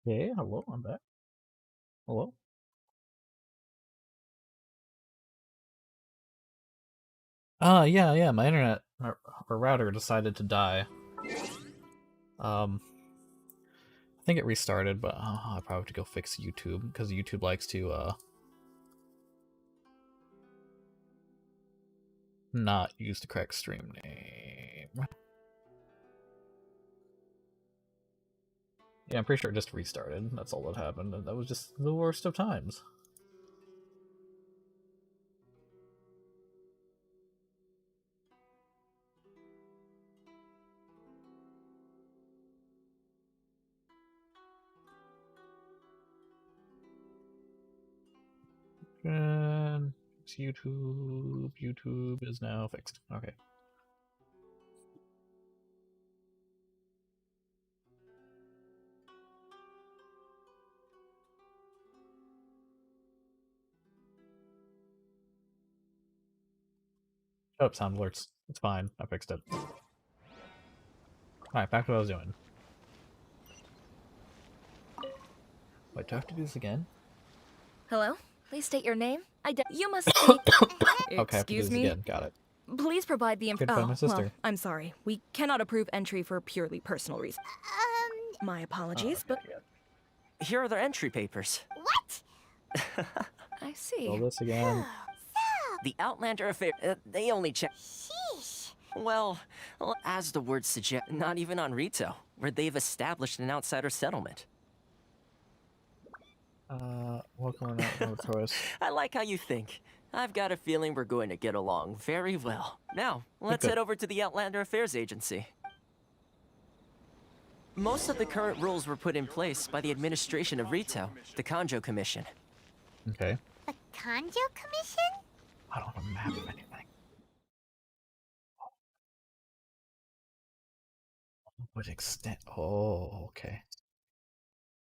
Yeah, hello, I'm back. Hello. Yeah, my internet or router decided to die. Um, I think it restarted, but I probably have to go fix YouTube because YouTube likes to not use the correct stream name. Yeah, I'm pretty sure it just restarted. That's all that happened, and that was just the worst of times. And fix YouTube. YouTube is now fixed. Okay. Oh, sound alerts. It's fine. I fixed it. Alright, back to what I was doing. Wait, do I have to do this again? Hello? Please state your name. You must be... Okay, I have to do Excuse this me? again. Got it. Please provide the Could find my sister. well, I'm sorry. We cannot approve entry for purely personal reasons. My apologies, Okay, but... Here are their entry papers. What? I see. Roll this again. The Outlander affair, they only check. Sheesh. Well, as the word suggests, not even on Rito, where they've established an outsider settlement. Welcome to no choice. I like how you think. I've got a feeling we're going to get along very well. Now, let's Good. head over to the Outlander Affairs Agency. Most of the current rules were put in place by the administration of Rito, the Kanjo Commission. Okay. The Kanjo Commission? I don't have a map of anything. What extent? Oh, okay.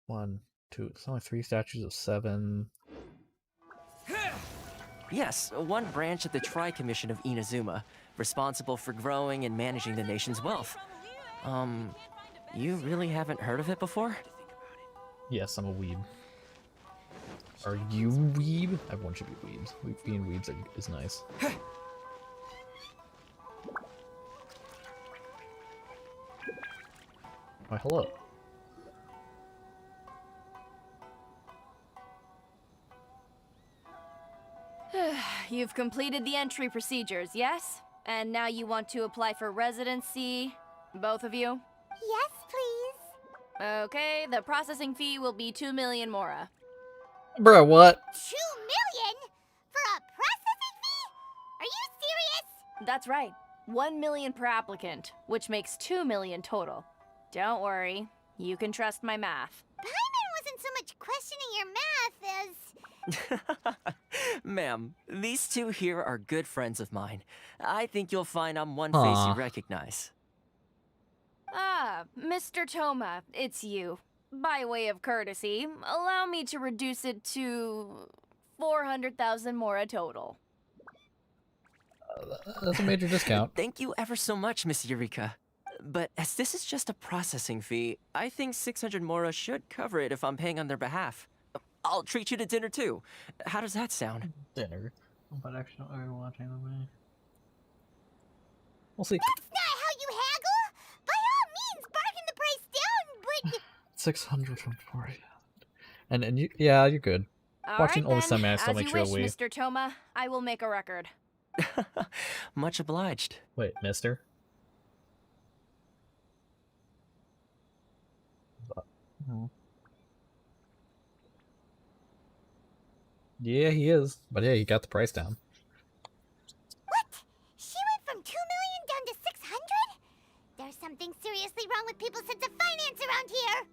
1, 2. It's only 3 statues of 7. Yes, one branch of the Tri-Commission of Inazuma, responsible for growing and managing the nation's wealth. You really haven't heard of it before? Yes, I'm a weeb. Are you weeb? Everyone should be weebs. Being weebs is nice. Why, hello. You've completed the entry procedures, yes? And now you want to apply for residency? Both of you? Yes, please. Okay, the processing fee will be 2 million mora. Bruh, what? 2 million? For a processing fee? Are you serious? That's right. 1 million per applicant, which makes 2 million total. Don't worry, you can trust my math. Paimon wasn't so much questioning your math as... Ma'am, these two here are good friends of mine. I think you'll find I'm one face Aw. you recognize. Ah, Mr. Toma, it's you. By way of courtesy, allow me to reduce it to 400,000 mora total. That's a major discount. Thank you ever so much, Miss Eureka. But as this is just a processing fee, I think 600 mora should cover it if I'm paying on their behalf. I'll treat you to dinner too. How does that sound? Dinner. But actually, I watch anime. We'll see. That's not how you haggle! By all means, bargain the price down, but... 640. And you, yeah, you're good. All Watching right, only then. some anime still As makes you sure wish, we. Mr. Toma, I will make a record. Much obliged. Wait, mister? Oh. Yeah, he is. But yeah, he got the price down. What? She went from 2 million down to 600? There's something seriously wrong with people's sense of finance around here!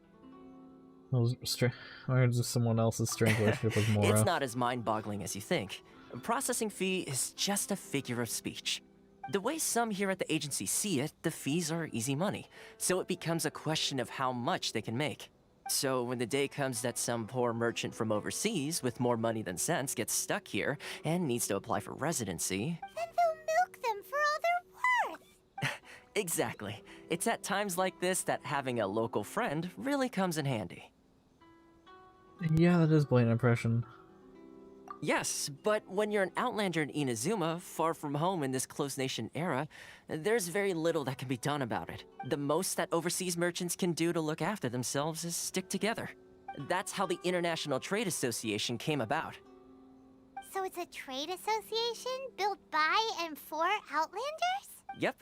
Or is this someone else's strange relationship with Mora? It's not as mind-boggling as you think. A processing fee is just a figure of speech. The way some here at the agency see it, the fees are easy money, so it becomes a question of how much they can make. So when the day comes that some poor merchant from overseas with more money than sense gets stuck here and needs to apply for residency... Then they'll milk them for all they're worth! Exactly. It's at times like this that having a local friend really comes in handy. Yeah, that is blatant oppression. Yes, but when you're an outlander in Inazuma, far from home in this closed nation era, there's very little that can be done about it. The most that overseas merchants can do to look after themselves is stick together. That's how the International Trade Association came about. So it's a trade association built by and for Outlanders? Yep.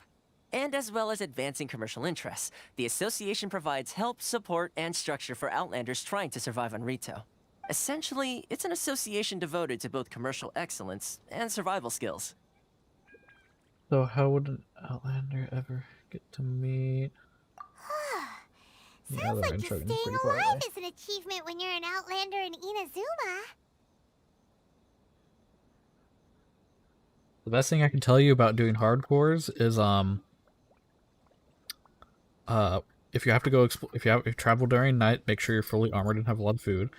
And as well as advancing commercial interests, the association provides help, support, and structure for Outlanders trying to survive on Rito. Essentially, it's an association devoted to both commercial excellence and survival skills. So how would an Outlander ever get to meet? Yeah, Sounds the like Rain just Shogun's staying pretty far away. alive is an achievement when you're an Outlander in Inazuma. The best thing I can tell you about doing hardcores is if you have to go if you travel during night, make sure you're fully armored and have a lot of food,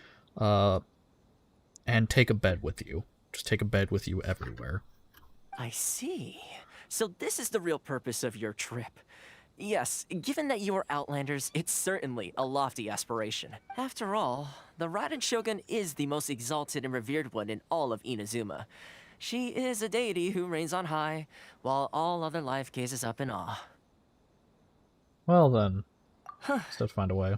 and take a bed with you. Just take a bed with you everywhere. I see. So this is the real purpose of your trip. Yes, given that you are Outlanders, it's certainly a lofty aspiration. After all, the Raiden Shogun is the most exalted and revered one in all of Inazuma. She is a deity who reigns on high, while all other life gazes up in awe. Well then, just have to find a way.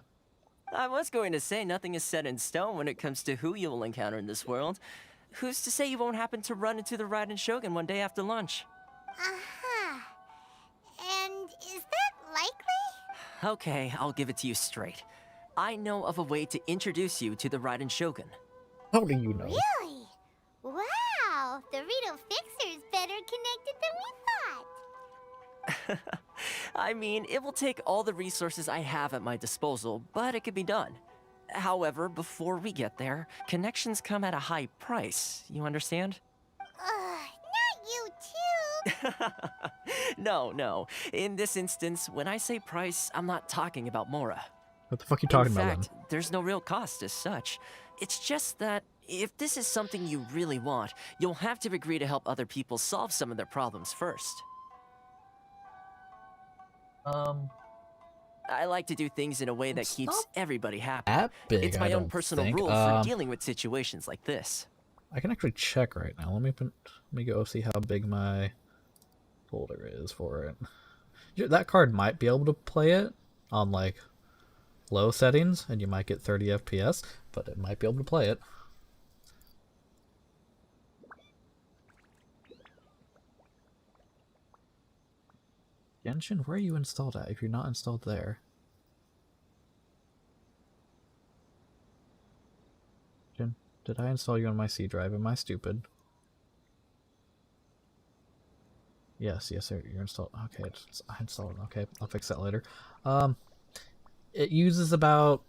I was going to say nothing is set in stone when it comes to who you will encounter in this world. Who's to say you won't happen to run into the Raiden Shogun one day after lunch? Uh-huh. And is that likely? Okay, I'll give it to you straight. I know of a way to introduce you to the Raiden Shogun. How do you know? Really? Wow, the Rito Fixer is better connected than we thought. I mean, it will take all the resources I have at my disposal, but it can be done. However, before we get there, connections come at a high price, you understand? Not you too. No. In this instance, when I say price, I'm not talking about Mora. What the fuck are you talking In about fact, then? there's no real cost as such. It's just that if this is something you really want, you'll have to agree to help other people solve some of their problems first. I like to do things in a way that It's keeps not everybody happy. That big, It's my I own don't personal think. rule for dealing with situations like this. I can actually check right now. Let me go see how big my folder is for it. That card might be able to play it on like low settings, and you might get 30 FPS, but it might be able to play it. Genshin, where are you installed at if you're not installed there? Did I install you on my C drive? Am I stupid? Yes, sir. You're installed. Okay, I installed it. Okay, I'll fix that later. It uses about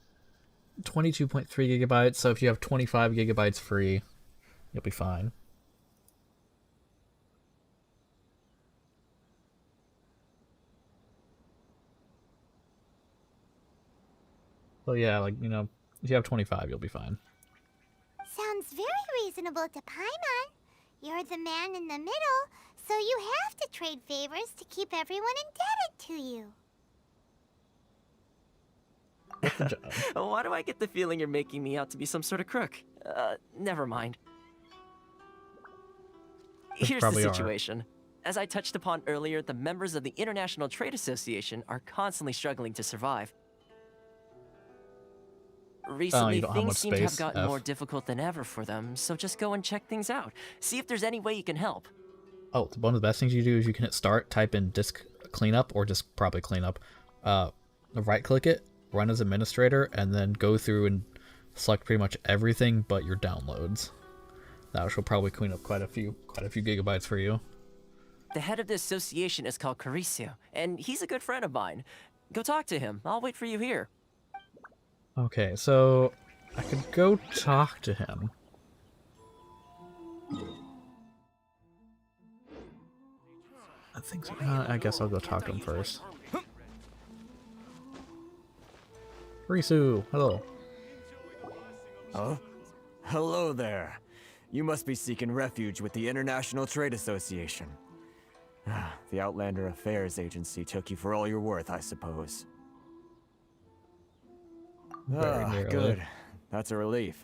22.3 gigabytes, so if you have 25 gigabytes free, you'll be fine. So yeah, like, you know, if you have 25, you'll be fine. Sounds very reasonable to Paimon. You're the man in the middle, so you have to trade favors to keep everyone indebted to you. Why do I get the feeling you're making me out to be some sort of crook? Never mind. Here's the situation. As I touched upon earlier, the members of the International Trade Association are constantly struggling to survive. Recently, things seem to have gotten more difficult than ever for them, so just go and check things out. See if there's any way you can help. Oh, one of the best things you do is you can hit start, type in disk cleanup, or just probably cleanup. Right-click it, run as administrator, and then go through and select pretty much everything but your downloads. That will probably clean up quite a few gigabytes for you. The head of the association is called Caricio, and he's a good friend of mine. Go talk to him. I'll wait for you here. Okay, so I could go talk to him. I think so. I guess I'll go talk to him first. Risu, hello. Oh? Hello there. You must be seeking refuge with the International Trade Association. The Outlander Affairs Agency took you for all you're worth, I suppose. Very nearly. Good. That's a relief.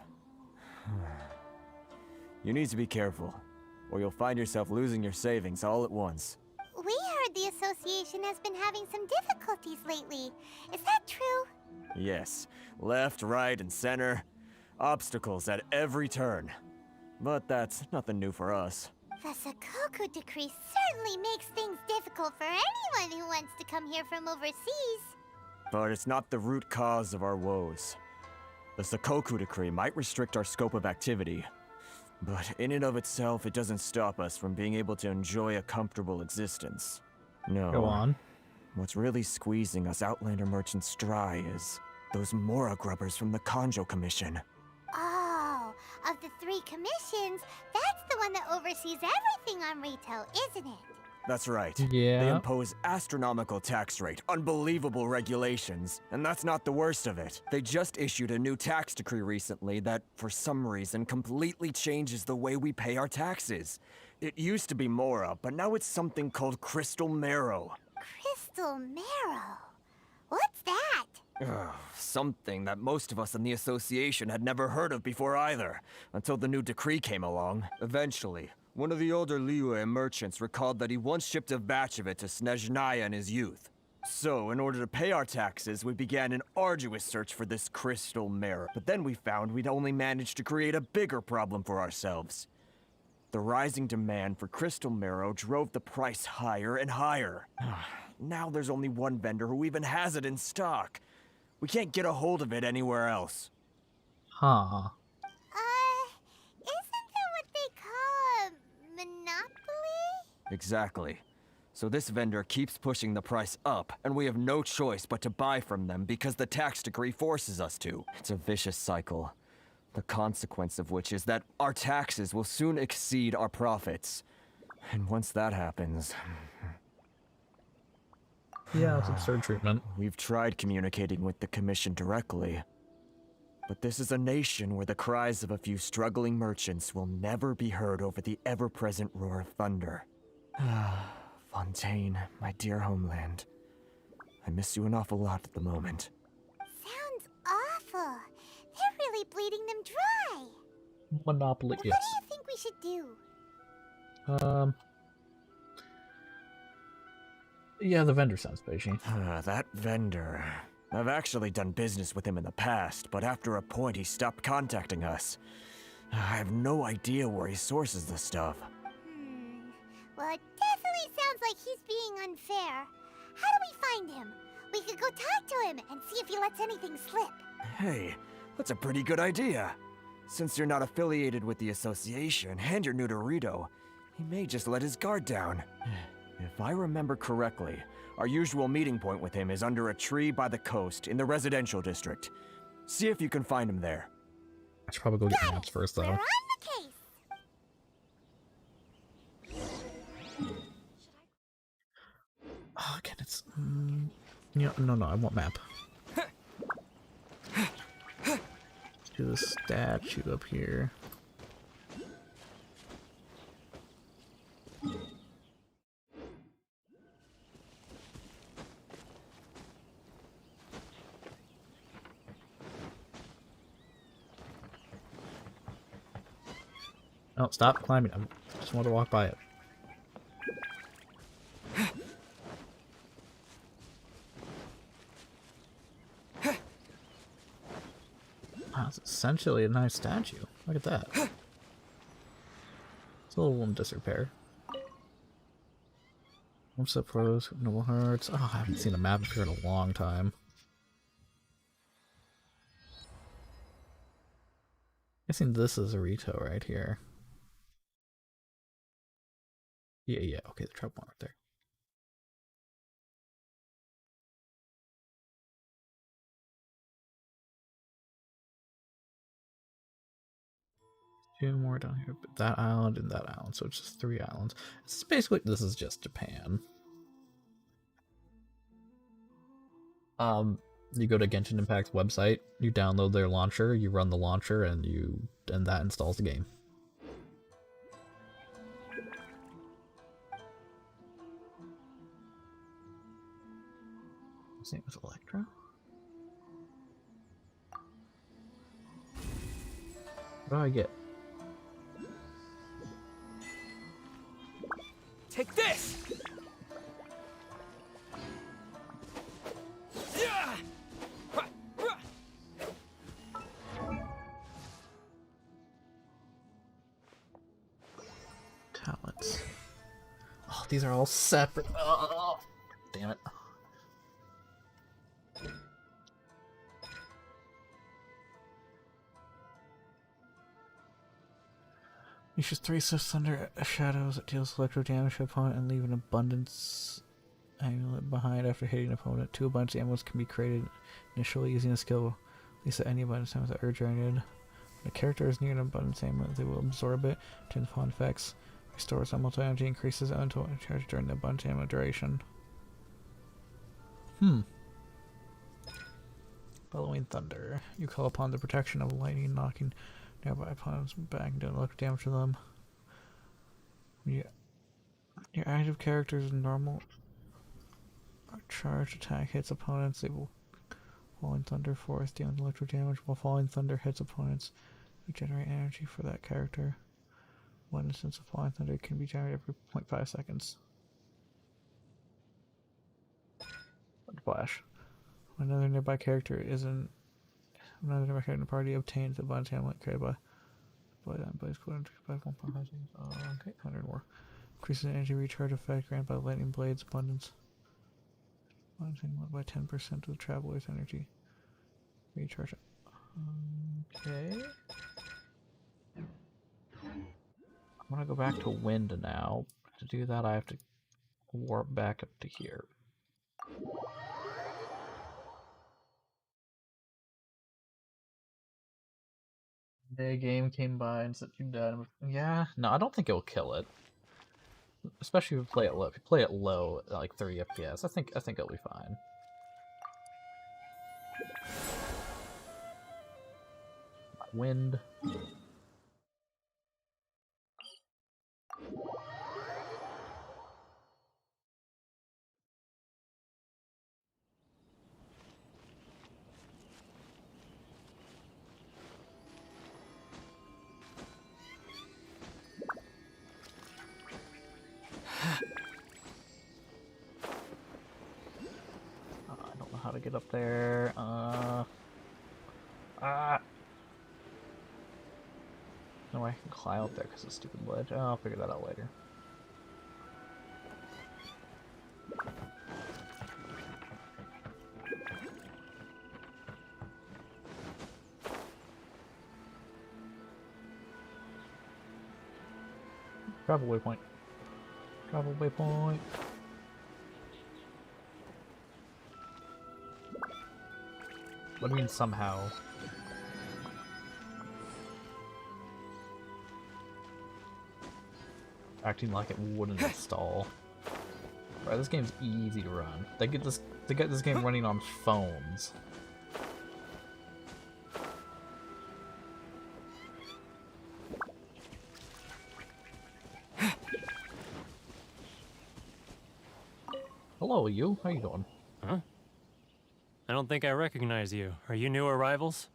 You need to be careful, or you'll find yourself losing your savings all at once. We heard the association has been having some difficulties lately. Is that true? Yes, left, right, and center. Obstacles at every turn. But that's nothing new for us. The Sakoku decree certainly makes things difficult for anyone who wants to come here from overseas. But it's not the root cause of our woes. The Sakoku decree might restrict our scope of activity, but in and of itself, it doesn't stop us from being able to enjoy a comfortable existence. No. Go on. What's really squeezing us Outlander merchants dry is those Mora grubbers from the Kanjo Commission. Oh, of the 3 commissions, that's the one that oversees everything on retail, isn't it? That's right. Yeah. They impose astronomical tax rate, unbelievable regulations, and that's not the worst of it. They just issued a new tax decree recently that, for some reason, completely changes the way we pay our taxes. It used to be Mora, but now it's something called Crystal Marrow. Crystal Marrow? What's that? Something that most of us in the association had never heard of before either, until the new decree came along. Eventually, one of the older Liyue merchants recalled that he once shipped a batch of it to Snezhnaya in his youth. So, in order to pay our taxes, we began an arduous search for this crystal mirror. But then we found we'd only managed to create a bigger problem for ourselves. The rising demand for crystal marrow drove the price higher and higher. Now there's only one vendor who even has it in stock. We can't get a hold of it anywhere else. Huh. Isn't that what they call a monopoly? Exactly. So this vendor keeps pushing the price up, and we have no choice but to buy from them because the tax decree forces us to. It's a vicious cycle. The consequence of which is that our taxes will soon exceed our profits. And once that happens... Yeah, it's absurd treatment. We've tried communicating with the Commission directly. But this is a nation where the cries of a few struggling merchants will never be heard over the ever-present roar of thunder. Fontaine, my dear homeland. I miss you an awful lot at the moment. Sounds awful. They're really bleeding them dry. Monopoly, What yes. do you think we should do? Yeah, the vendor sounds fishy. That vendor. I've actually done business with him in the past, but after a point he stopped contacting us. I have no idea where he sources the stuff. Well, it definitely sounds like he's being unfair. How do we find him? We could go talk to him and see if he lets anything slip. Hey, that's a pretty good idea. Since you're not affiliated with the association and you're new to Rito, he may just let his guard down. If I remember correctly, our usual meeting point with him is under a tree by the coast in the residential district. See if you can find him there. I should probably go get maps first, We're though. on the case. Oh, again, it's... no, I want map. Do the statue up here. No, stop climbing. I just want to walk by it. Wow, it's essentially a nice statue. Look at that. It's a little in disrepair. What's up, pros? Noble Hearts. Oh, I haven't seen a map here in a long time. Guessing this is a Rito right here. Yeah, okay, the trap one right there. Two more down here, but that island and that island, so it's just 3 islands. It's basically, this is just Japan. You go to Genshin Impact's website, you download their launcher, you run the launcher, and that installs the game. Same with Electro. What do I get? Take this! Talents. Oh, these are all separate. Oh, damn it. Issues 3 Swift Thunder Shadows. It deals electro damage to opponent and leave an abundance amulet behind after hitting an opponent. 2 abundance amulets can be created initially using a skill. At least any abundance amulet that are generated. When a character is near an abundance amulet, they will absorb it, turns upon effects, restores elemental energy, increases elemental charge during the abundance amulet duration. Following Thunder. You call upon the protection of lightning, knocking nearby opponents back and doing electric damage to them. Your active character's normal charge attack hits opponents. They will Falling Thunder Force dealing electric damage, while Falling Thunder hits opponents who generate energy for that character. One instance of Falling Thunder can be generated every 0.5 seconds. Flash. When another nearby character in the party obtains the abundance amulet created by them, but it's going to by 1.5 seconds. Okay, 100 more. Increases the energy recharge effect granted by lightning blades abundance. By 10% of the traveler's energy. Recharge. Okay. I'm gonna go back to wind now. To do that, I have to warp back up to here. The game came by and said you died. Yeah, no, I don't think it will kill it. Especially if you play it low. If you play it low, like 30 FPS, I think it'll be fine. Wind. I don't know how to get up there. No way I can climb up there because of the stupid ledge. Oh, I'll figure that out later. Travel waypoint. Travel waypoint. What do you mean somehow? Acting like it wouldn't install. Right, this game's easy to run. They get this game running on phones. Hello, you. How you doing? Huh? I don't think I recognize you. Are you new arrivals?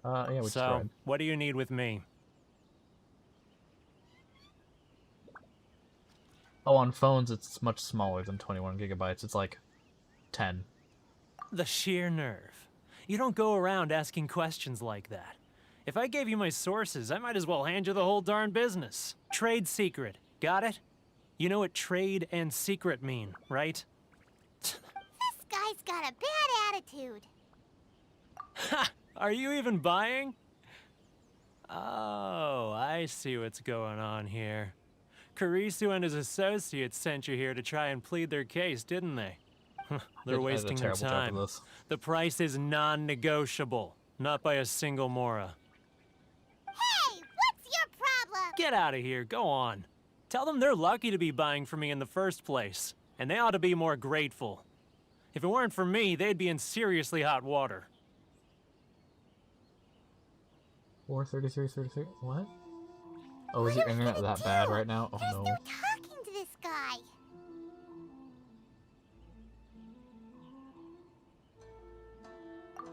Yeah, we just So, tried. what do you need with me? Oh, on phones it's much smaller than 21 gigabytes. It's like 10. The sheer nerve. You don't go around asking questions like that. If I gave you my sources, I might as well hand you the whole darn business. Trade secret. Got it? You know what trade and secret mean, right? This guy's got a bad attitude. Ha! Are you even buying? Oh, I see what's going on here. Karisu and his associates sent you here to try and plead their case, didn't they? They're wasting their time. The price is non-negotiable, not by a single Mora. Hey, what's your problem? Get out of here, go on. Tell them they're lucky to be buying from me in the first place, and they ought to be more grateful. If it weren't for me, they'd be in seriously hot water. 433. What? Oh, is your internet that bad right now? Oh There's no. no talking to this guy.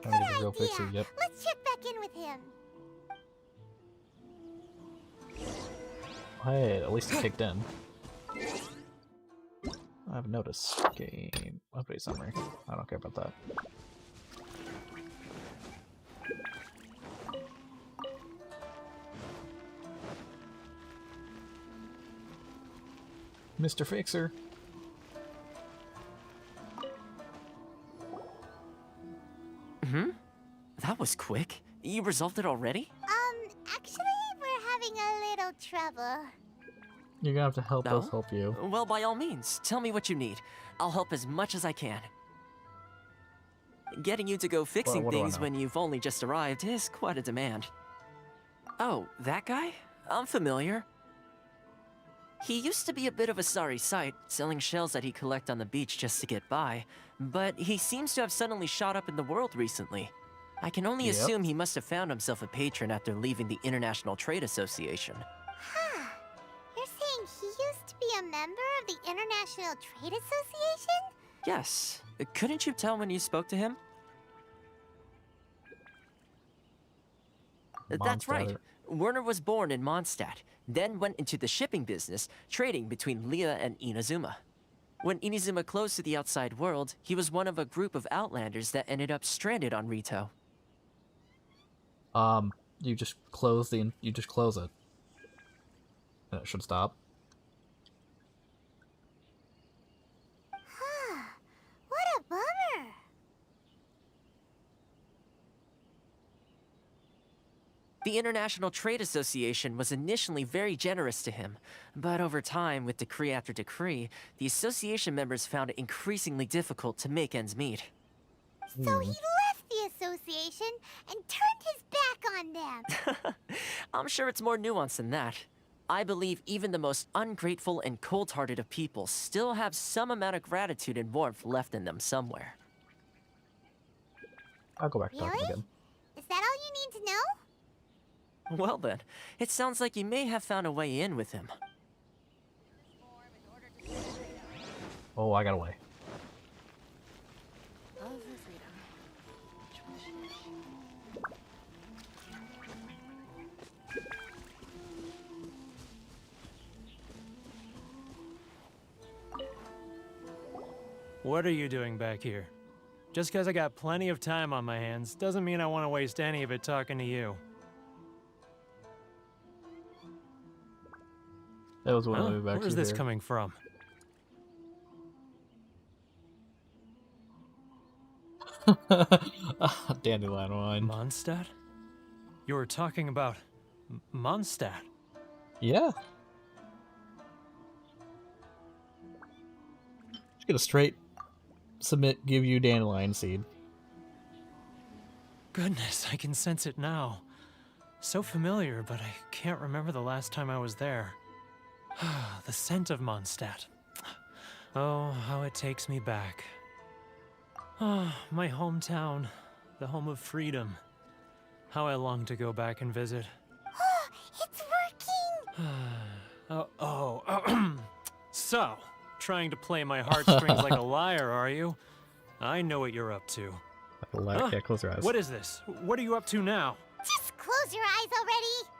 I'm gonna go fix it. Yep. Let's check back in with hey, at least it kicked in. I've noticed. Game update summary. I don't care about that. Mr. Fixer. That was quick. You resolved it already? Actually, we're having a little trouble. You're gonna have to help No? us help you. Well, by all means, tell me what you need. I'll help as much as I can. Getting you to go fixing what do I things know? when you've only just arrived is quite a demand. Oh, that guy? I'm familiar. He used to be a bit of a sorry sight, selling shells that he collect on the beach just to get by, but he seems to have suddenly shot up in the world recently. I can only Yep. assume he must have found himself a patron after leaving the International Trade Association. Huh. You're saying he used to be a member of the International Trade Association? Yes. Couldn't you tell when you spoke to him? That's right. Mondstadt. Werner was born in Mondstadt, then went into the shipping business, trading between Leah and Inazuma. When Inazuma closed to the outside world, he was one of a group of outlanders that ended up stranded on Rito. You just close it. And it should stop. Huh. What a bummer. The International Trade Association was initially very generous to him, but over time, with decree after decree, the association members found it increasingly difficult to make ends meet. So he left the association and turned his back on them. I'm sure it's more nuanced than that. I believe even the most ungrateful and cold-hearted of people still have some amount of gratitude and warmth left in them somewhere. I'll go back to talking Really? again. Is that all you need to know? Well then, it sounds like you may have found a way in with him. Oh, I got away. What are you doing back here? Just because I got plenty of time on my hands doesn't mean I want to waste any of it talking to you. That was one Huh? of the back Where's this here. coming from? Dandelion wine. Mondstadt? You were talking about Mondstadt. Yeah. Just get a straight submit, give you dandelion seed. Goodness, I can sense it now. So familiar, but I can't remember the last time I was there. The scent of Mondstadt. Oh, how it takes me back. Oh, my hometown, the home of freedom. How I long to go back and visit. It's working! So, trying to play my heartstrings like a liar, are you? I know what you're up to. Huh? Yeah, close your eyes. What is this? What are you up to now? Just close your eyes already!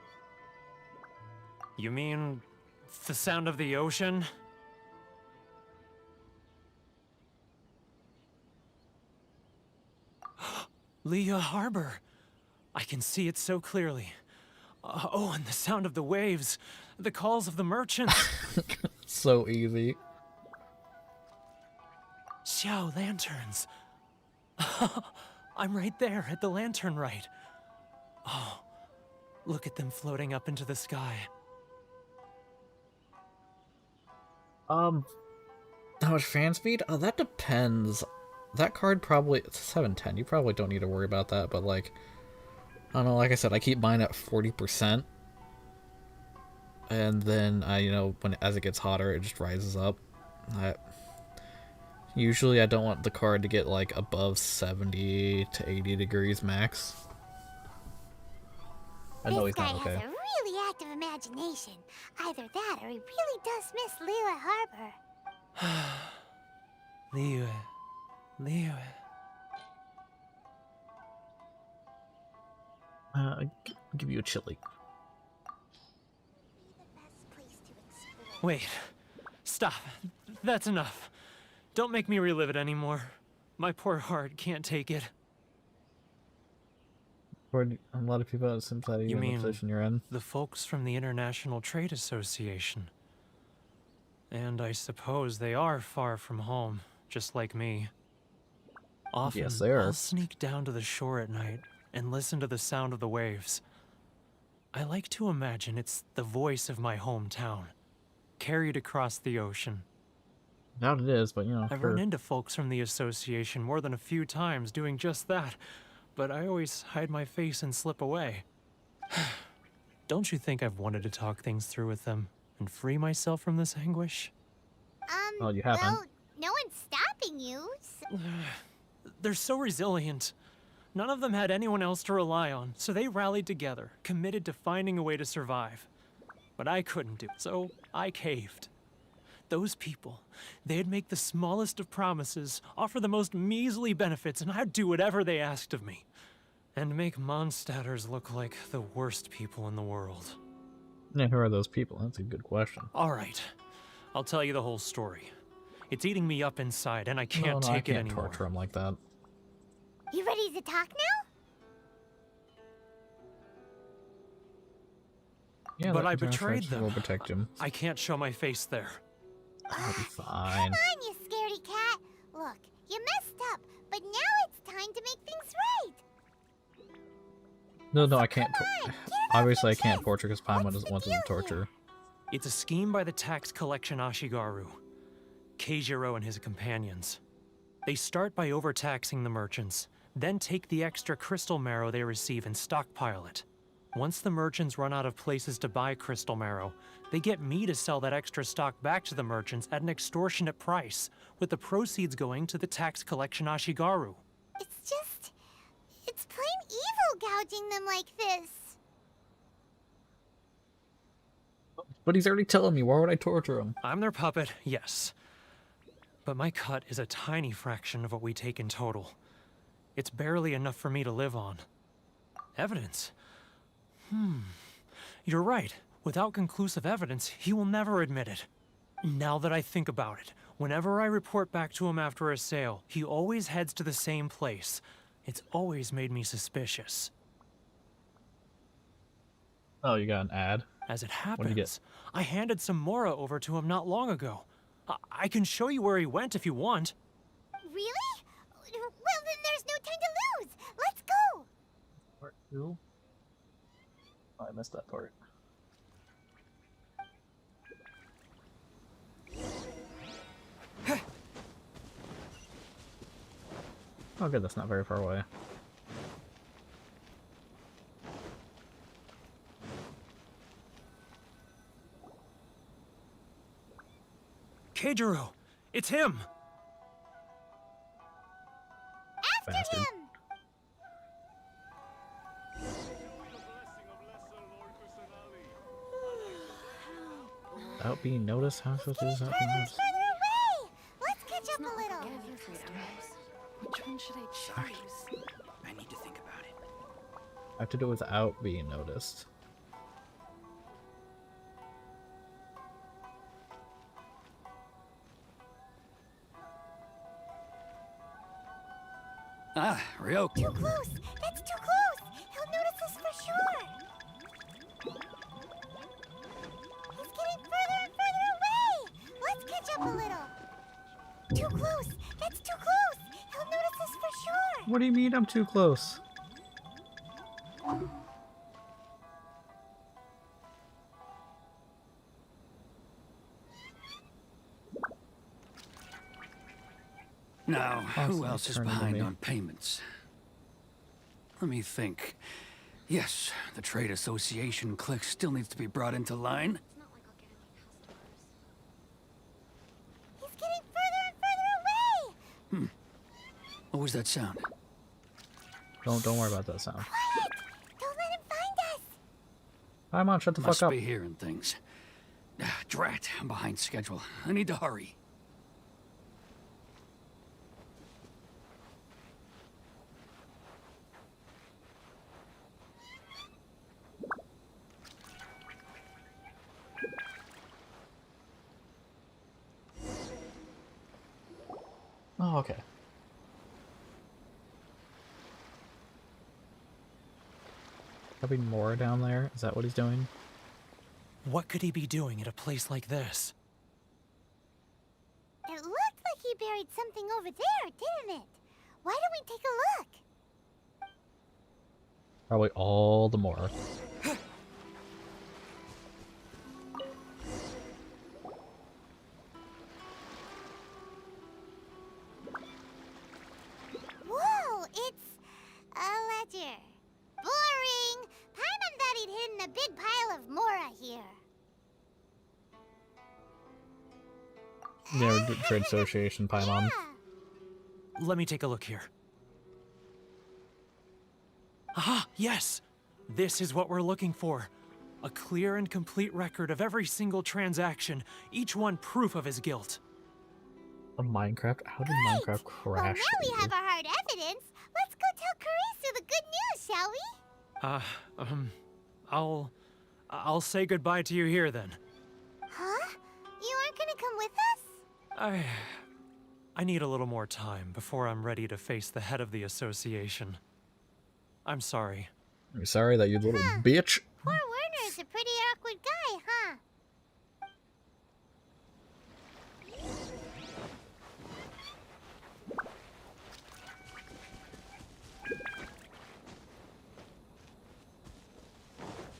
You mean the sound of the ocean? Leah Harbor. I can see it so clearly. Oh, and the sound of the waves. The calls of the merchants. So easy. Xiao lanterns. I'm right there at the lantern right. Oh, look at them floating up into the sky. How much fan speed? Oh, that depends. That card probably, it's 710. You probably don't need to worry about that, but like, I don't know, like I said, I keep mine at 40%. And then as it gets hotter, it just rises up. Usually I don't want the card to get like above 70 to 80 degrees max. I know This he's guy not has okay. a really active imagination. Either that or he really does miss Liyue Harbor. Liyue. Liyue. Give you a chili. Be the best place Wait. Stop. That's enough. Don't make me relive it anymore. My poor heart can't take it. For a lot of people, it seems that You you in the mean position you're in. the folks from the International Trade Association? And I suppose they are far from home, just like me. Often, Yes, they are. I'll sneak down to the shore at night and listen to the sound of the waves. I like to imagine it's the voice of my hometown, carried across the ocean. Doubt it is, but you know, I've sure. run into folks from the association more than a few times doing just that, but I always hide my face and slip away. Don't you think I've wanted to talk things through with them and free myself from this anguish? Well, you haven't. Well, no one's stopping you. So They're so resilient. None of them had anyone else to rely on, so they rallied together, committed to finding a way to survive. But I couldn't do it, so I caved. Those people, they'd make the smallest of promises, offer the most measly benefits, and I'd do whatever they asked of me. And make Mondstadters look like the worst people in the world. Yeah, who are those people? That's a good question. All right, I'll tell you the whole story. It's eating me up inside, and I can't No, take I it can't anymore. torture him like that. you ready to talk now? Yeah, But that I international betrayed friendship them. will protect him. I can't show my face there. I'll be Come fine. on, you scaredy cat. Look, you messed up, but now it's time to make things right. No, I can't. Come on, get it off Obviously, I your can't chest. torture because Paimon What's doesn't the want to deal torture. here? It's a scheme by the tax collection Ashigaru, Keijiro and his companions. They start by overtaxing the merchants, then take the extra crystal marrow they receive and stockpile it. Once the merchants run out of places to buy crystal marrow, they get me to sell that extra stock back to the merchants at an extortionate price, with the proceeds going to the tax collection Ashigaru. It's plain evil gouging them like this. But he's already telling me. Why would I torture him? I'm their puppet, yes. But my cut is a tiny fraction of what we take in total. It's barely enough for me to live on. Evidence? You're right. Without conclusive evidence, he will never admit it. Now that I think about it, whenever I report back to him after a sale, he always heads to the same place. It's always made me suspicious. Oh, you got an ad? As it What'd you get? happens, I handed some Mora over to him not long ago. I can show you where he went if you want. Really? Well, then there's no time to lose. Let's go. Part 2? Oh, I missed that part. Oh good, that's not very far away. Keijiro! It's him! After Bastard. him. Without being noticed? How am I supposed to do this without being Further and noticed? further away. Let's catch up a little. Which one should I choose? I need to think about it. I have to do it without being noticed. Ah, Ryoku. Too close. That's too close. He'll notice us for sure. He's getting further and further away. Let's catch up a little. Too close. That's too close. He'll notice us for sure. What do you mean I'm too close? Now, who Constantly else is turning to behind me. on payments? Let me think. Yes, the Trade Association clique still needs to be brought into line. He's getting further and further away. What was that sound? Don't worry about that sound. Quiet. Don't let him find us. Paimon, shut the Must fuck up. be hearing things. Ah, drat, I'm behind schedule. I need to hurry. Oh, okay. Probably more down there. Is that what he's doing? What could he be doing at a place like this? It looked like he buried something over there, didn't it? Why don't we take a look? Probably all the more. Whoa, it's a ledger. Boring! Paimon thought he'd hidden a big pile of Mora here. Yeah, Trade Association Paimon. Yeah. Let me take a look here. Ah, yes! This is what we're looking for. A clear and complete record of every single transaction, each one proof of his guilt. A Minecraft? How did Great. Minecraft Well, crash? now we for you? have our hard evidence. Let's go tell Karisu the good news, shall we? I'll say goodbye to you here then. Huh? You aren't gonna come with us? I need a little more time before I'm ready to face the head of the association. I'm sorry. I'm sorry that you little bitch. Poor Werner's a pretty awkward guy, huh?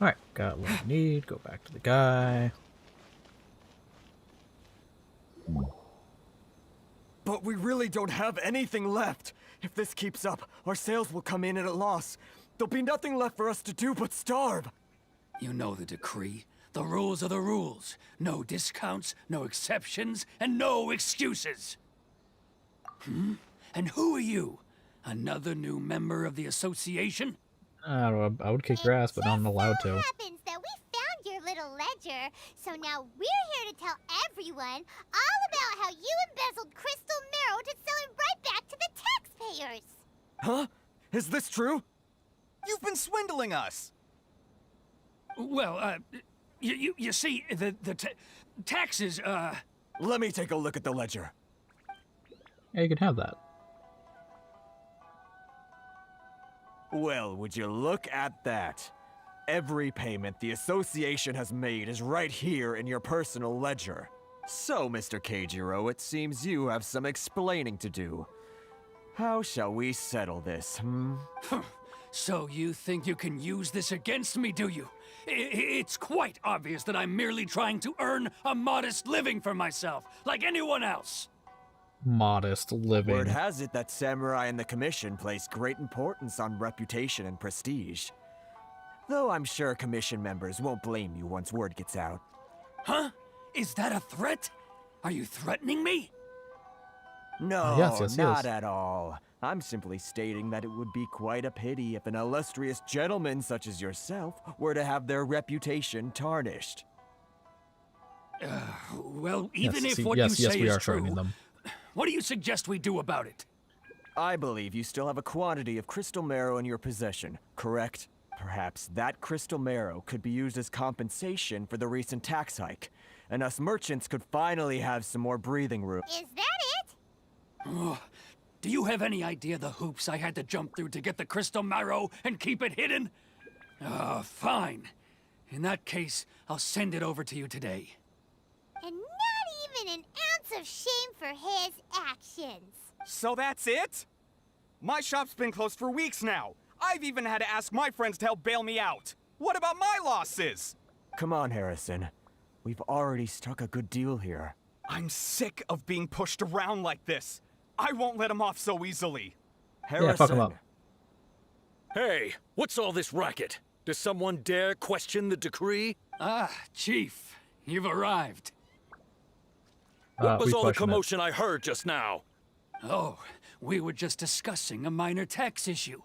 Alright, got what we need. Go back to the guy. But we really don't have anything left. If this keeps up, our sales will come in at a loss. There'll be nothing left for us to do but starve. You know the decree. The rules are the rules. No discounts, no exceptions, and no excuses. And who are you? Another new member of the association? I don't know, I would kick your ass, but I'm allowed So to. happens that we found your little ledger, so now we're here to tell everyone all about how you embezzled crystal marrow to sell it right back to the taxpayers. Huh? Is this true? You've been swindling us! Well, you see, the taxes, Let me take a look at the ledger. Yeah, you can have that. Well, would you look at that? Every payment the association has made is right here in your personal ledger. So, Mr. Keijiro, it seems you have some explaining to do. How shall we settle this, So you think you can use this against me, do you? It's quite obvious that I'm merely trying to earn a modest living for myself, like anyone else. Modest living. Word has it that samurai and the commission place great importance on reputation and prestige. Though I'm sure commission members won't blame you once word gets out. Huh? Is that a threat? Are you threatening me? No, yes, not yes. at all. I'm simply stating that it would be quite a pity if an illustrious gentleman such as yourself were to have their reputation tarnished. Well, even if what yes, you say we is are true, threatening them. what do you suggest we do about it? I believe you still have a quantity of crystal marrow in your possession, correct? Perhaps that crystal marrow could be used as compensation for the recent tax hike, and us merchants could finally have some more breathing room. Is that it? Do you have any idea the hoops I had to jump through to get the crystal marrow and keep it hidden? Fine. In that case, I'll send it over to you today. And not even an ounce of shame for his actions. So that's it? My shop's been closed for weeks now. I've even had to ask my friends to help bail me out. What about my losses? Come on, Harrison. We've already struck a good deal here. I'm sick of being pushed around like this. I won't let him off so easily. Harrison. Yeah, fuck him up. Hey, what's all this racket? Does someone dare question the decree? Ah, Chief, you've arrived. What was we all the question it. commotion I heard just now? Oh, we were just discussing a minor tax issue.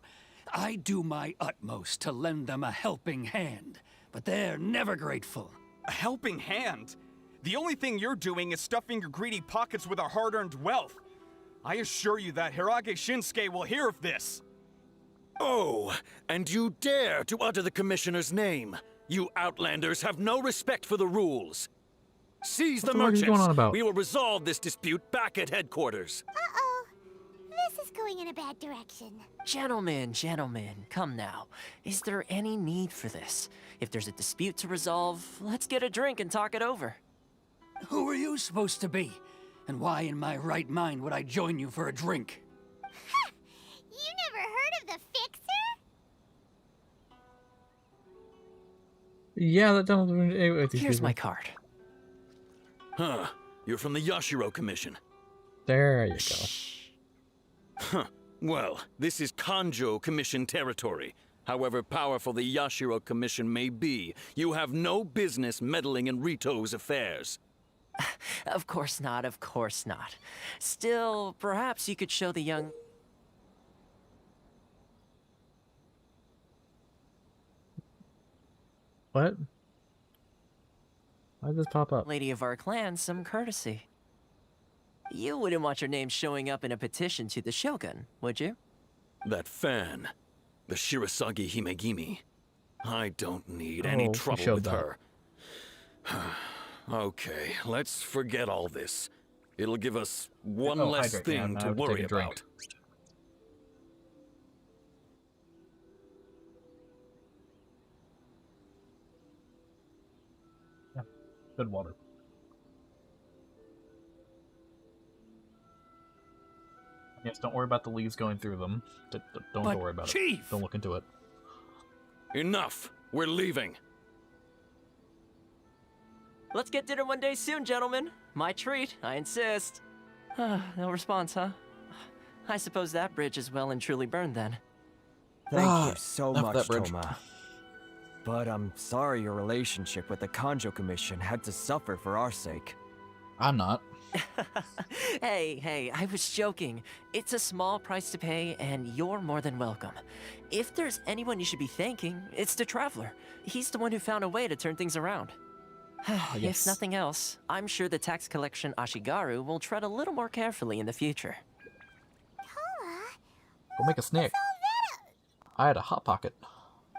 I do my utmost to lend them a helping hand, but they're never grateful. A helping hand? The only thing you're doing is stuffing your greedy pockets with our hard-earned wealth. I assure you that Hirage Shinsuke will hear of this. Oh, and you dare to utter the commissioner's name. You outlanders have no respect for the rules. Seize the What the fuck are you merchants. going on about? We will resolve this dispute back at headquarters. Uh-oh. going in a bad direction. Gentlemen, gentlemen, come now. Is there any need for this? If there's a dispute to resolve, let's get a drink and talk it over. Who are you supposed to be? And why in my right mind would I join you for a drink? Ha! You never heard of the Fixer? Yeah, that don't. Here's my card. Huh. You're from the Yashiro Commission. There you go. Huh. Well, this is Kanjo Commission territory. However powerful the Yashiro Commission may be, you have no business meddling in Rito's affairs. Of course not, of course not. Still, perhaps you could show the young... What? Why did this pop up? lady of our clan some courtesy. You wouldn't want your name showing up in a petition to the Shogun, would you? That fan, the Shirasagi Himegimi. I don't need any Oh, she trouble showed with that. her. Okay, let's forget all this. It'll give us one Oh, less hydrate, thing man. I to have to take worry a drink. about. Yeah, good water. Yes, don't worry about the leaves going through them. Don't But, worry about Chief! it. Don't look into it. Enough! We're leaving. Let's get dinner one day soon, gentlemen. My treat, I insist. No response, huh? I suppose that bridge is well and truly burned then. Thank you so enough of much, that bridge. Toma. But I'm sorry your relationship with the Kanjo Commission had to suffer for our sake. I'm not. Hey, I was joking. It's a small price to pay, and you're more than welcome. If there's anyone you should be thanking, it's the Traveler. He's the one who found a way to turn things around. Yes. If nothing else, I'm sure the tax collection Ashigaru will tread a little more carefully in the future. Toma, Go make a snake. I had a hot pocket.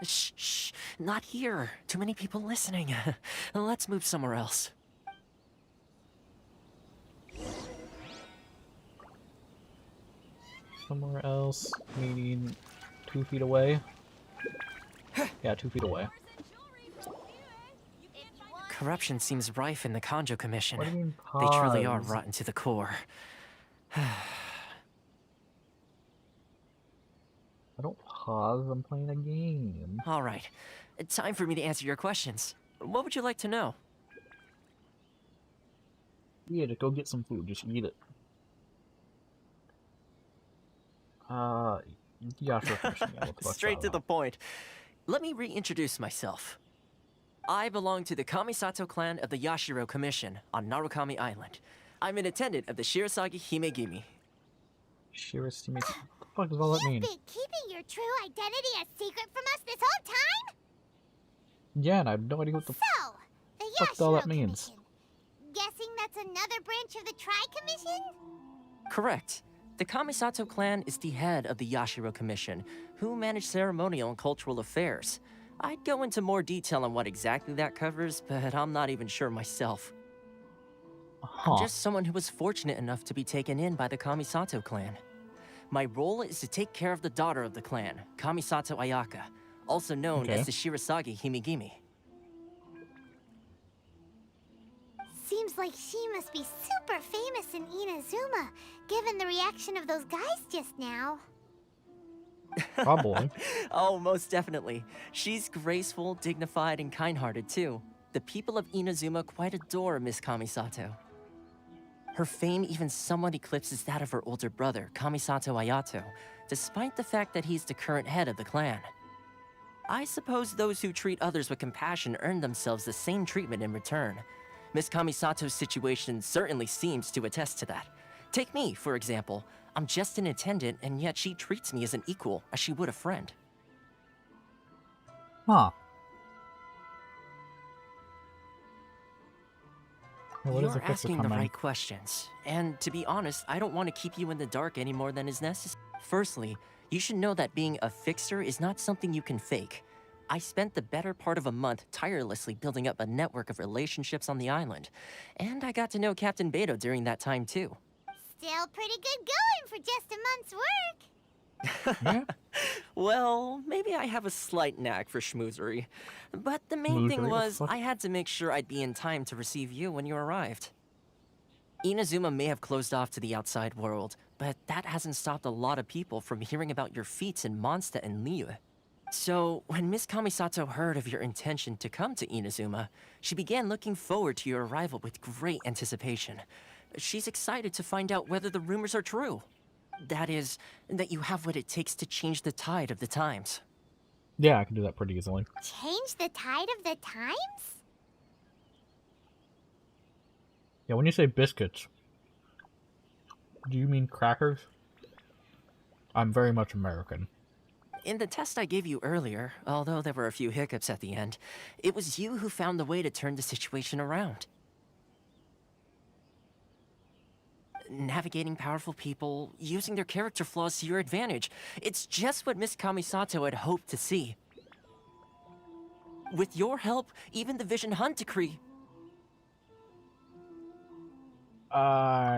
Shh, not here. Too many people listening. Let's move somewhere else. Somewhere else, meaning 2 feet away. Yeah, 2 feet away. Corruption seems rife in the Kanjo Commission. What do you mean They truly are pause? rotten to the core. I don't pause, I'm playing a game. All right, time for me to answer your questions. What would you like to know? Yeah, just go get some food, just eat it. Yeah, sure, Commission, yeah, what the fuck's Straight that to the about? point. Let me reintroduce myself. I belong to the Kamisato clan of the Yashiro Commission on Narukami Island. I'm an attendant of the Shirasagi Himegimi. Shirasimi, what the fuck does all that mean? you've been keeping your true identity a secret from us this whole time? Yeah, and I have no idea what the So, the fuck all that Yashiro means. Commission. Guessing that's another branch of the Tri-Commission? Correct. The Kamisato clan is the head of the Yashiro Commission, who manage ceremonial and cultural affairs. I'd go into more detail on what exactly that covers, but I'm not even sure myself. I'm just someone who was fortunate enough to be taken in by the Kamisato clan. My role is to take care of the daughter of the clan, Kamisato Ayaka, also known as the Shirasagi Himegimi. Seems like she must be super famous in Inazuma, given the reaction of those guys just now. Probably. Oh, most definitely. She's graceful, dignified, and kind-hearted too. The people of Inazuma quite adore Miss Kamisato. Her fame even somewhat eclipses that of her older brother, Kamisato Ayato, despite the fact that he's the current head of the clan. I suppose those who treat others with compassion earn themselves the same treatment in return. Miss Kamisato's situation certainly seems to attest to that. Take me, for example. I'm just an attendant, and yet she treats me as an equal, as she would a friend. Huh. What is You're the fixer asking the coming? right questions. And to be honest, I don't want to keep you in the dark any more than is necessary. Firstly, you should know that being a fixer is not something you can fake. I spent the better part of a month tirelessly building up a network of relationships on the island. And I got to know Captain Beto during that time too. Still pretty good going for just a month's work. Yeah. Well, maybe I have a slight knack for schmoozery. But the main thing Schmoozery? was, What the fuck? I had to make sure I'd be in time to receive you when you arrived. Inazuma may have closed off to the outside world, but that hasn't stopped a lot of people from hearing about your feats in Mondstadt and Liyue. So, when Miss Kamisato heard of your intention to come to Inazuma, she began looking forward to your arrival with great anticipation. She's excited to find out whether the rumors are true. That is, that you have what it takes to change the tide of the times. Yeah, I can do that pretty easily. Change the tide of the times? Yeah, when you say biscuits, do you mean crackers? I'm very much American. In the test I gave you earlier, although there were a few hiccups at the end, it was you who found the way to turn the situation around. Navigating powerful people, using their character flaws to your advantage. It's just what Miss Kamisato had hoped to see. With your help, even the Vision Hunt decree... I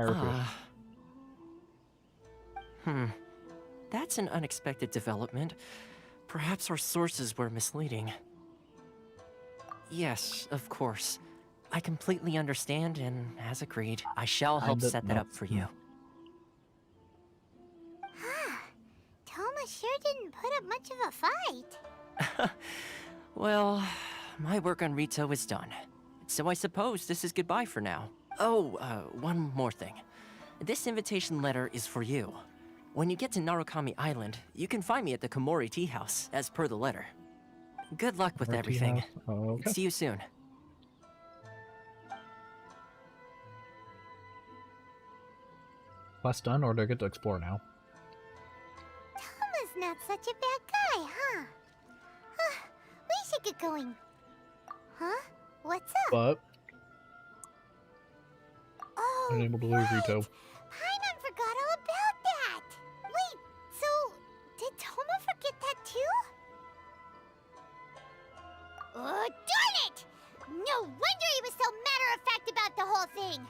refuse. That's an unexpected development. Perhaps our sources were misleading. Yes, of course. I completely understand, and as agreed, I shall help set that up for you. Toma sure didn't put up much of a fight. Well, my work on Rito is done. So I suppose this is goodbye for now. Oh, one more thing. This invitation letter is for you. When you get to Narukami Island, you can find me at the Komori Tea House, as per the letter. Good luck with Komori Tea everything. House? Oh, okay. See you soon. Quest done, or do I get to explore now? Toma's not such a bad guy, huh? We should get going. Huh? What's up? But Oh, unable to lose Rito. Paimon forgot all about that. Wait, so did Toma forget that too? Oh, darn it! No wonder he was so matter-of-fact about the whole thing.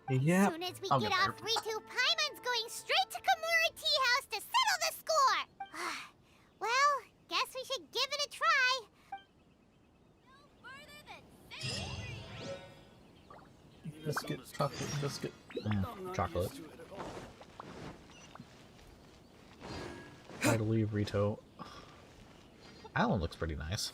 Yeah. As soon as we I'll get get off Ritu, Paimon's going straight to Komori Tea House to settle the score. Well, guess we should give it a try. Biscuit, chocolate, biscuit. Chocolate. Try to leave Rito. Alan looks pretty nice.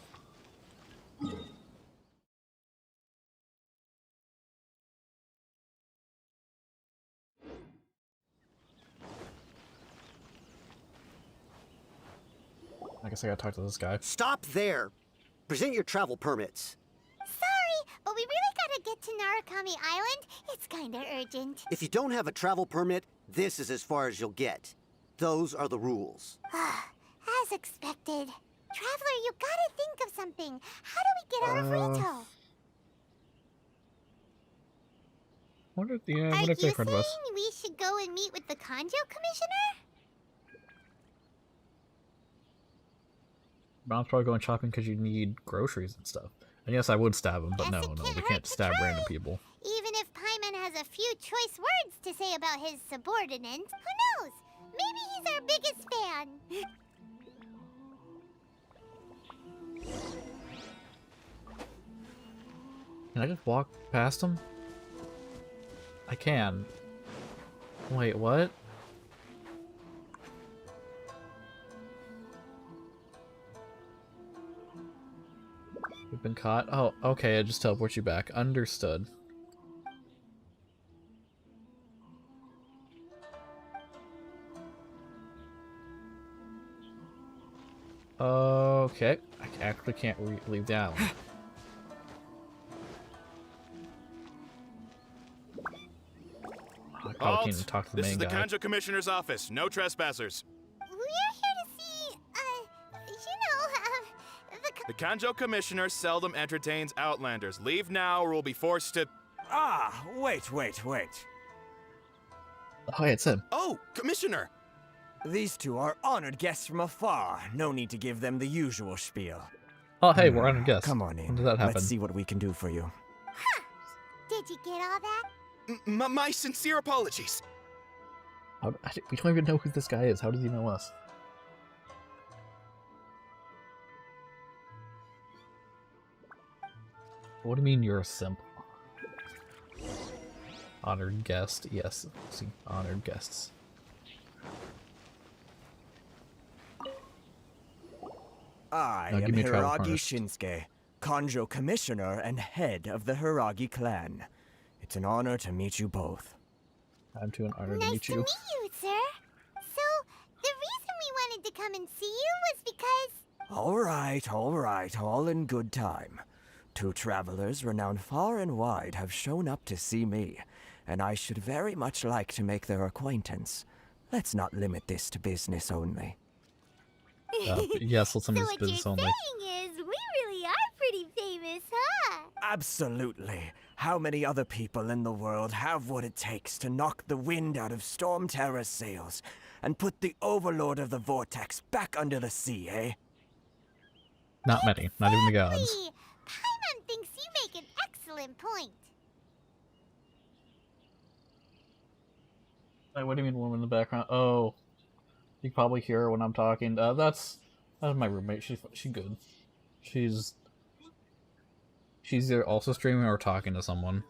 I guess I gotta talk to this guy. Stop there! Present your travel permits. Sorry, but we really gotta get to Narukami Island. It's kinda urgent. If you don't have a travel permit, this is as far as you'll get. Those are the rules. As expected. Traveler, you gotta think of something. How do we get out of Rito? What if, Are you what if they're in saying front of us? we should go and meet with the Kanjo Commissioner? Mom's probably going shopping because you need groceries and stuff. And yes, I would stab him, but Guess no, it we can't hurt can't to stab try. random people. Even if Paimon has a few choice words to say about his subordinates, who knows? Maybe he's our biggest fan. Can I just walk past him? I can. Wait, what? You've been caught? Oh, okay, I just teleport you back. Understood. Okay, I actually can't leave the island. I probably can't even talk to the This main is the guy. Kanjo Commissioner's office. No trespassers. We're here to see, The Kanjo Commissioner seldom entertains Outlanders. Leave now or we'll be forced to... Ah, wait. Oh, hey, it's him. Oh, Commissioner! These two are honored guests from afar. No need to give them the usual spiel. Oh, hey, we're on a guest. Come on in. When did that happen? Let's see what we can do for you. Did you get all that? My sincere apologies. We don't even know who this guy is. How does he know us? What do you mean you're a simp? Honored guest. Yes. See, honored guests. I Now am give me a travel Hiragi harness. Shinsuke, Kanjo Commissioner and head of the Hiragi clan. It's an honor to meet you both. I'm too an honor to Nice meet to you. meet you, sir. So, the reason we wanted to come and see you was because... All right, all in good time. 2 travelers renowned far and wide have shown up to see me, and I should very much like to make their acquaintance. Let's not limit this to business only. Yes, let's So limit what this you're business only. saying is, we really are pretty famous, huh? Absolutely. How many other people in the world have what it takes to knock the wind out of Storm Terror's sails and put the Overlord of the Vortex back under the sea, eh? Not many. Not even the gods. Exactly. Paimon thinks you make an excellent point. Wait, what do you mean woman in the background? Oh. You can probably hear her when I'm talking. That's my roommate. She's good. She's either also streaming or talking to someone.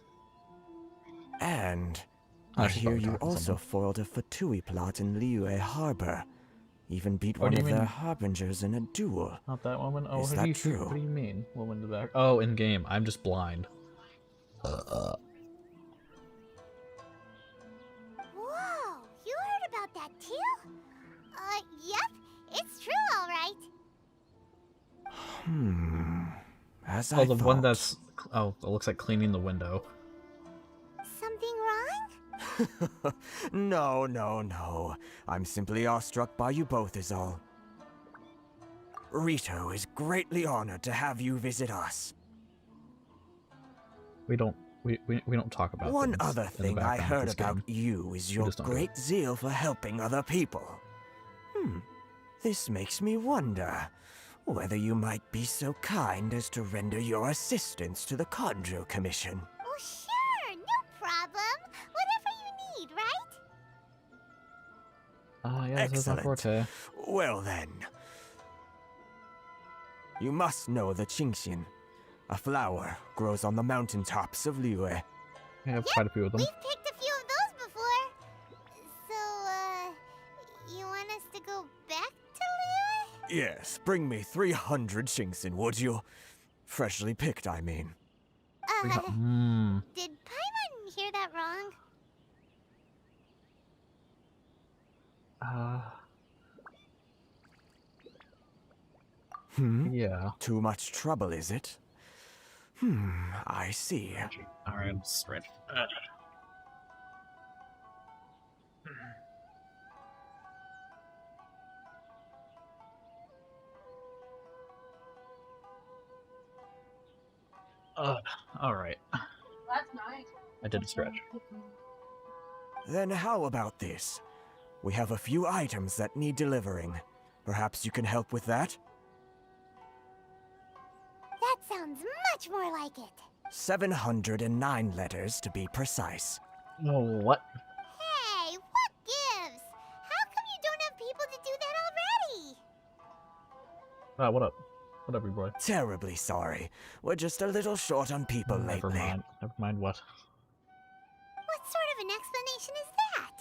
And Oh, I she's hear probably you talking to also someone. foiled a Fatui plot in Liyue Harbor. Even beat What one do of you their mean? harbingers in a duel. Not that woman? Oh, Is what that do you true? What do you mean? Woman in the back? Oh, in game. I'm just blind. Whoa, you heard about that too? Yep, it's true, all right. As Oh, I the thought. one that's... Oh, it looks like cleaning the window. Something wrong? No. I'm really awestruck by you both is all. Rito is greatly honored to have you visit us. We don't talk about One things other in the thing I background of heard this about game. you is We your just don't do it. great zeal for helping other people. This makes me wonder whether you might be so kind as to render your assistance to the Kanjo Commission. Oh, sure, no problem. Whatever you need, right? Yeah, this is my Excellent. forte. Well then. You must know the Qingxian. A flower grows on the mountaintops of Liyue. I have quite a few of them. We've picked a few of those before. So, you want us to go back to Liyue? Yes, bring me 300 Qingxian, would you? Freshly picked, I mean. Did Paimon hear that wrong? Yeah. Too much trouble, is it? I see. Alright, I'm straight. Alright. That's nice. I did a stretch. Then how about this? We have a few items that need delivering. Perhaps you can help with that? That sounds much more like it. 709 letters to be precise. Oh, what? Hey, what gives? How come you don't have people to do that already? What up? What up, you boy? Terribly sorry. We're just a little short on people Never lately. mind. Never mind what. What sort of an explanation is that?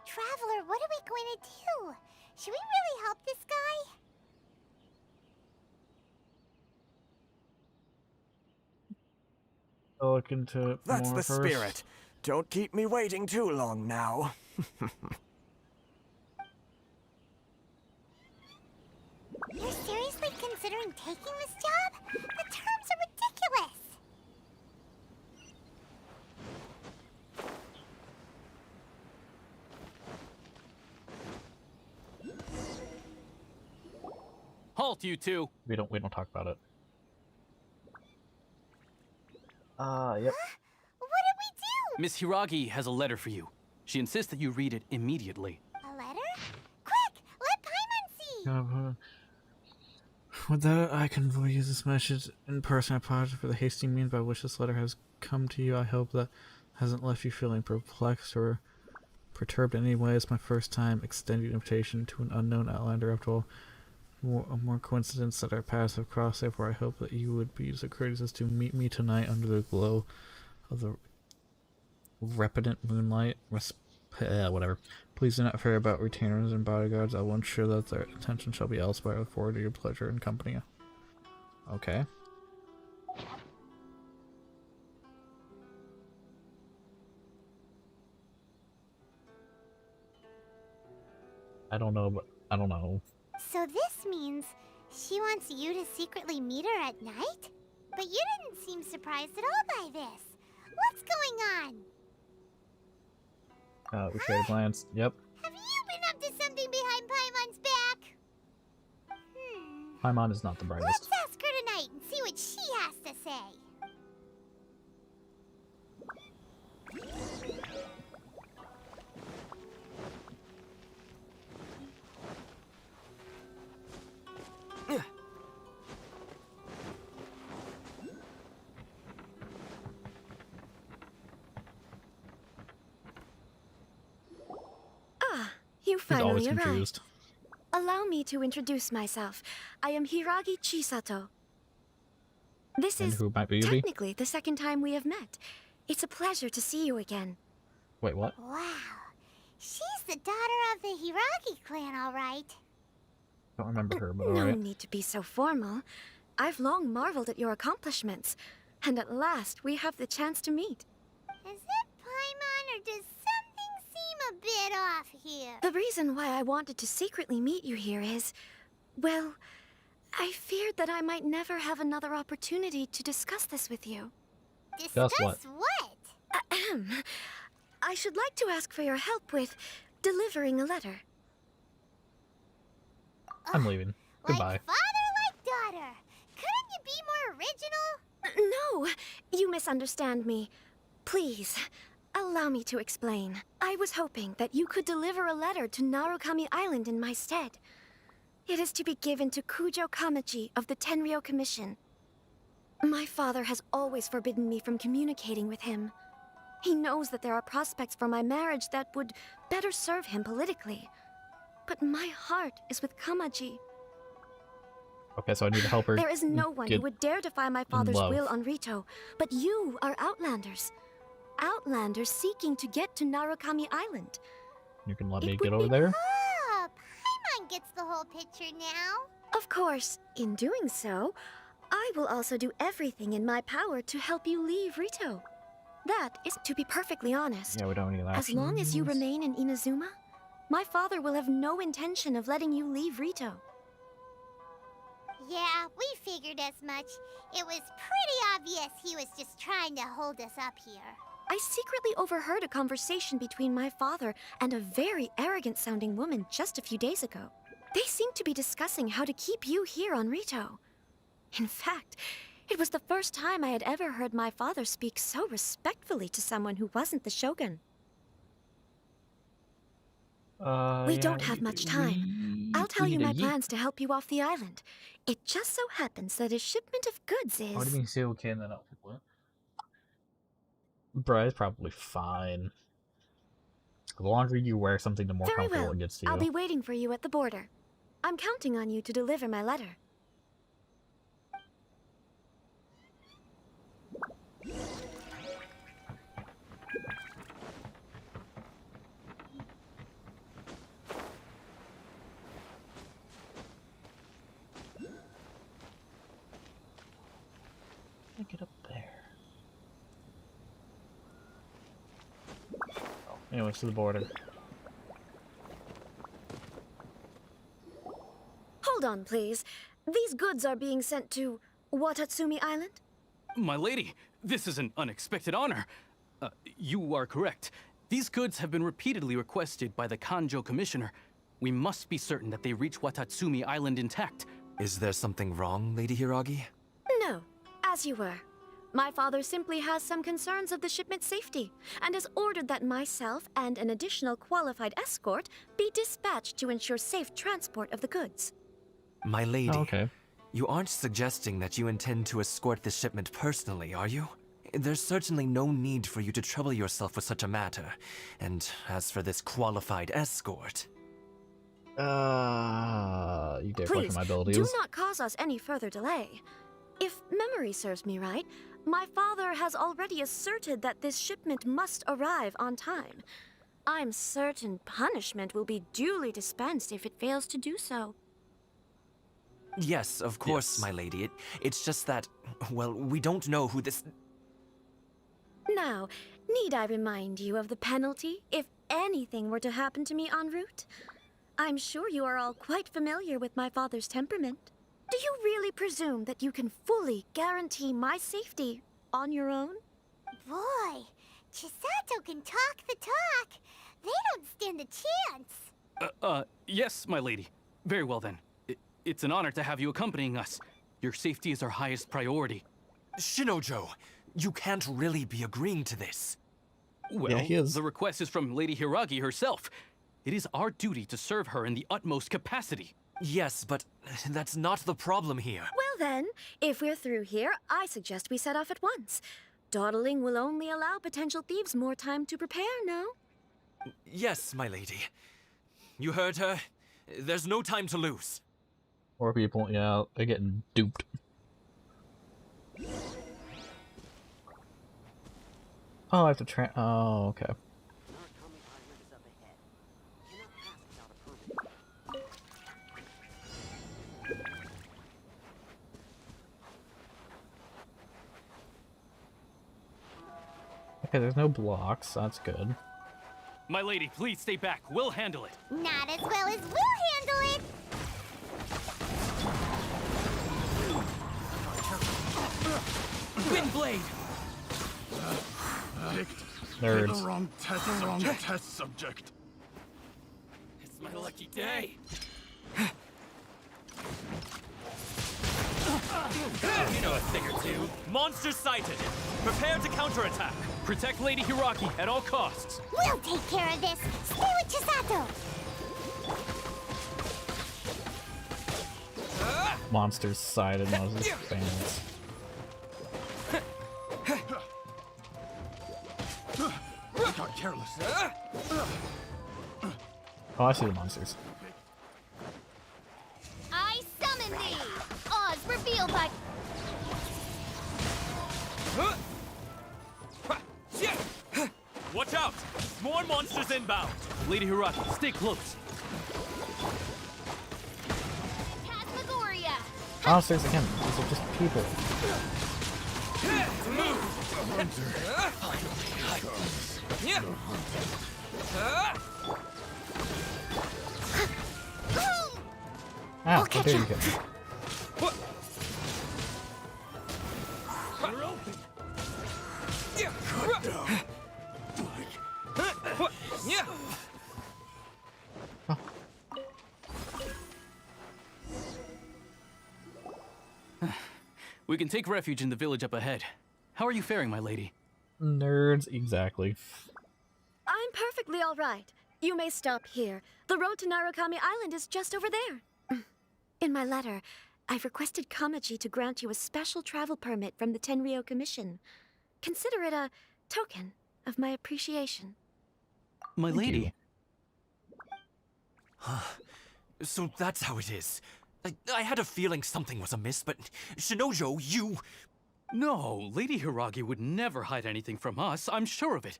Traveler, what are we going to do? Should we really help this guy? I'll look into it That's more the first. spirit. Don't keep me waiting too long now. You're seriously considering taking this job? The terms are ridiculous. Halt, you two! We don't talk about it. Yep. What did we do? Miss Hiragi has a letter for you. She insists that you read it immediately. A letter? Quick, let Paimon see. With that, I can use this message in person. I apologize for the hasty means by which this letter has come to you. I hope that hasn't left you feeling perplexed or perturbed in any way. It's my first time extending an invitation to an unknown outlander. After all, more coincidence that our paths have crossed. Therefore, I hope that you would be so courteous as to meet me tonight under the glow of the repidant moonlight. Whatever. Please do not fear about retainers and bodyguards. I will ensure that their attention shall be elsewhere. I look forward to your pleasure and company. Okay. I don't know, but I don't know. So this means she wants you to secretly meet her at night? But you didn't seem surprised at all by this. What's going on? We share a glance. Yep. Have you been up to something behind Paimon's back? Paimon is not the brightest. Let's ask her tonight and see what she has to say. You He's always finally arrived. confused. Allow me to introduce myself. I am Hiragi Chisato. This And is who might be you? technically the second time we have met. It's a pleasure to see you again. Wait, what? Wow. She's the daughter of the Hiragi clan, all right. Don't remember her, but No alright. need to be so formal. I've long marveled at your accomplishments. And at last, we have the chance to meet. Is it Paimon, or does something seem a bit off here? The reason why I wanted to secretly meet you here is, well, I feared that I might never have another opportunity to discuss this with you. Discuss what? what? Ahem. I should like to ask for your help with delivering a letter. I'm leaving. Goodbye. Like father, like daughter. Couldn't you be more original? No, you misunderstand me. Please, allow me to explain. I was hoping that you could deliver a letter to Narukami Island in my stead. It is to be given to Kujo Kamaji of the Tenryou Commission. My father has always forbidden me from communicating with him. He knows that there are prospects for my marriage that would better serve him politically. But my heart is with Kamaji. Okay, so I need to help her. There is no one who get would dare defy my father's love. will on Rito, but you are Outlanders. Outlanders seeking to get to Narukami Island. You can let It me would get over be- there? Oh, Paimon gets the whole picture now. Of course, in doing so, I will also do everything in my power to help you leave Rito. That is to be perfectly honest. Yeah, we don't need that. As long as you remain in Inazuma, my father will have no intention of letting you leave Rito. Yeah, we figured as much. It was pretty obvious he was just trying to hold us up here. I secretly overheard a conversation between my father and a very arrogant-sounding woman just a few days ago. They seemed to be discussing how to keep you here on Rito. In fact, it was the first time I had ever heard my father speak so respectfully to someone who wasn't the Shogun. We don't have much time. I'll tell you my plans to help you off the island. It just so happens that a shipment of goods is... What do you mean, say okay and then I'll... What? Bruh, it's probably fine. The longer you wear something, the more Very comfortable well. it gets to you. I'll be waiting for you at the border. I'm counting on you to deliver my letter. Get up there. Oh, anyways, to the border. Hold on, please. These goods are being sent to Watatsumi Island? My lady, this is an unexpected honor. You are correct. These goods have been repeatedly requested by the Kanjo Commissioner. We must be certain that they reach Watatsumi Island intact. Is there something wrong, Lady Hiragi? No, as you were. My father simply has some concerns of the shipment's safety, and has ordered that myself and an additional qualified escort be dispatched to ensure safe transport of the goods. My lady, Oh, okay. You aren't suggesting that you intend to escort this shipment personally, are you? There's certainly no need for you to trouble yourself with such a matter. And as for this qualified escort... You dare question Please, my abilities. do not cause us any further delay. If memory serves me right, my father has already asserted that this shipment must arrive on time. I'm certain punishment will be duly dispensed if it fails to do so. Yes, of course, my lady. It's just that, well, we don't know who this... Now, need I remind you of the penalty if anything were to happen to me en route? I'm sure you are all quite familiar with my father's temperament. Do you really presume that you can fully guarantee my safety on your own? Boy, Chisato can talk the talk. They don't stand a chance. Yes, my lady. Very well then. It's an honor to have you accompanying us. Your safety is our highest priority. Shinojo, you can't really be agreeing to this. Well, the request is from Lady Hiragi herself. It is our duty to serve her in the utmost capacity. Yes, but that's not the problem here. Well then, if we're through here, I suggest we set off at once. Dawdling will only allow potential thieves more time to prepare, no? Yes, my lady. You heard her. There's no time to lose. More people, yeah, they're getting duped. Oh, I have to oh, okay. Okay, there's no blocks, that's good. My lady, please stay back. We'll handle it. Not as well as we'll handle it. Windblade! Nerds. The wrong test subject. It's my lucky day. You know a thing or two. Monsters sighted. Prepare to counterattack. Protect Lady Hiragi at all costs. We'll take care of this. Stay with Chisato. Monsters sided Moses fans. Got careless. Oh, I see the monsters. I summon thee. Oz revealed by... Watch out! More monsters inbound! Lady Hiragi, stay close. Phasmagoria. Monsters again, these are just people. Ah, how dare you get me. We can take refuge in the village up ahead. How are you faring, my lady? Nerds, exactly. I'm perfectly all right. You may stop here. The road to Narukami Island is just over there. In my letter, I've requested Kamaji to grant you a special travel permit from the Tenryou Commission. Consider it a token of my appreciation. My lady. So that's how it is. I had a feeling something was amiss, but Shinojo, you... No, Lady Hiragi would never hide anything from us, I'm sure of it.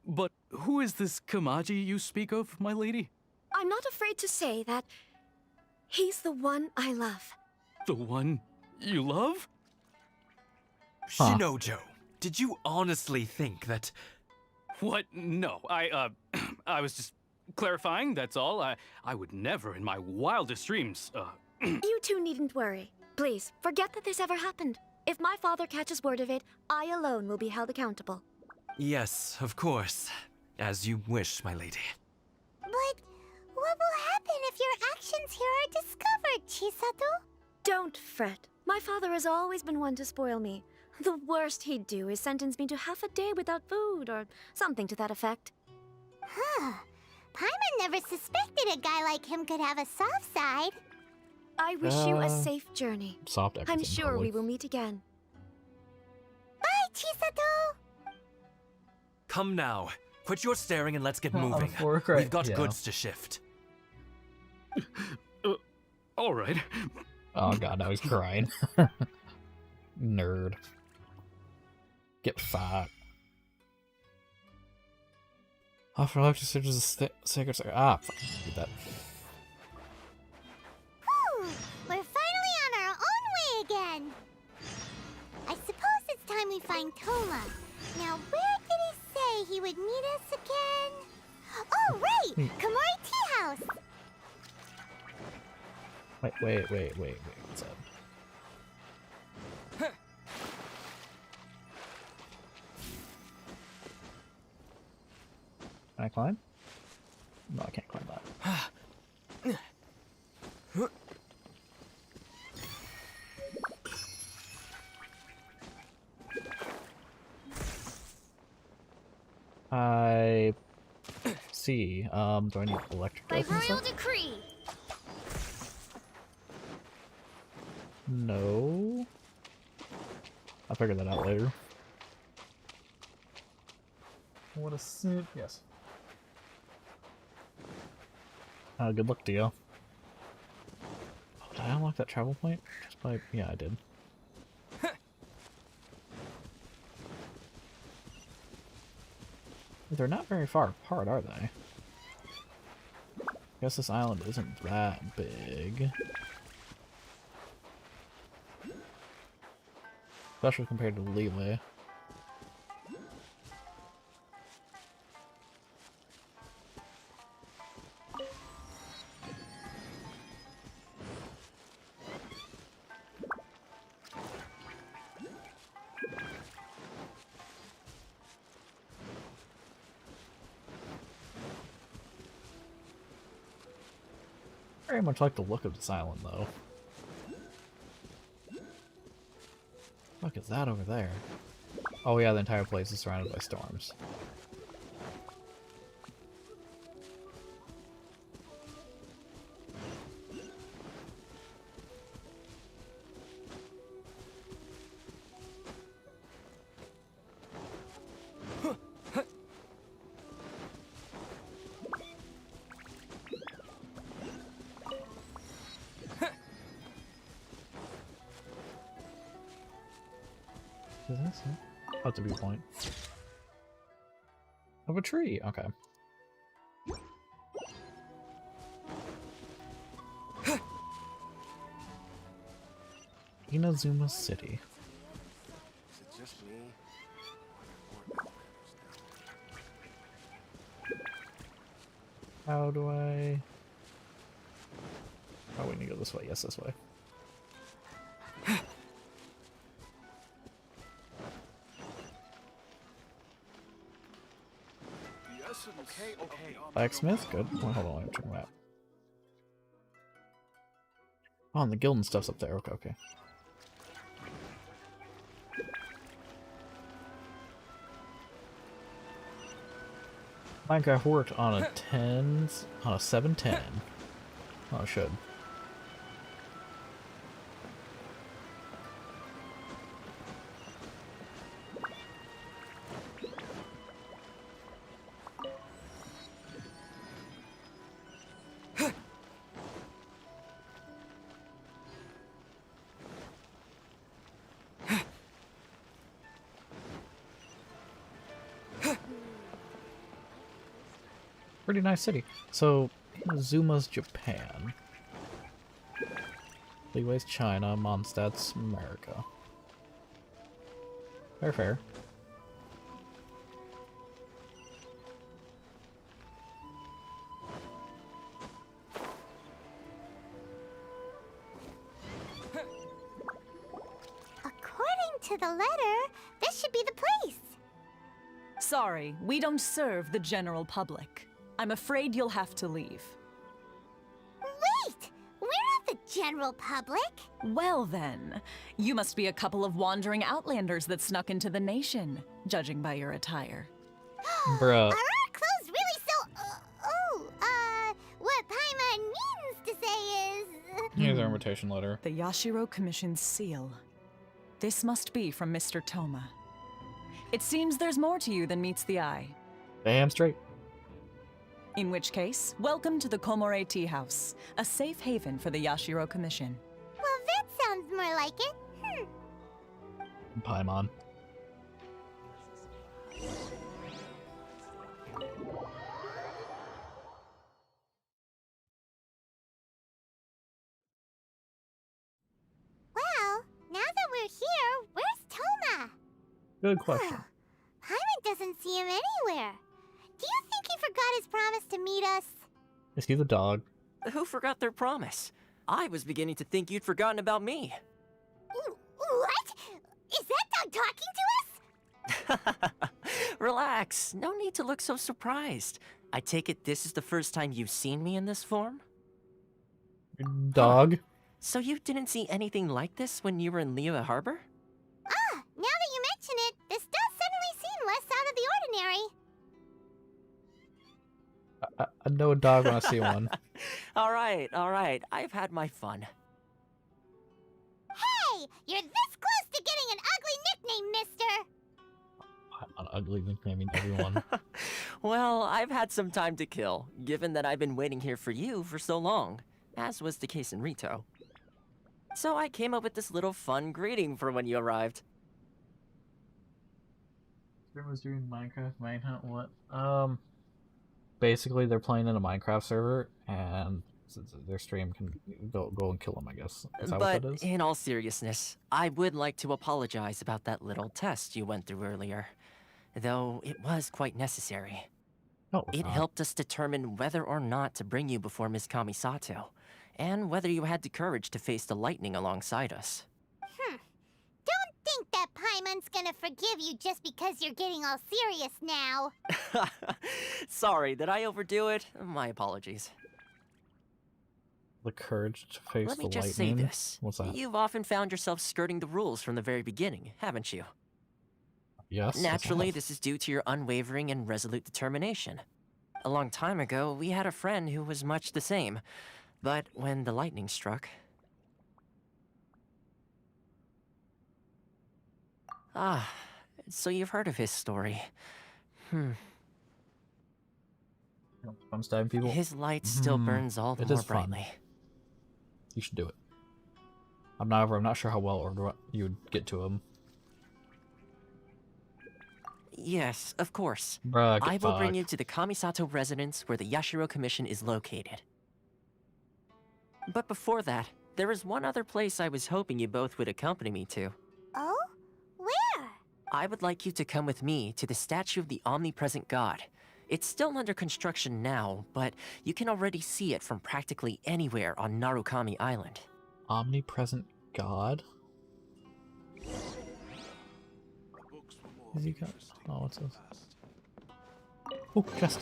But who is this Kamaji you speak of, my lady? I'm not afraid to say that he's the one I love. The one you love? Shinojo, did you honestly think that... What? No, I was just clarifying, that's all. I would never in my wildest dreams, You two needn't worry. Please, forget that this ever happened. If my father catches word of it, I alone will be held accountable. Yes, of course. As you wish, my lady. But what will happen if your actions here are discovered, Chisato? Don't fret. My father has always been one to spoil me. The worst he'd do is sentence me to half a day without food, or something to that effect. Huh. Paimon never suspected a guy like him could have a soft side. I wish you a safe journey. Soft I'm everything, sure probably. we will meet again. Bye, Chisato! Come now. Quit your staring and let's get Oh, moving. fork, right, We've got yeah. goods to shift. All right. Oh god, now he's crying. Nerd. Get fat. Offer electric searches a sacred. Ah, fuck. Read that. Whew, we're finally on our own way again. I suppose it's time we find Toma. Now, where did he say he would meet us again? Oh, right! Komori Tea House! Wait. What's that? Can I climb? No, I can't climb that. I see. Do I need electric to By open this royal up? decree. No. I'll figure that out later. What a suit. Yes. Good luck to you. Oh, did I unlock that travel point? Just by... Yeah, I did. They're not very far apart, are they? Guess this island isn't that big. Especially compared to Liyue. Very much like the look of this island, though. What is that over there? Oh yeah, the entire place is surrounded by storms. Is this it? Oh, it's a viewpoint. Of a tree, okay. Inazuma City. Is it just me? How do I... Oh, we need to go this way. Yes, this way. Okay. Blacksmith? Good. Well, hold on, let me check the map. Oh, and the guild and stuff's up there. Okay. Minecraft worked on a 710. Oh, it should. Pretty nice city. So, Zuma's Japan. Liyue's China. Mondstadt's America. Fair. According to the letter, this should be the place. Sorry, we don't serve the general public. I'm afraid you'll have to leave. Wait! We're not the general public. Well then, you must be a couple of wandering outlanders that snuck into the nation, judging by your attire. Bruh. Are our clothes really so... what Paimon means to say is... Here's our invitation letter. The Yashiro Commission's seal. This must be from Mr. Toma. It seems there's more to you than meets the eye. Damn straight. In which case, welcome to the Komore Tea House, a safe haven for the Yashiro Commission. Well, that sounds more like it. Paimon. Well, now that we're here, where's Toma? Good question. Paimon doesn't see him anywhere. Do you think he forgot his promise to meet us? Is he the dog? Who forgot their promise? I was beginning to think you'd forgotten about me. What? Is that dog talking to us? Relax. No need to look so surprised. I take it this is the first time you've seen me in this form? Dog? So you didn't see anything like this when you were in Liyue Harbor? Ah, now that you mention it, this does suddenly seem less out of the ordinary. I know a dog when I see one. All right. I've had my fun. Hey, you're this close to getting an ugly nickname, mister. An ugly nicknaming everyone. Well, I've had some time to kill, given that I've been waiting here for you for so long, as was the case in Rito. So I came up with this little fun greeting for when you arrived. Was doing Minecraft Manhunt. What? Basically, they're playing in a Minecraft server, and their stream can go and kill them. I guess. Is that But what that is? in all seriousness, I would like to apologize about that little test you went through earlier, though it was quite necessary. No, it helped us determine whether or not to bring you before Ms. Kamisato, and whether you had the courage to face the lightning alongside us. Don't think that Paimon's gonna forgive you just because you're getting all serious now. Sorry, did I overdo it? My apologies. The courage to face Let the me just lightning. say this. What's that? You've often found yourself skirting the rules from the very beginning, haven't you? Yes. Naturally, this is due to your unwavering and resolute determination. A long time ago, we had a friend who was much the same. But when the lightning struck... Ah, so you've heard of his story. I'm stabbing people. His light still burns all the It more is fun. brightly. You should do it. I'm not sure how well or you would get to him. Yes, of course. Bruh, get I will bring fucked. you to the Kamisato residence where the Yashiro Commission is located. But before that, there is one other place I was hoping you both would accompany me to. Oh? Where? I would like you to come with me to the statue of the omnipresent god. It's still under construction now, but you can already see it from practically anywhere on Narukami Island. Omnipresent God? Has he got... Oh, what's this? Oh, chest.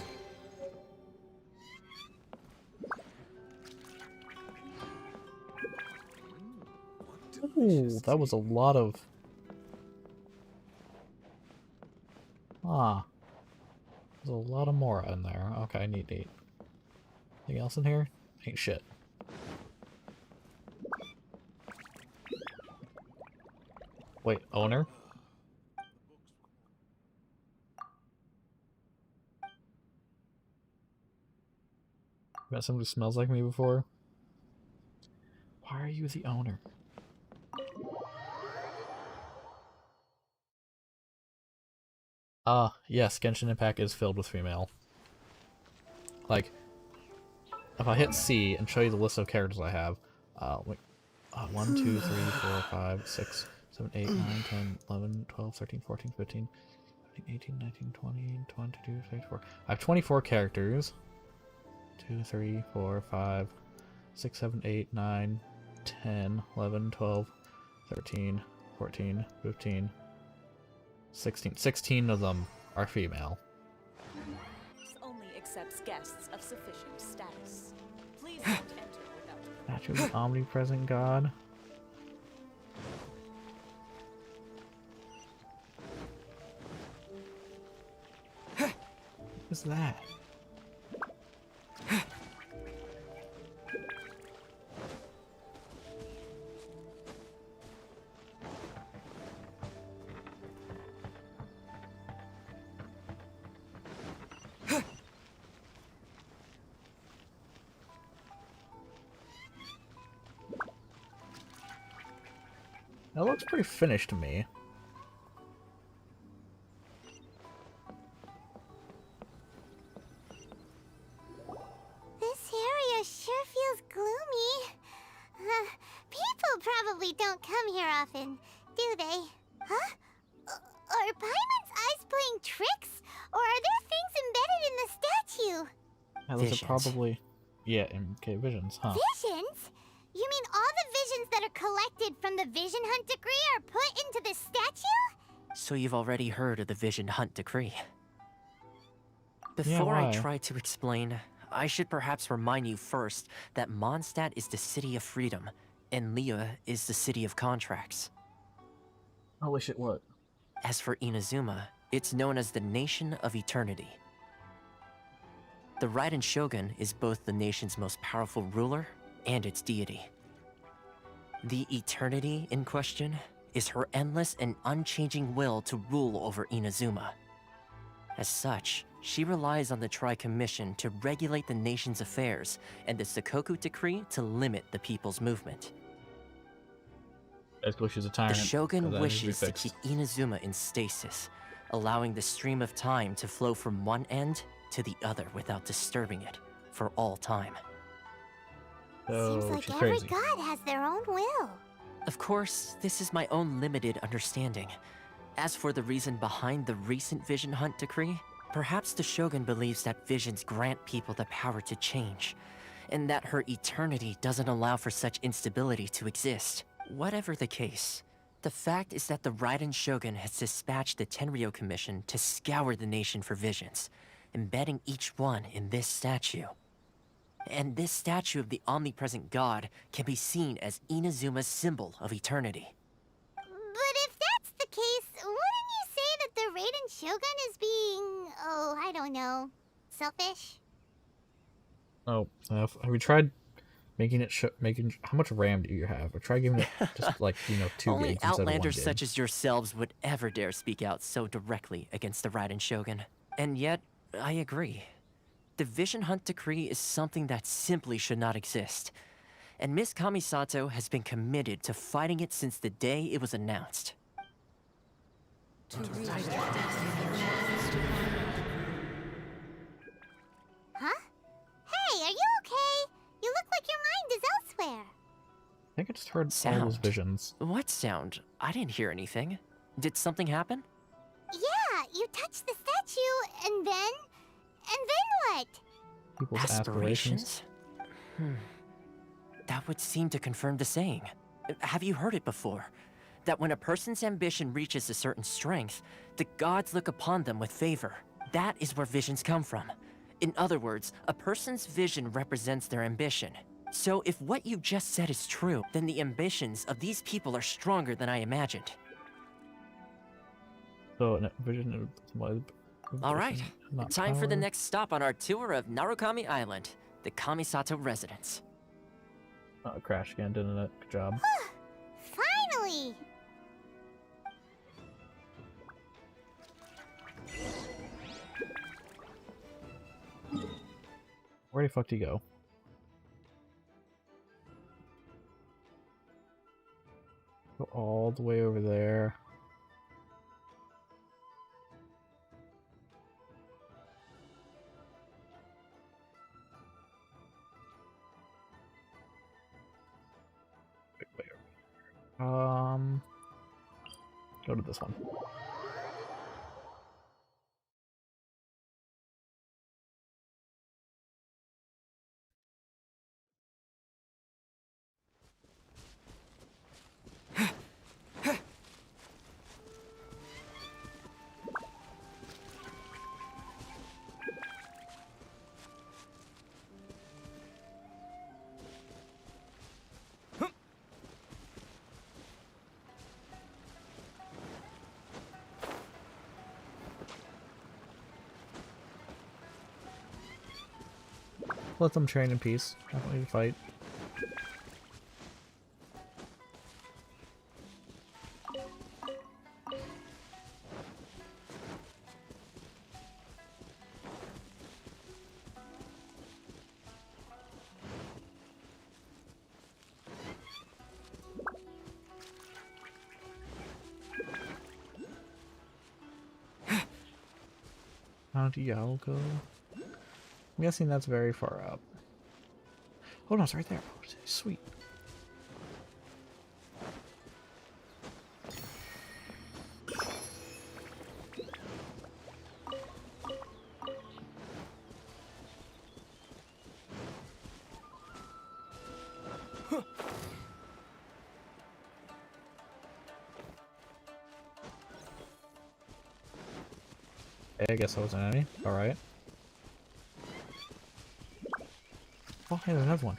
Ooh, that was a lot of... Ah. There's a lot of Mora in there. Okay, neat. Anything else in here? Ain't shit. Wait, owner? Met somebody who smells like me before? Why are you the owner? Yes, Genshin Impact is filled with female. Like, if I hit C and show you the list of characters I have, 1, 2, 3, 4, 5, 6, 7, 8, 9, 10, 11, 12, 13, 14, 15, 17, 18, 19, 20, 22, 24. I have 24 characters. 2, 3, 4, 5, 6, 7, 8, 9, 10, 11, 12, 13, 14, 15, 16. 16 of them are female. Only accepts guests of sufficient status. Please don't enter without... Statue of the omnipresent god. What is that? That looks pretty finished to me. This area sure feels gloomy. People probably don't come here often, do they? Huh? Are Paimon's eyes playing tricks? Or are there things embedded in the statue? Yeah, those Visions. are probably... Yeah, okay, visions, huh? Visions? You mean all the visions that are collected from the Vision Hunt decree are put into the statue? So you've already heard of the Vision Hunt decree. Yeah, Before I why? try to explain, I should perhaps remind you first that Mondstadt is the city of freedom, and Liyue is the city of contracts. Holy shit, what? As for Inazuma, it's known as the Nation of Eternity. The Raiden Shogun is both the nation's most powerful ruler and its deity. The Eternity in question is her endless and unchanging will to rule over Inazuma. As such, she relies on the Tri-Commission to regulate the nation's affairs and the Sakoku Decree to limit the people's movement. Basically, she's a The tyrant. Shogun so that needs wishes be to fixed. keep Inazuma in stasis, allowing the stream of time to flow from one end to the other without disturbing it for all time. So, Seems like she's every crazy. god has their own will. Of course, this is my own limited understanding. As for the reason behind the recent Vision Hunt decree, perhaps the Shogun believes that visions grant people the power to change, and that her eternity doesn't allow for such instability to exist. Whatever the case, the fact is that the Raiden Shogun has dispatched the Tenryo Commission to scour the nation for visions, embedding each one in this statue. And this statue of the omnipresent god can be seen as Inazuma's symbol of eternity. But if that's the case, wouldn't you say that the Raiden Shogun is being, oh, I don't know, selfish? Oh, have we tried making it making how much RAM do you have? Or try giving it just like 2 Only gigs instead of 1 outlanders gig. such as yourselves would ever dare speak out so directly against the Raiden Shogun. And yet, I agree. The Vision Hunt decree is something that simply should not exist. And Miss Kamisato has been committed to fighting it since the day it was announced. Huh? Hey, are you okay? You look like your mind is elsewhere. I think I just heard all those Sound. visions. What sound? I didn't hear anything. Did something happen? Yeah, you touched the statue, and then what? People's aspirations. That would seem to confirm the saying. Have you heard it before? That when a person's ambition reaches a certain strength, the gods look upon them with favor. That is where visions come from. In other words, a person's vision represents their ambition. So if what you just said is true, then the ambitions of these people are stronger than I imagined. So, vision of All right, not time for the power. next stop on our tour of Narukami Island, the Kamisato residence. Oh, it crashed again, didn't it? Good job. Finally! Where the fuck do you go? Go all the way over there. Way over. Go to this one. Let them train in peace. I don't need to fight. Mount Yalgo. I'm guessing that's very far up. Oh no, it's right there. Oh, sweet. I guess I wasn't any. Alright. Oh, hey, there's another one.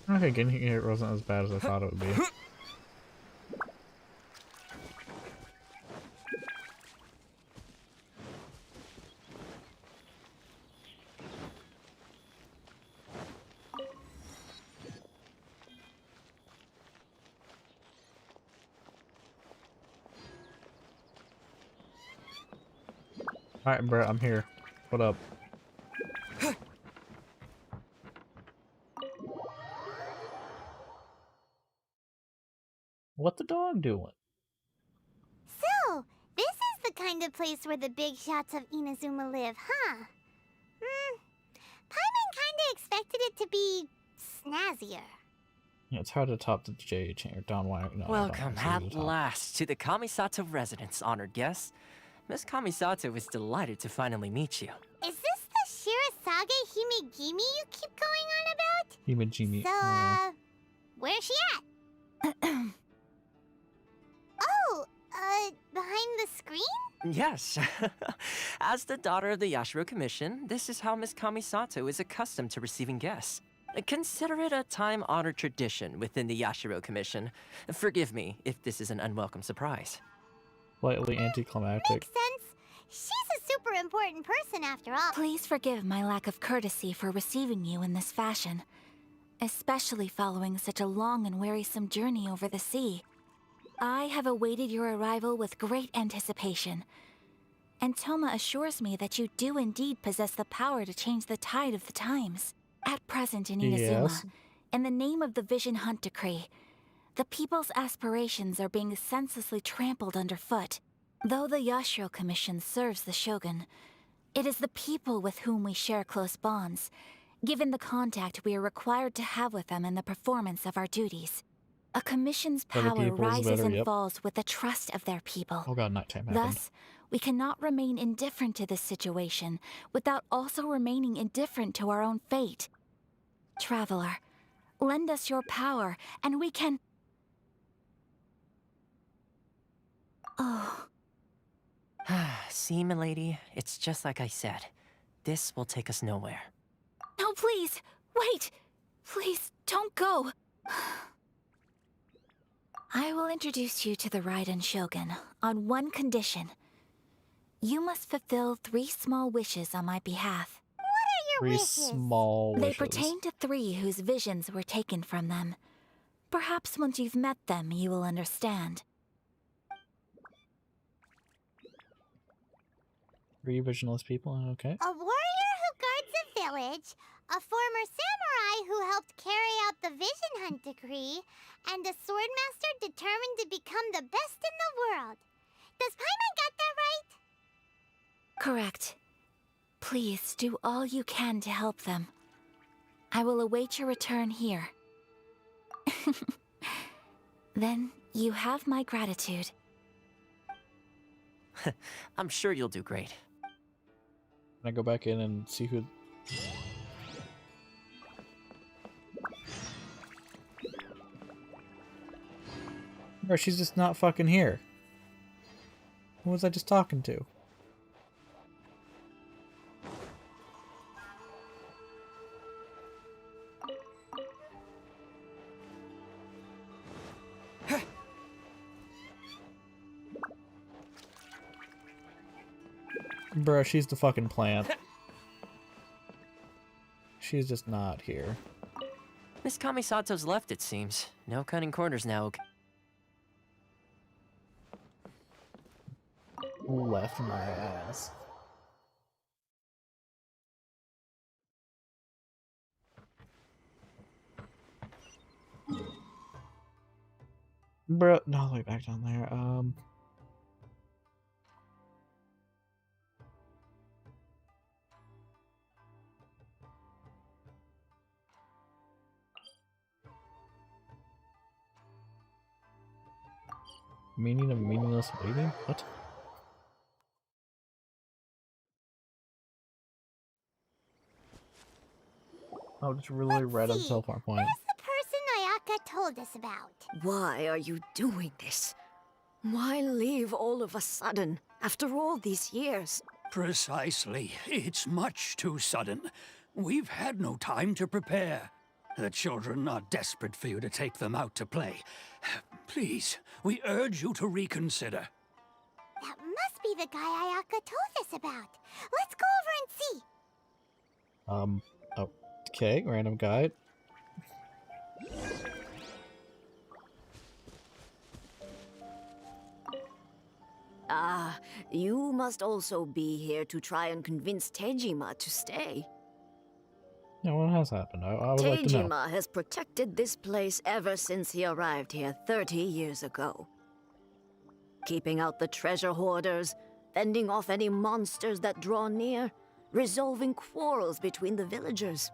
Okay, getting here wasn't as bad as I thought it would be. Alright, bro, I'm here. What up? What the dog doing? So, this is the kind of place where the big shots of Inazuma live, huh? Paimon kinda expected it to be snazzier. Yeah, it's hard to top the J chain or Don Wire. No, Welcome at last to the Kamisato residence, honored guests. Miss Kamisato is delighted to finally meet you. Is this the Shirasage Himegimi you keep going on about? Himejimi. So, where's she at? Oh, behind the screen? Yes. As the daughter of the Yashiro Commission, this is how Miss Kamisato is accustomed to receiving guests. Consider it a time-honored tradition within the Yashiro Commission. Forgive me if this is an unwelcome surprise. Slightly anticlimactic. Makes sense. She's a super important person after all. Please forgive my lack of courtesy for receiving you in this fashion, especially following such a long and wearisome journey over the sea. I have awaited your arrival with great anticipation, and Toma assures me that you do indeed possess the power to change the tide of the times. At present in Inazuma, Yes. in the name of the Vision Hunt Decree, the people's aspirations are being senselessly trampled underfoot. Though the Yashiro Commission serves the Shogun, it is the people with whom we share close bonds, given the contact we are required to have with them in the performance of our duties. A commission's For the power people's rises better, and yep. falls with the trust of their people. Oh god, nighttime happened. Thus, we cannot remain indifferent to this situation without also remaining indifferent to our own fate. Traveler, lend us your power, and we can... Oh. See, milady, it's just like I said. This will take us nowhere. No, please! Wait! Please, don't go! I will introduce you to the Raiden Shogun on one condition. You must fulfill 3 small wishes on my behalf. What are your 3 wishes? small wishes. They pertain to 3 whose visions were taken from them. Perhaps once you've met them, you will understand. 3 visionless people, okay. A warrior who guards a village, a former samurai who helped carry out the Vision Hunt Decree, and a swordmaster determined to become the best in the world. Does Paimon got that right? Correct. Please do all you can to help them. I will await your return here. Then you have my gratitude. I'm sure you'll do great. Can I go back in and see who... Bro, she's just not fucking here. Who was I just talking to? Bro, she's the fucking plant. She's just not here. Miss Kamisato's left, it seems. No cutting corners now. Left my ass. Bro, no, like back down there. Meaning of meaningless waiting? What? Oh, just really read Let's see. until far point. Where's the person Ayaka told us about? Why are you doing this? Why leave all of a sudden, after all these years? Precisely. It's much too sudden. We've had no time to prepare. The children are desperate for you to take them out to play. Please, we urge you to reconsider. That must be the guy Ayaka told us about. Let's go over and see. Okay, random guide. Ah, you must also be here to try and convince Tejima to stay. Yeah, what has happened? I would like to know. Tejima has protected this place ever since he arrived here 30 years ago. Keeping out the treasure hoarders, fending off any monsters that draw near, resolving quarrels between the villagers.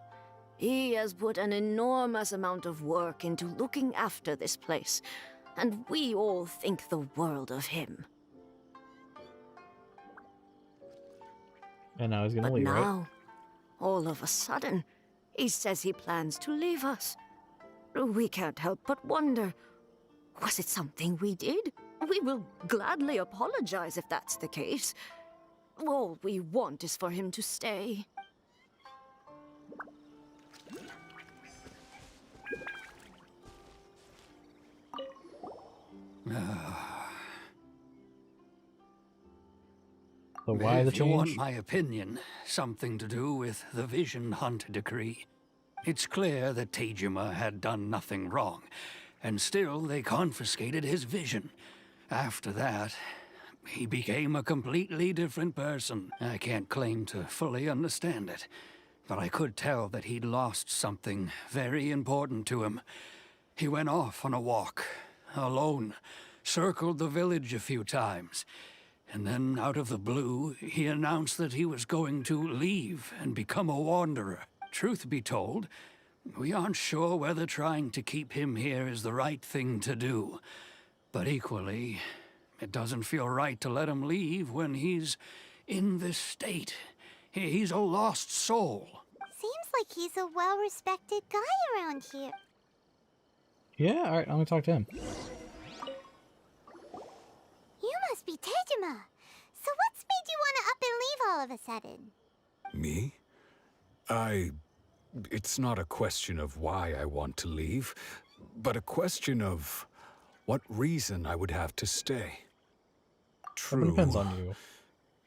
He has put an enormous amount of work into looking after this place, and we all think the world of him. And now he's gonna But leave, now, right? all of a sudden, he says he plans to leave us. We can't help but wonder, was it something we did? We will gladly apologize if that's the case. All we want is for him to stay. So why the If you want change? my opinion, something to do with the Vision Hunt decree. It's clear that Tejima had done nothing wrong, and still they confiscated his vision. After that, he became a completely different person. I can't claim to fully understand it, but I could tell that he'd lost something very important to him. He went off on a walk, alone, circled the village a few times, and then out of the blue, he announced that he was going to leave and become a wanderer. Truth be told, we aren't sure whether trying to keep him here is the right thing to do. But equally, it doesn't feel right to let him leave when he's in this state. He's a lost soul. Seems like he's a well-respected guy around here. Yeah, alright, I'm gonna talk to him. You must be Tejima. So what's made you want to up and leave all of a sudden? Me? It's not a question of why I want to leave, but a question of what reason I would have to stay. True. It depends on you.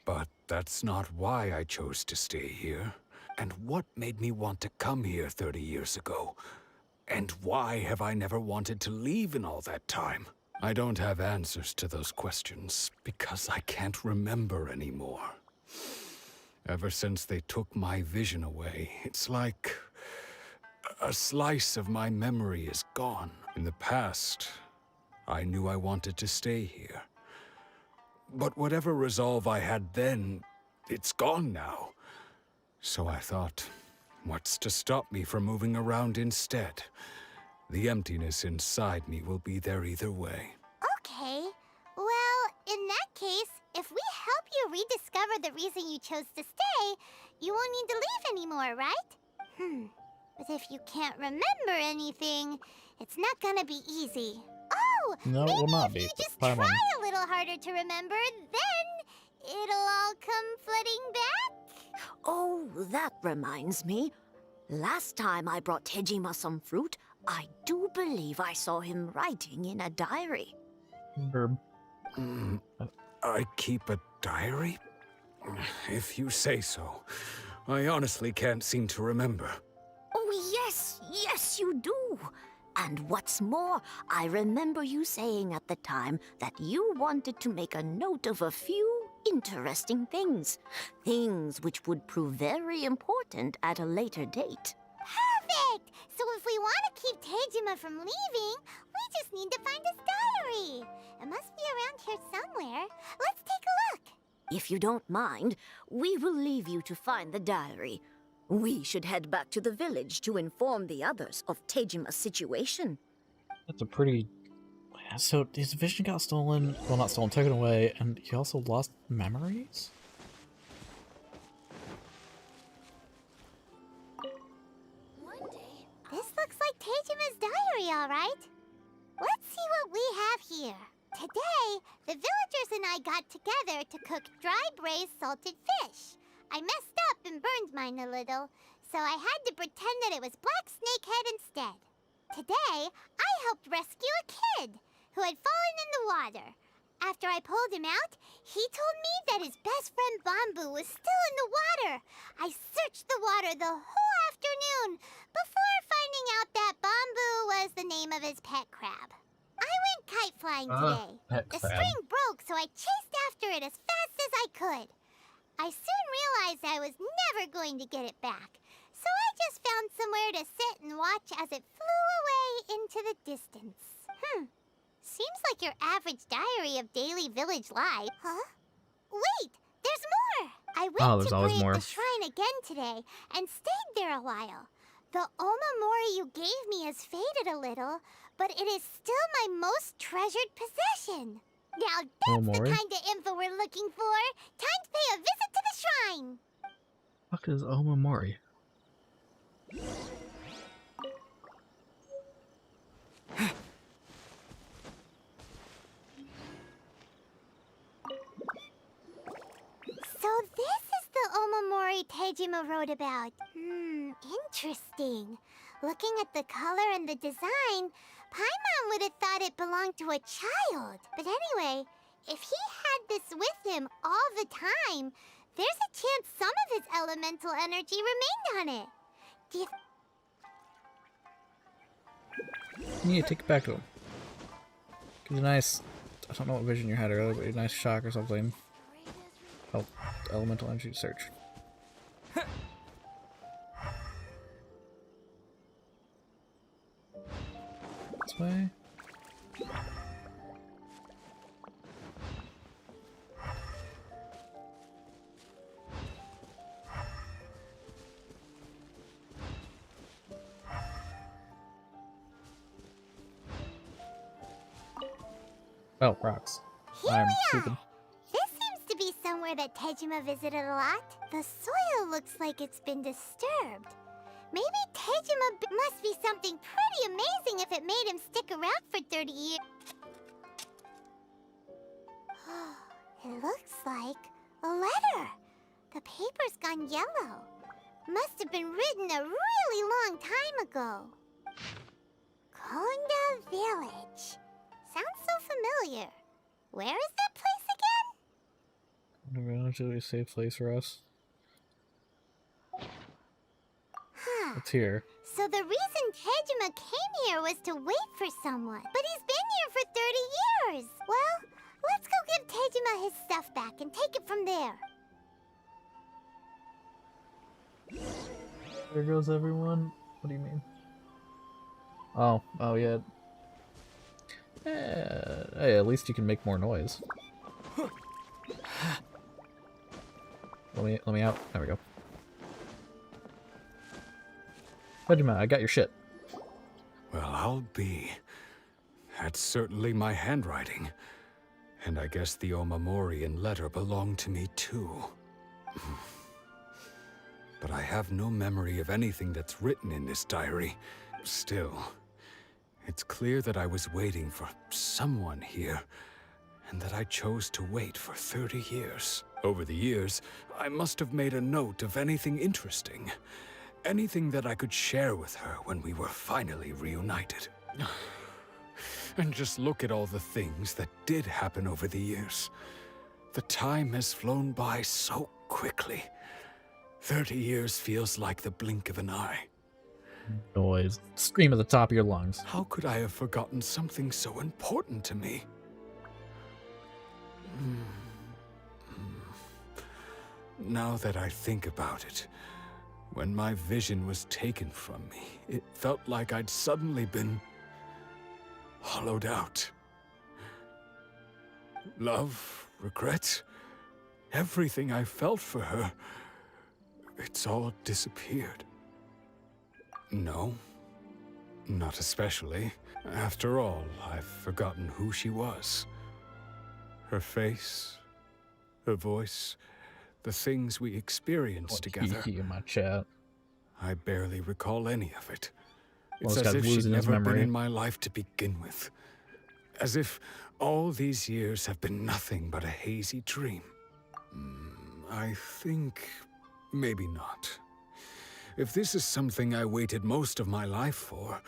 But that's not why I chose to stay here. And what made me want to come here 30 years ago? And why have I never wanted to leave in all that time? I don't have answers to those questions because I can't remember anymore. Ever since they took my vision away, it's like a slice of my memory is gone. In the past, I knew I wanted to stay here. But whatever resolve I had then, it's gone now. So I thought, what's to stop me from moving around instead? The emptiness inside me will be there either way. Okay. Well, in that case, if we help you rediscover the reason you chose to stay, you won't need to leave anymore, right? But if you can't remember anything, it's not gonna be easy. Oh! No, it will not be. If you just Bye, try Mom. a little harder to remember, then it'll all come flooding back. Oh, that reminds me. Last time I brought Tejima some fruit, I do believe I saw him writing in a diary. Verb. I keep a diary? If you say so. I honestly can't seem to remember. Oh, yes, you do. And what's more, I remember you saying at the time that you wanted to make a note of a few interesting things. Things which would prove very important at a later date. Perfect! So if we want to keep Tejima from leaving, we just need to find his If you don't mind, we will leave you to find the diary. We should head back to the village to inform the others of Tejima's situation. That's a pretty... So his vision got stolen, well not stolen, taken away, and he also lost memories? This looks like Tejima's diary, alright. Let's see what we have here. Today, the villagers and I got together to cook dry braised salted fish. I messed up and burned mine a little, so I had to pretend that it was black snakehead instead. Today, I helped rescue a kid who had fallen in the water. After I pulled him out, he told me that his best friend Bamboo was still in the water. I searched the water the whole afternoon before finding out that Bamboo was the name of his pet crab. I went kite flying today. The string broke, so I chased after it as fast as I could. I soon realized I was never going to get it back, so I just found somewhere to sit and watch as it flew away into the distance. Seems like your average diary of daily village life. Huh? Wait, there's more! I went to pray at the shrine again today and stayed there a while. The Omamori you gave me has faded a little, but it is still my most treasured possession. Now that's the kind of info we're looking for. Time to pay a visit to the shrine. Fuck is Omamori? So this is the Omamori Tejima wrote about. Interesting. Looking at the color and the design, Paimon would have thought it belonged to a child. But anyway, if he had this with him all the time, there's a chance some of his elemental energy remained on it. Do you... You need to take it back to him. Give you a nice... I don't know what vision you had earlier, but a nice shock or something. Oh, elemental energy search. This way. Oh, rocks. I'm stupid. This seems to be somewhere that Tejima visited a lot. The soil looks like it's been disturbed. Maybe Tejima must be something pretty amazing if it made him stick around for 30 years. It looks like a letter. The paper's gone yellow. Must have been written a really long time ago. Konda Village. Sounds so familiar. Where is that place again? Village is a safe place for us. Huh. It's here. So the reason Tejima came here was to wait for someone. But he's been here for 30 years. Well, let's go give Tejima his stuff back and take it from there. There goes everyone. What do you mean? Oh yeah. Hey, at least you can make more noise. Let me out. There we go. Tejima, I got your shit. Well, I'll be. That's certainly my handwriting. And I guess the Omamorian letter belonged to me too. But I have no memory of anything that's written in this diary. Still, it's clear that I was waiting for someone here, and that I chose to wait for 30 years. Over the years, I must have made a note of anything interesting. Anything that I could share with her when we were finally reunited. And just look at all the things that did happen over the years. The time has flown by so quickly. 30 years feels like the blink of an eye. Noise. Scream at the top of your lungs. How could I have forgotten something so important to me? Now that I think about it, when my vision was taken from me, it felt like I'd suddenly been hollowed out. Love, regret, everything I felt for her, it's all disappeared. No, not especially. After all, I've forgotten who she was. Her face, her voice, the things we experienced together. In my chat. I barely recall any of it. Well, It's this as guy's if she'd losing his never been memory. in my life to begin with. As if all these years have been nothing but a hazy dream. I think maybe not. If this is something I waited most of my life for,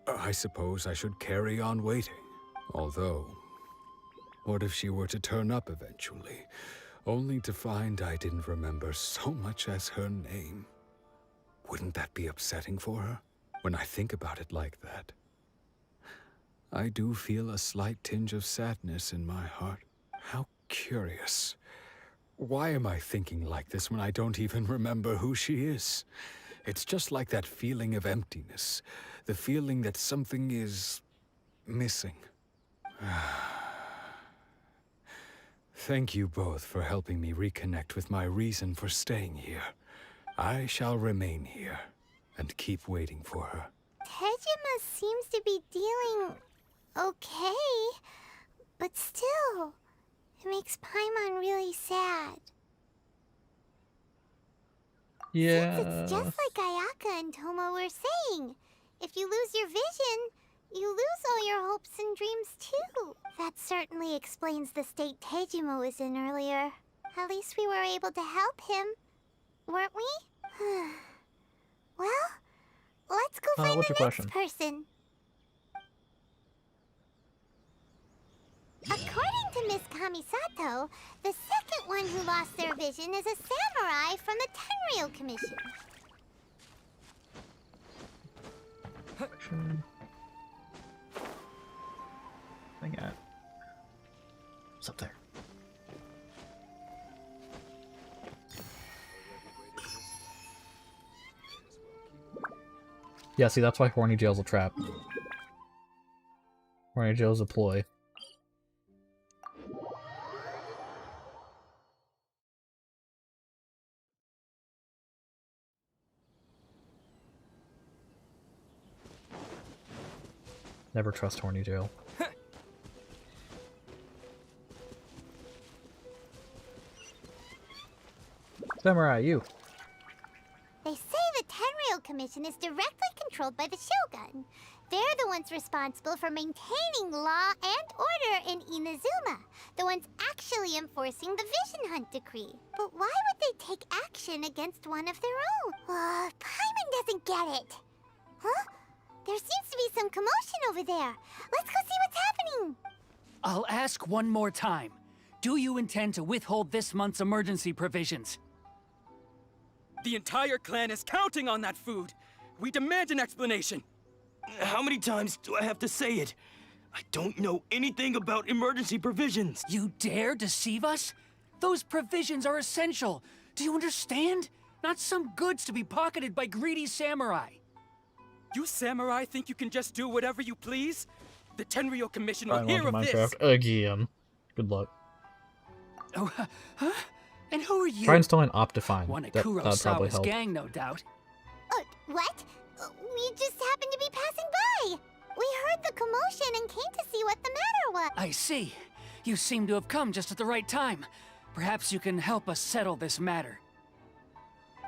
I suppose I should carry on waiting. Although, what if she were to turn up eventually, only to find I didn't remember so much as her name? Wouldn't that be upsetting for her? When I think about it like that, I do feel a slight tinge of sadness in my heart. How curious. Why am I thinking like this when I don't even remember who she is? It's just like that feeling of emptiness, the feeling that something is missing. Thank you both for helping me reconnect with my reason for staying here. I shall remain here and keep waiting for her. Tejima seems to be dealing okay, but still, it makes Paimon really sad. Yeah. Since it's just like Ayaka and Toma were saying. If you lose your vision, you lose all your hopes and dreams too. That certainly explains the state Tejima was in earlier. At least we were able to help him, weren't we? Well, let's go find what's the your next question? person. According to Miss Kamisato, the second one who lost their vision is a samurai from the Tenryou Commission. Hang on. What's up there? Yeah, see, that's why Horny Jail's a trap. Horny Jail's a ploy. Never trust Horny Jail. Samurai, you. They say the Tenryou Commission is directly controlled by the Shogun. They're the ones responsible for maintaining law and order in Inazuma. The ones actually enforcing the Vision Hunt decree. But why would they take action against one of their own? Paimon doesn't get it. Huh? There seems to be some commotion over there. Let's go see what's happening. I'll ask one more time. Do you intend to withhold this month's emergency provisions? The entire clan is counting on that food. We demand an explanation. How many times do I have to say it? I don't know anything about emergency provisions. You dare deceive us? Those provisions are essential. Do you understand? Not some goods to be pocketed by greedy samurai. You samurai think you can just do whatever you please? The Tenryou Commission will Trying hear to of Minecraft this. again. Good luck. Oh, huh? And who are you? Try installing Optifine. One of That'd probably Kurosawa's help. gang, no doubt. What? We just happened to be passing by. We heard the commotion and came to see what the matter was. I see. You seem to have come just at the right time. Perhaps you can help us settle this matter.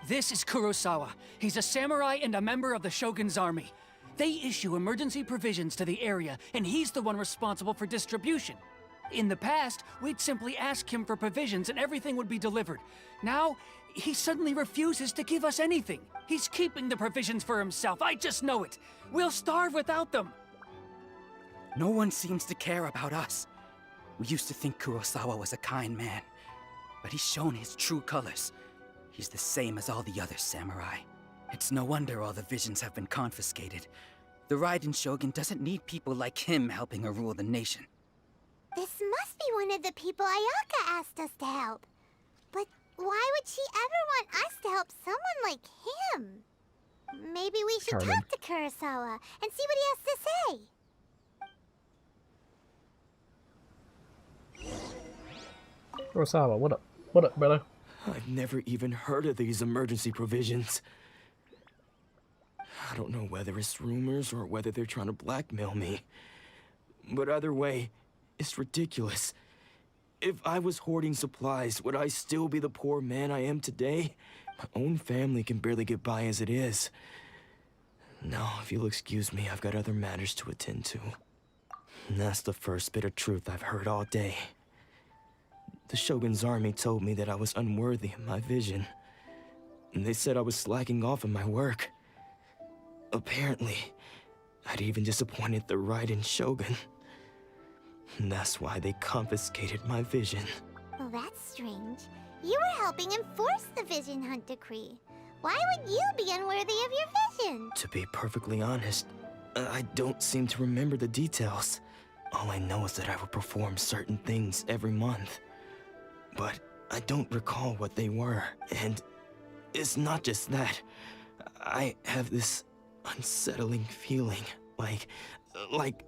This is Kurosawa. He's a samurai and a member of the Shogun's army. They issue emergency provisions to the area, and he's the one responsible for distribution. In the past, we'd simply ask him for provisions and everything would be delivered. Now, he suddenly refuses to give us anything. He's keeping the provisions for himself. I just know it. We'll starve without them. No one seems to care about us. We used to think Kurosawa was a kind man, but he's shown his true colors. He's the same as all the other samurai. It's no wonder all the visions have been confiscated. The Raiden Shogun doesn't need people like him helping her rule the nation. This must be one of the people Ayaka asked us to help. But why would she ever want us to help someone like him? Maybe we should Pardon. talk to Kurosawa and see what he has to say. Kurosawa, what up? What up, brother? I've never even heard of these emergency provisions. I don't know whether it's rumors or whether they're trying to blackmail me. But either way, it's ridiculous. If I was hoarding supplies, would I still be the poor man I am today? My own family can barely get by as it is. Now, if you'll excuse me, I've got other matters to attend to. And that's the first bit of truth I've heard all day. The Shogun's army told me that I was unworthy of my vision. And they said I was slacking off in my work. Apparently, I'd even disappointed the Raiden Shogun. And that's why they confiscated my vision. Well, that's strange. You were helping enforce the Vision Hunt Decree. Why would you be unworthy of your vision? To be perfectly honest, I don't seem to remember the details. All I know is that I would perform certain things every month. But I don't recall what they were. And it's not just that. I have this unsettling feeling, like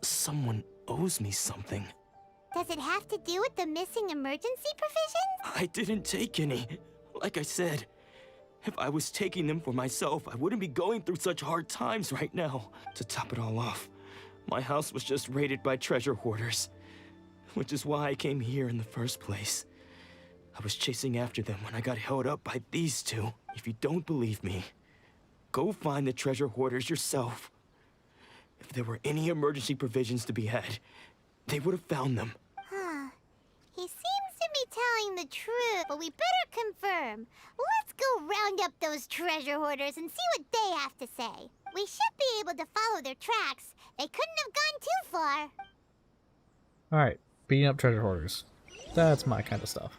someone owes me something. Does it have to do with the missing emergency provisions? I didn't take any. Like I said, if I was taking them for myself, I wouldn't be going through such hard times right now. To top it all off, my house was just raided by treasure hoarders, which is why I came here in the first place. I was chasing after them when I got held up by these two. If you don't believe me, go find the treasure hoarders yourself. If there were any emergency provisions to be had, they would have found them. Huh. He seems to be telling the truth, but we better confirm. Let's go round up those treasure hoarders and see what they have to say. We should be able to follow their tracks. They couldn't have gone too far. Alright, beating up treasure hoarders. That's my kind of stuff.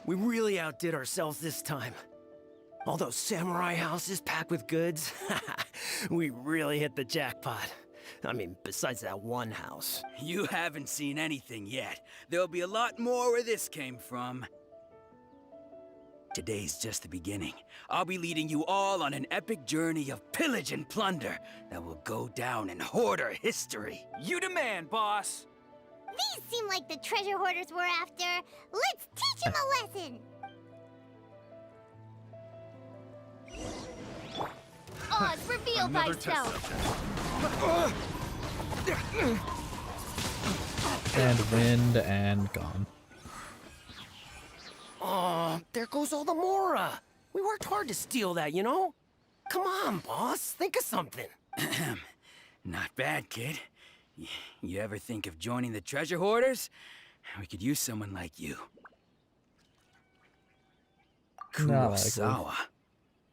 We really outdid ourselves this time. All those samurai houses packed with goods. We really hit the jackpot. I mean, besides that one house. You haven't seen anything yet. There'll be a lot more where this came from. Today's just the beginning. I'll be leading you all on an epic journey of pillage and plunder that will go down in hoarder history. You demand, boss! These seem like the treasure hoarders we're after. Let's teach them a lesson! Oz, reveal thyself! And wind and gone. Oh, there goes all the Mora. We worked hard to steal that, you know? Come on, boss. Think of something. Not bad, kid. You ever think of joining the treasure hoarders? We could use someone like you. Kurosawa.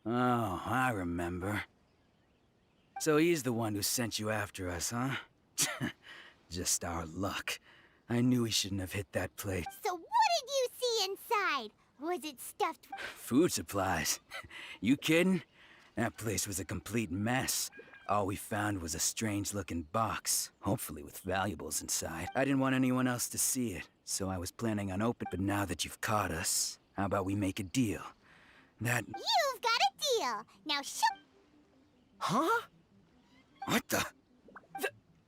Oh, I remember. So he's the one who sent you after us, huh? Just our luck. I knew he shouldn't have hit that plate. So what did you see inside? Was it stuffed? Food supplies. You kidding? That place was a complete mess. All we found was a strange-looking box, hopefully with valuables inside. I didn't want anyone else to see it, so I was planning on opening. But now that you've caught us, how about we make a deal? That... You've got a deal! Now Huh? What the...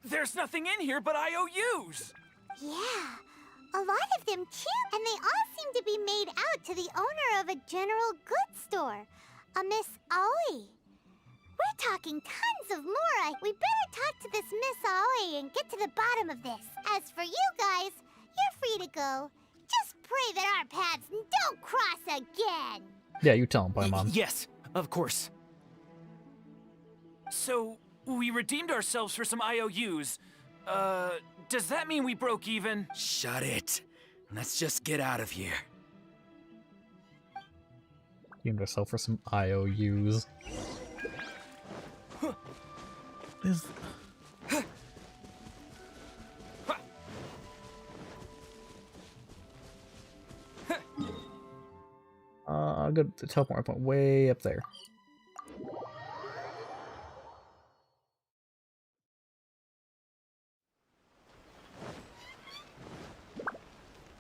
There's nothing in here but IOUs! Yeah, a lot of them too, and they all seem to be made out to the owner of a general goods store, a Miss Aoi. We're talking tons of Mora. We better talk to this Miss Aoi and get to the bottom of this. As for you guys, you're free to go. Just pray that our paths don't cross again. Yeah, you tell him, Bye Mom. Yes, of course. So, we redeemed ourselves for some IOUs. Does that mean we broke even? Shut it. Let's just get out of here. Redeemed herself for some IOUs. Is... I'll go to the teleport point way up there.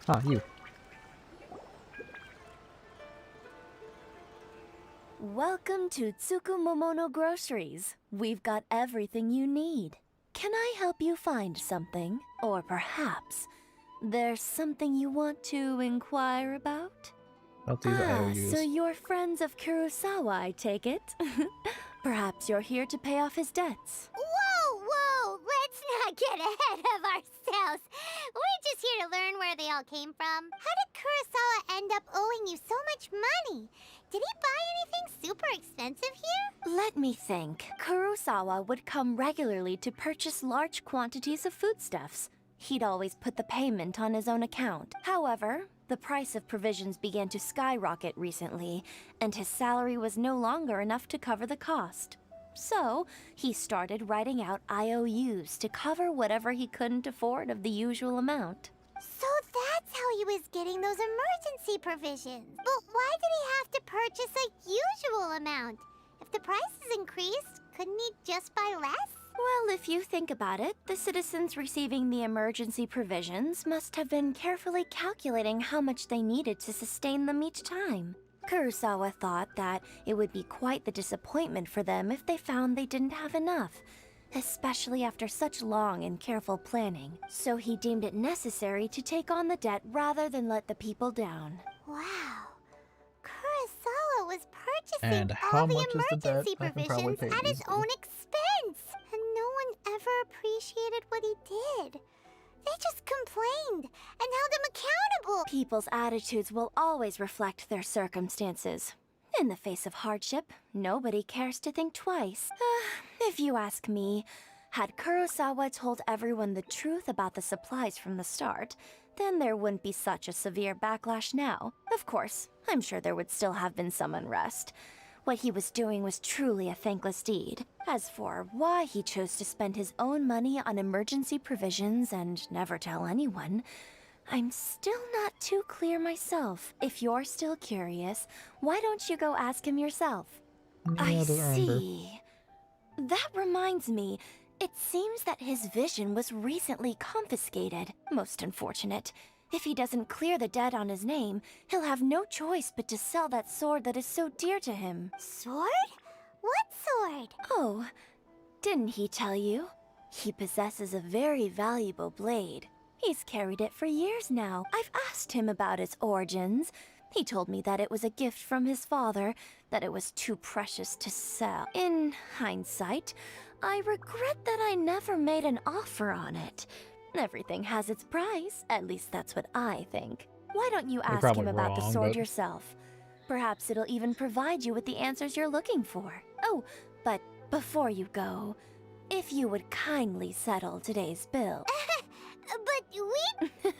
Ah, you. Welcome to Tsukumomono Groceries. We've got everything you need. Can I help you find something? Or perhaps there's something you want to inquire about? About these IOUs. So you're friends of Kurosawa, I take it? Perhaps you're here to pay off his debts. Whoa, whoa! Let's not get ahead of ourselves. We're just here to learn where they all came from. How did Kurosawa end up owing you so much money? Did he buy anything super expensive here? Let me think. Kurosawa would come regularly to purchase large quantities of foodstuffs. He'd always put the payment on his own account. However, the price of provisions began to skyrocket recently, and his salary was no longer enough to cover the cost. So, he started writing out IOUs to cover whatever he couldn't afford of the usual amount. So that's how he was getting those emergency provisions. But why did he have to purchase a usual amount? If the prices increased, couldn't he just buy less? Well, if you think about it, the citizens receiving the emergency provisions must have been carefully calculating how much they needed to sustain them each time. Kurosawa thought that it would be quite the disappointment for them if they found they didn't have enough, especially after such long and careful planning. So he deemed it necessary to take on the debt rather than let the people down. Wow. Kurosawa was purchasing And how all the much is the debt? emergency I can probably provisions pay at his easily. own expense. And no one ever appreciated what he did. They just complained and held him accountable. People's attitudes will always reflect their circumstances. In the face of hardship, nobody cares to think twice. If you ask me, had Kurosawa told everyone the truth about the supplies from the start, then there wouldn't be such a severe backlash now. Of course, I'm sure there would still have been some unrest. What he was doing was truly a thankless deed. As for why he chose to spend his own money on emergency provisions and never tell anyone, I'm still not too clear myself. If you're still curious, why don't you go ask him yourself? I see. That reminds me, it seems that his vision was recently confiscated. Most unfortunate. If he doesn't clear the debt on his name, he'll have no choice but to sell that sword that is so dear to him. Sword? What sword? Oh, didn't he tell you? He possesses a very valuable blade. He's carried it for years now. I've asked him about its origins. He told me that it was a gift from his father, that it was too precious to sell. In hindsight, I regret that I never made an offer on it. Everything has its price, at least that's what I think. Why don't you ask him about the sword yourself? Perhaps it'll even provide you with the answers you're looking for. Oh, but before you go, if you would kindly settle today's bill. But we...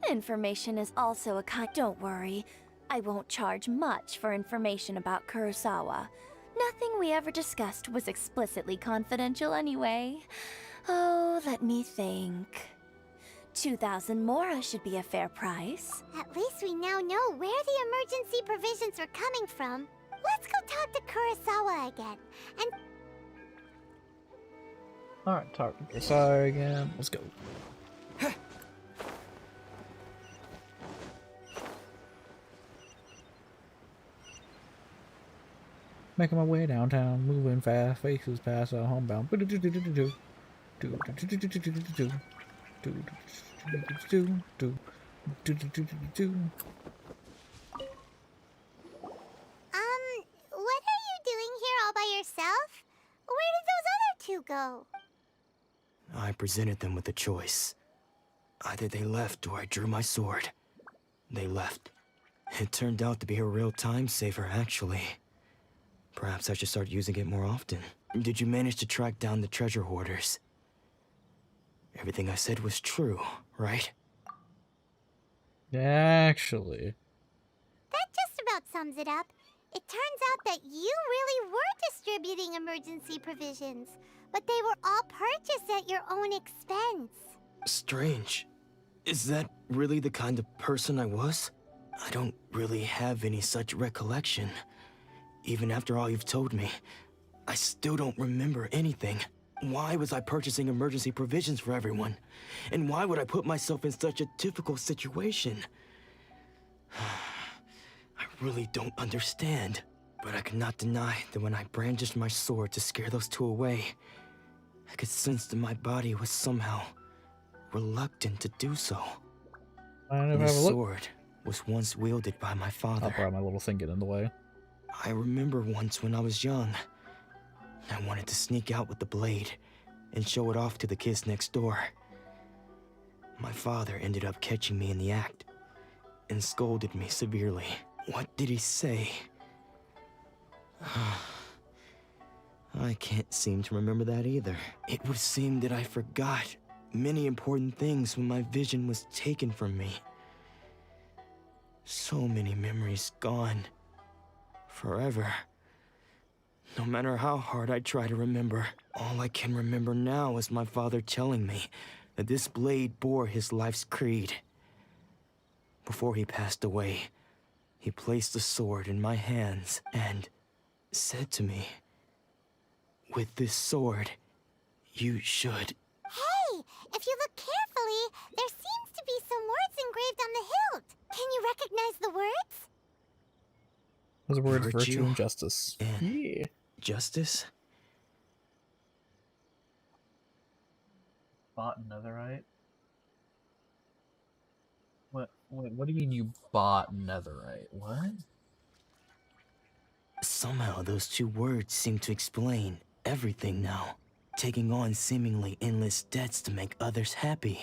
Information is also a kind... Don't worry, I won't charge much for information about Kurosawa. Nothing we ever discussed was explicitly confidential anyway. Oh, let me think. 2,000 mora should be a fair price. At least we now know where the emergency provisions were coming from. Let's go talk to Kurosawa again. And... Alright, talk to Kurosawa again. Let's go. Making my way downtown, moving fast, faces pass out homebound. What are you doing here all by yourself? Where did those other two go? I presented them with a choice. Either they left or I drew my sword. They left. It turned out to be a real time saver, actually. Perhaps I should start using it more often. Did you manage to track down the treasure hoarders? Everything I said was true, right? Actually. That just about sums it up. It turns out that you really were distributing emergency provisions, but they were all purchased at your own expense. Strange. Is that really the kind of person I was? I don't really have any such recollection. Even after all you've told me, I still don't remember anything. Why was I purchasing emergency provisions for everyone? And why would I put myself in such a difficult situation? I really don't understand. But I could not deny that when I brandished my sword to scare those two away, I could sense that my body was somehow reluctant to do so. And This have a look. sword was once wielded by my father. I'll brought my little thing in the way. I remember once when I was young, I wanted to sneak out with the blade and show it off to the kids next door. My father ended up catching me in the act and scolded me severely. What did he say? I can't seem to remember that either. It would seem that I forgot many important things when my vision was taken from me. So many memories gone. Forever. No matter how hard I try to remember, all I can remember now is my father telling me that this blade bore his life's creed. Before he passed away, he placed the sword in my hands and said to me, "With this sword, you should..." Hey, if you look carefully, there seems to be some words engraved on the hilt. Can you recognize the words? Those words, virtue and justice. Yeah. Justice? Bought netherite? What? Wait, what do you mean you bought netherite? What? Somehow those two words seem to explain everything now. Taking on seemingly endless debts to make others happy.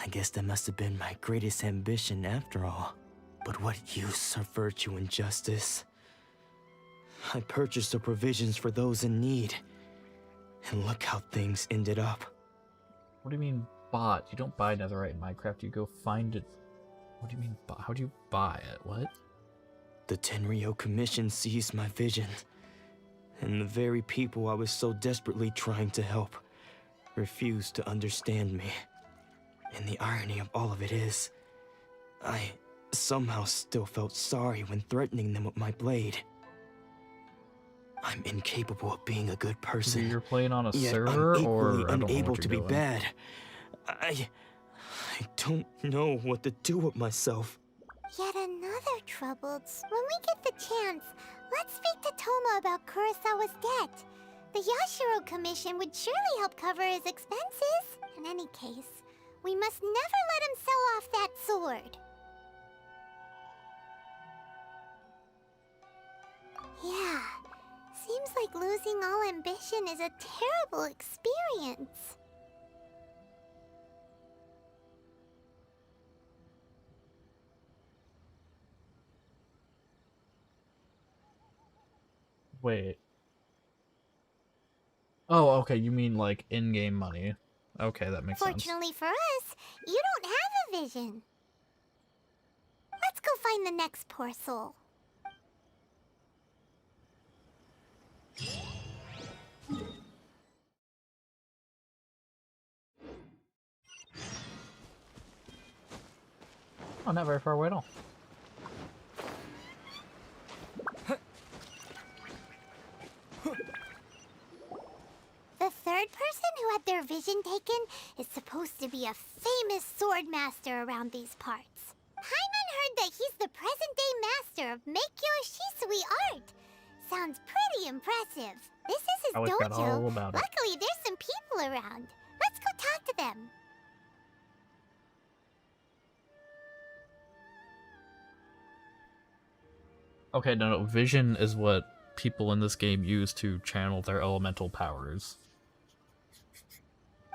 I guess that must have been my greatest ambition after all. But what use are virtue and justice? I purchased the provisions for those in need. And look how things ended up. What do you mean bought? You don't buy netherite in Minecraft, you go find it. What do you mean buy? How do you buy it? What? The Tenryo Commission seized my vision. And the very people I was so desperately trying to help refused to understand me. And the irony of all of it is, I somehow still felt sorry when threatening them with my blade. I'm incapable of being a good person. You're playing on a yet server, I'm or equally I don't know unable what to you're be doing. bad. I don't know what to do with myself. Yet another troubled. When we get the chance, let's speak to Toma about Kurosawa's debt. The Yashiro Commission would surely help cover his expenses. In any case, we must never let him sell off that sword. Yeah, seems like losing all ambition is a terrible experience. Wait. Oh, okay, you mean like in-game money. Okay, that makes sense. Fortunately for us, you don't have a vision. Let's go find the next poor soul. Oh, not very far away at all. The third person who had their vision taken is supposed to be a famous sword master around these parts. Paimon heard that he's the present-day master of Meikyo Shisui art. Sounds pretty impressive. This is his I always got dojo. all about it. Luckily, there's some people around. Let's go talk to them. Okay, no, vision is what people in this game use to channel their elemental powers.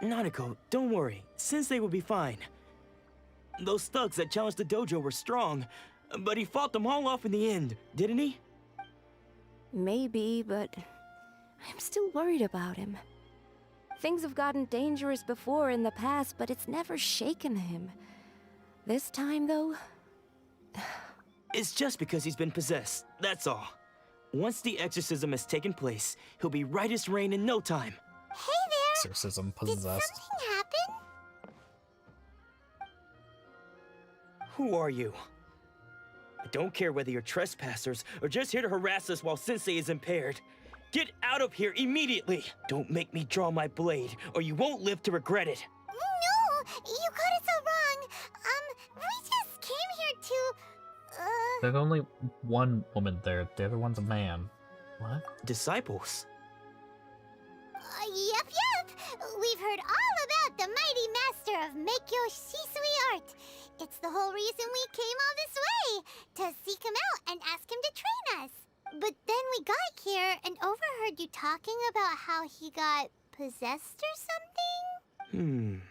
Nanako, don't worry. Sensei will be fine. Those thugs that challenged the dojo were strong, but he fought them all off in the end, didn't he? Maybe, but I'm still worried about him. Things have gotten dangerous before in the past, but it's never shaken him. This time, though... It's just because he's been possessed, that's all. Once the exorcism has taken place, he'll be right as rain in no time. Hey there! Exorcism Did possessed. something happen? Who are you? I don't care whether you're trespassers or just here to harass us while Sensei is impaired. Get out of here immediately! Don't make me draw my blade, or you won't live to regret it. No! You got it so wrong! We just came here to... There's only one woman there. The other one's a man. What? Disciples? Yep. We've heard all about the mighty master of Meikyo Shisui art. It's the whole reason we came all this way, to seek him out and ask him to train us. But then we got here and overheard you talking about how he got possessed or something?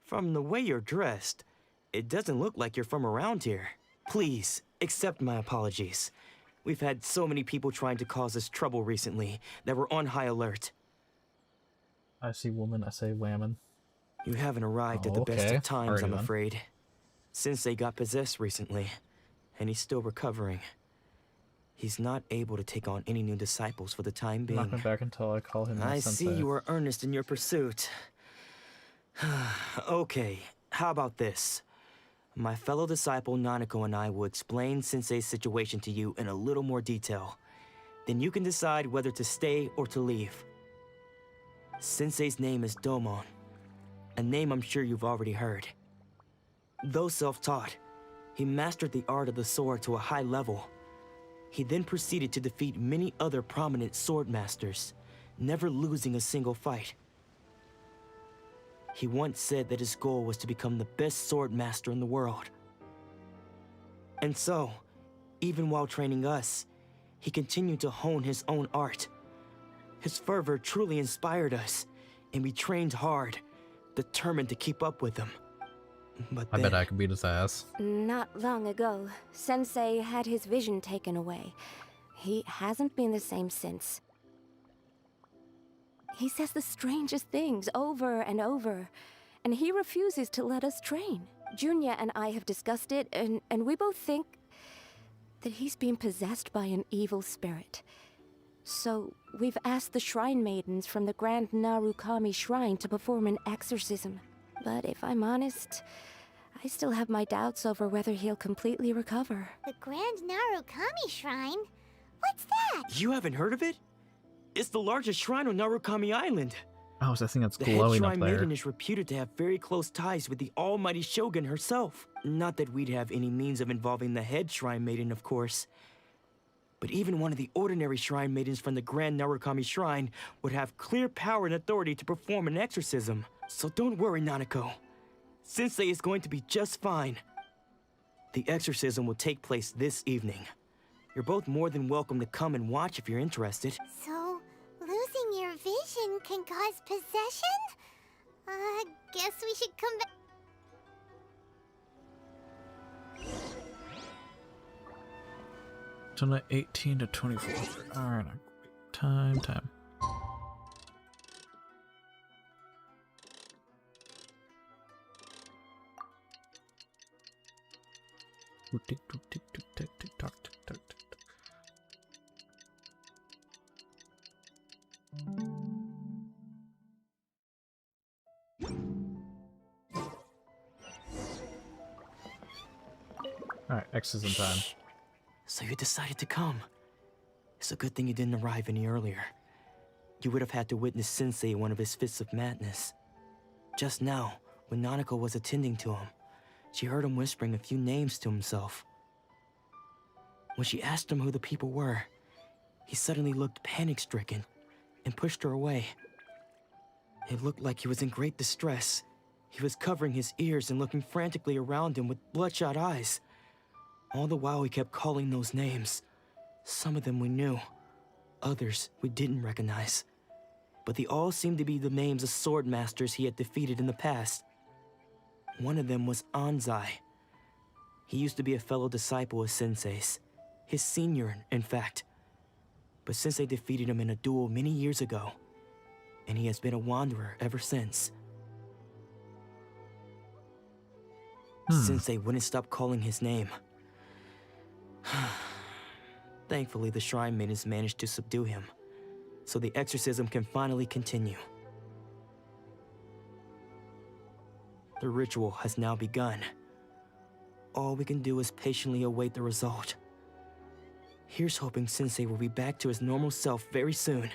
From the way you're dressed, it doesn't look like you're from around here. Please, accept my apologies. We've had so many people trying to cause us trouble recently that we're on high alert. I see woman, I say whammon. You haven't arrived at the best okay. of times, Alrighty I'm then. afraid. Sensei got possessed recently, and he's still recovering. He's not able to take on any new disciples for the time I'm not being. going back until I call him my I sensei. see you are earnest in your pursuit. Okay, how about this? My fellow disciple Nanako and I will explain Sensei's situation to you in a little more detail. Then you can decide whether to stay or to leave. Sensei's name is Domon, a name I'm sure you've already heard. Though self-taught, he mastered the art of the sword to a high level. He then proceeded to defeat many other prominent sword masters, never losing a single fight. He once said that his goal was to become the best sword master in the world. And so, even while training us, he continued to hone his own art. His fervor truly inspired us, and we trained hard, determined to keep up with him. But I bet I could beat his ass. Not long ago, Sensei had his vision taken away. He hasn't been the same since. He says the strangest things over and over, and he refuses to let us train. Junya and I have discussed it, and we both think that he's been possessed by an evil spirit. So we've asked the shrine maidens from the Grand Narukami Shrine to perform an exorcism. But if I'm honest, I still have my doubts over whether he'll completely recover. The Grand Narukami Shrine? What's that? You haven't heard of it? It's the largest shrine on Narukami Island. Oh, it's that thing that's The head glowing up shrine there. maiden is reputed to have very close ties with the almighty Shogun herself. Not that we'd have any means of involving the head shrine maiden, of course. But even one of the ordinary shrine maidens from the Grand Narukami Shrine would have clear power and authority to perform an exorcism. So don't worry, Nanako. Sensei is going to be just fine. The exorcism will take place this evening. You're both more than welcome to come and watch if you're interested. So, losing your vision can cause possession? Guess we should come back. Tonight 18 to 24. Alright, time. Alright, exorcism time. So you decided to come. It's a good thing you didn't arrive any earlier. You would have had to witness Sensei in one of his fits of madness. Just now, when Nanako was attending to him, she heard him whispering a few names to himself. When she asked him who the people were, he suddenly looked panic-stricken and pushed her away. It looked like he was in great distress. He was covering his ears and looking frantically around him with bloodshot eyes. All the while he kept calling those names. Some of them we knew, others we didn't recognize. But they all seemed to be the names of sword masters he had defeated in the past. One of them was Anzai. He used to be a fellow disciple of Sensei's, his senior, in fact. But Sensei defeated him in a duel many years ago, and he has been a wanderer ever since. Sensei wouldn't stop calling his name. Thankfully, the shrine maidens managed to subdue him, so the exorcism can finally continue. The ritual has now begun. All we can do is patiently await the result. Here's hoping Sensei will be back to his normal self very soon.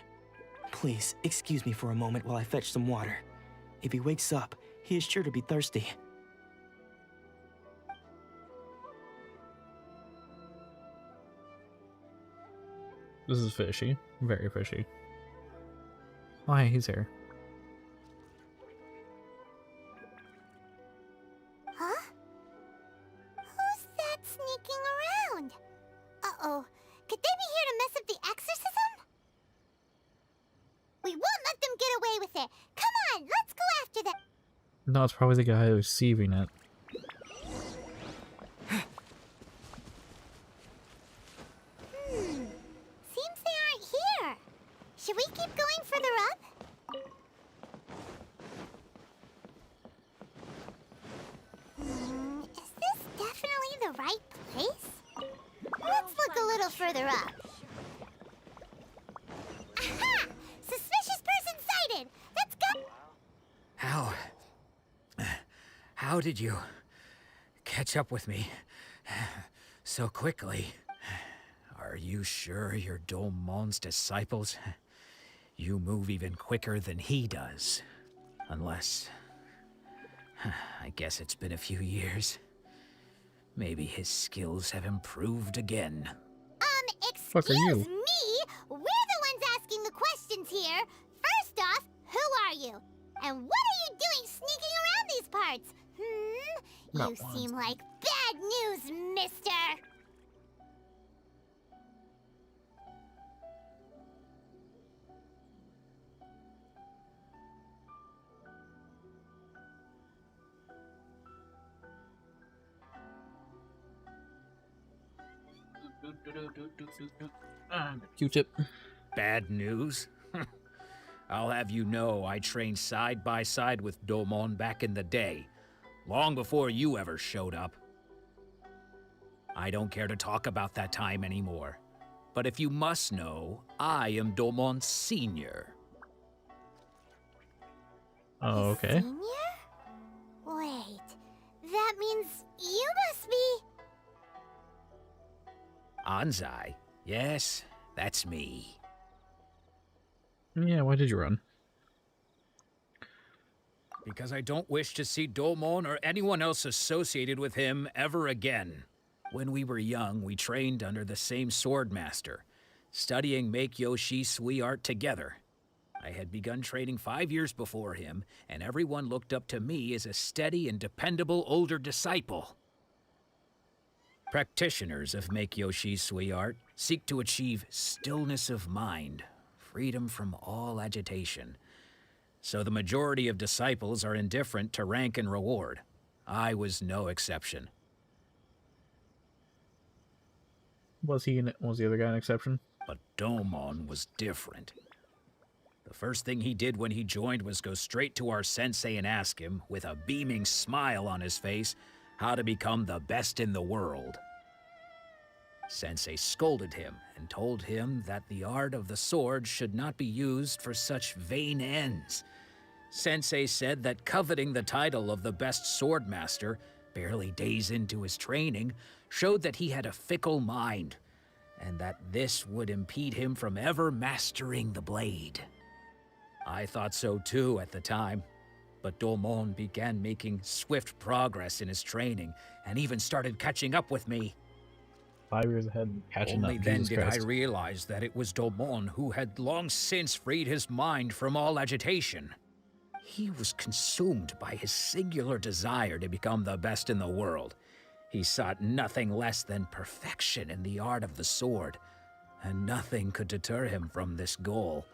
Please, excuse me for a moment while I fetch some water. If he wakes up, he is sure to be thirsty. This is fishy. Very fishy. Oh, hey, he's here. Huh? Who's that sneaking around? Uh-oh. Could they be here to mess up the exorcism? We won't let them get away with it. Come on, let's go after them. No, it's probably the guy who's receiving it. Seems they aren't here. Should we keep going further up? Is this definitely the right place? Let's look a little further up. Aha! Suspicious person sighted! Let's go! How did you catch up with me so quickly? Are you sure you're Domon's disciples? You move even quicker than he does. Unless... I guess it's been a few years. Maybe his skills have improved again. Fuck are you? Excuse me! We're the ones asking the questions here. First off, who are you? And what are you doing sneaking around these parts? Not You once. seem like bad news, mister! Q-tip. Bad news? I'll have you know I trained side by side with Domon back in the day, long before you ever showed up. I don't care to talk about that time anymore, but if you must know, I am Domon's senior. Oh, okay. Senior? Wait, that means you must be... Anzai? Yes, that's me. Yeah, why did you run? Because I don't wish to see Domon or anyone else associated with him ever again. When we were young, we trained under the same swordmaster, studying Make-Yoshi Sui art together. I had begun training 5 years before him, and everyone looked up to me as a steady and dependable older disciple. Practitioners of Make-Yoshi Sui art seek to achieve stillness of mind, freedom from all agitation. So the majority of disciples are indifferent to rank and reward. I was no exception. Was the other guy an exception? But Domon was different. The first thing he did when he joined was go straight to our sensei and ask him, with a beaming smile on his face, how to become the best in the world. Sensei scolded him and told him that the art of the sword should not be used for such vain ends. Sensei said that coveting the title of the best swordmaster, barely days into his training, showed that he had a fickle mind, and that this would impede him from ever mastering the blade. I thought so too at the time, but Domon began making swift progress in his training, and even started catching up with me. 5 years ahead, catching Only up. then Jesus did Christ. I realize that it was Domon who had long since freed his mind from all agitation. He was consumed by his singular desire to become the best in the world. He sought nothing less than perfection in the art of the sword, and nothing could deter him from this goal,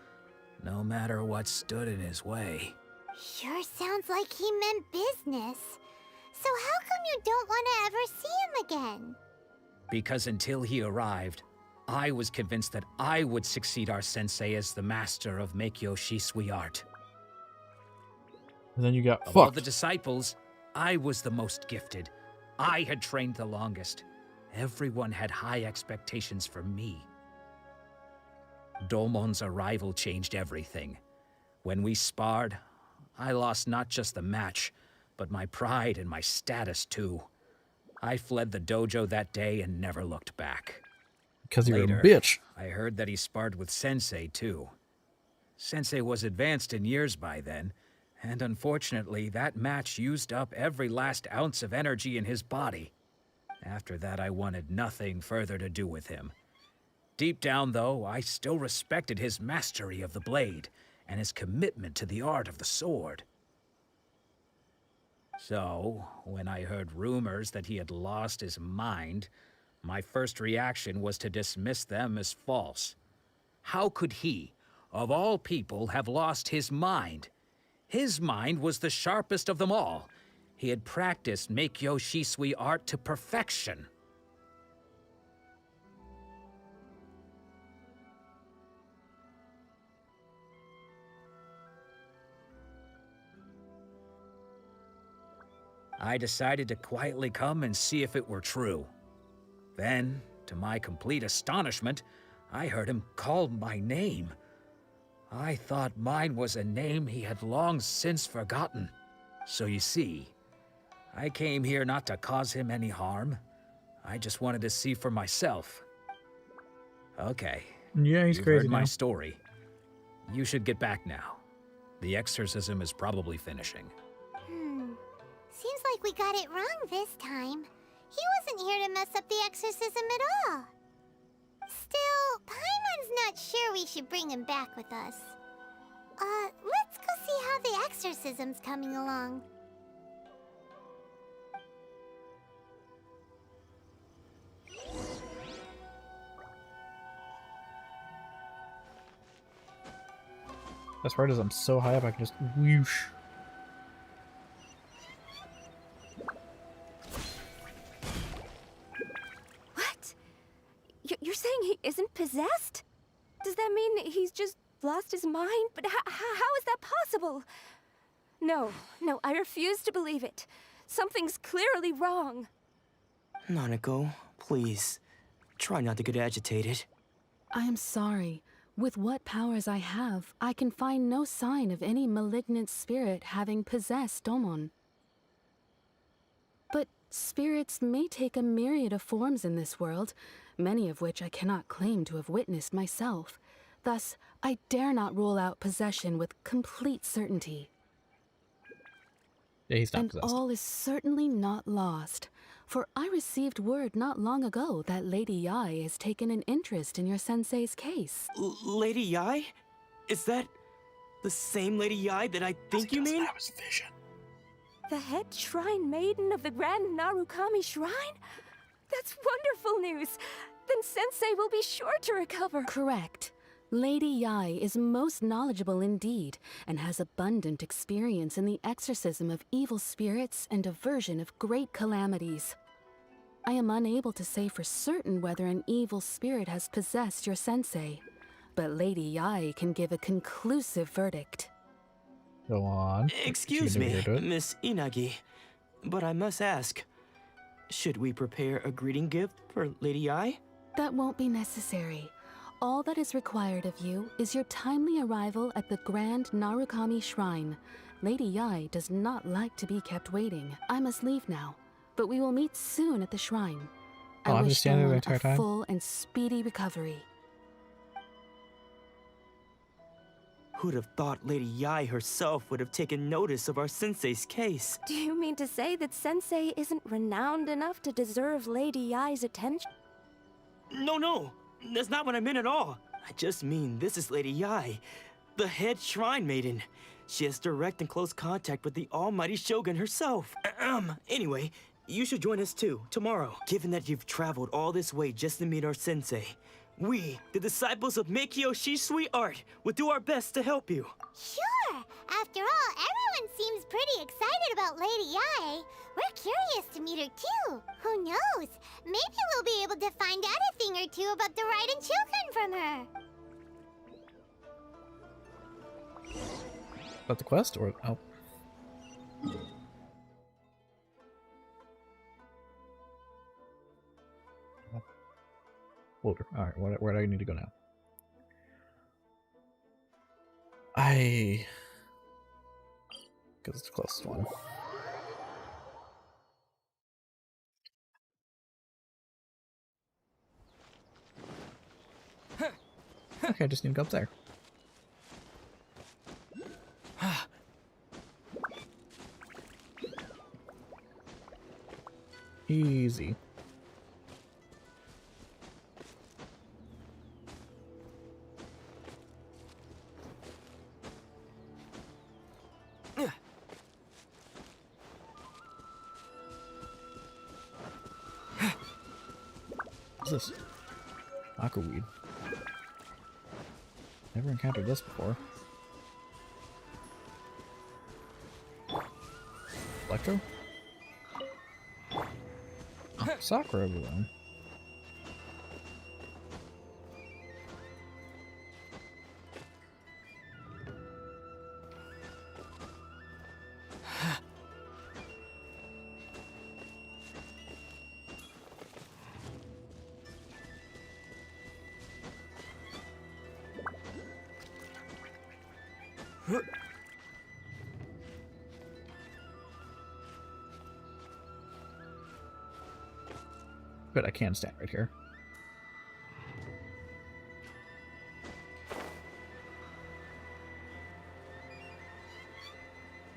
no matter what stood in his way. Sure sounds like he meant business. So how come you don't want to ever see him again? Because until he arrived, I was convinced that I would succeed our sensei as the master of Make-Yoshi Sui art. And then you got Of all fucked. the disciples, I was the most gifted. I had trained the longest. Everyone had high expectations for me. Domon's arrival changed everything. When we sparred, I lost not just the match, but my pride and my status too. I fled the dojo that day and never looked back. Because you're Later, a bitch. I heard that he sparred with Sensei too. Sensei was advanced in years by then, and unfortunately that match used up every last ounce of energy in his body. After that I wanted nothing further to do with him. Deep down, though, I still respected his mastery of the blade and his commitment to the art of the sword. So, when I heard rumors that he had lost his mind, my first reaction was to dismiss them as false. How could he, of all people, have lost his mind? His mind was the sharpest of them all. He had practiced Meikyo Shisui art to perfection. I decided to quietly come and see if it were true. Then, to my complete astonishment, I heard him call my name. I thought mine was a name he had long since forgotten. So you see, I came here not to cause him any harm. I just wanted to see for myself. Okay. Yeah, he's You've crazy heard my now. story. You should get back now. The exorcism is probably finishing. Seems like we got it wrong this time. He wasn't here to mess up the exorcism at all. Still, Paimon's not sure we should bring him back with us. Let's go see how the exorcism's coming along. Best part is I'm so high up I can just whoosh. What? You're saying he isn't possessed? Does that mean he's just lost his mind? But how is that possible? No, I refuse to believe it. Something's clearly wrong. Nanako, please. Try not to get agitated. I am sorry. With what powers I have, I can find no sign of any malignant spirit having possessed Domon. But spirits may take a myriad of forms in this world, many of which I cannot claim to have witnessed myself. Thus, I dare not rule out possession with complete certainty. Yeah, he's not and possessed. all is certainly not lost, for I received word not long ago that Lady Yai has taken an interest in your sensei's case. Lady Yai? Is that the same Lady Yai that I think you mean? That was vision. The head shrine maiden of the Grand Narukami Shrine? That's wonderful news! Then Sensei will be sure to recover. Correct. Lady Yai is most knowledgeable indeed, and has abundant experience in the exorcism of evil spirits and aversion of great calamities. I am unable to say for certain whether an evil spirit has possessed your sensei, but Lady Yai can give a conclusive verdict. Go on. Excuse me, Miss Inagi, but I must ask, should we prepare a greeting gift for Lady Yai? That won't be necessary. All that is required of you is your timely arrival at the Grand Narukami Shrine. Lady Yai does not like to be kept waiting. I must leave now, but we will meet soon at the shrine. Oh, I I'm wish just standing there the Dawn entire a time? full and speedy recovery. Who'd have thought Lady Yai herself would have taken notice of our sensei's case? Do you mean to say that Sensei isn't renowned enough to deserve Lady Yai's attention? No, that's not what I meant at all. I just mean this is Lady Yai, the head shrine maiden. She has direct and close contact with the almighty Shogun herself. Anyway, you should join us too, tomorrow. Given that you've traveled all this way just to meet our sensei, we, the disciples of Meikyo Shisui art, will do our best to help you. Sure! After all, everyone seems pretty excited about Lady Yai. We're curious to meet her too. Who knows? Maybe we'll be able to find out a thing or two about the Raiden Chokan from her. About the quest or oh. Loader. Alright, where do I need to go now? Because it's the closest one. Okay, I just need to go up there. Easy. What's this? Aquaweed. Never encountered this before. Electro? Oh, Sakura everyone. Good, I can stand right here.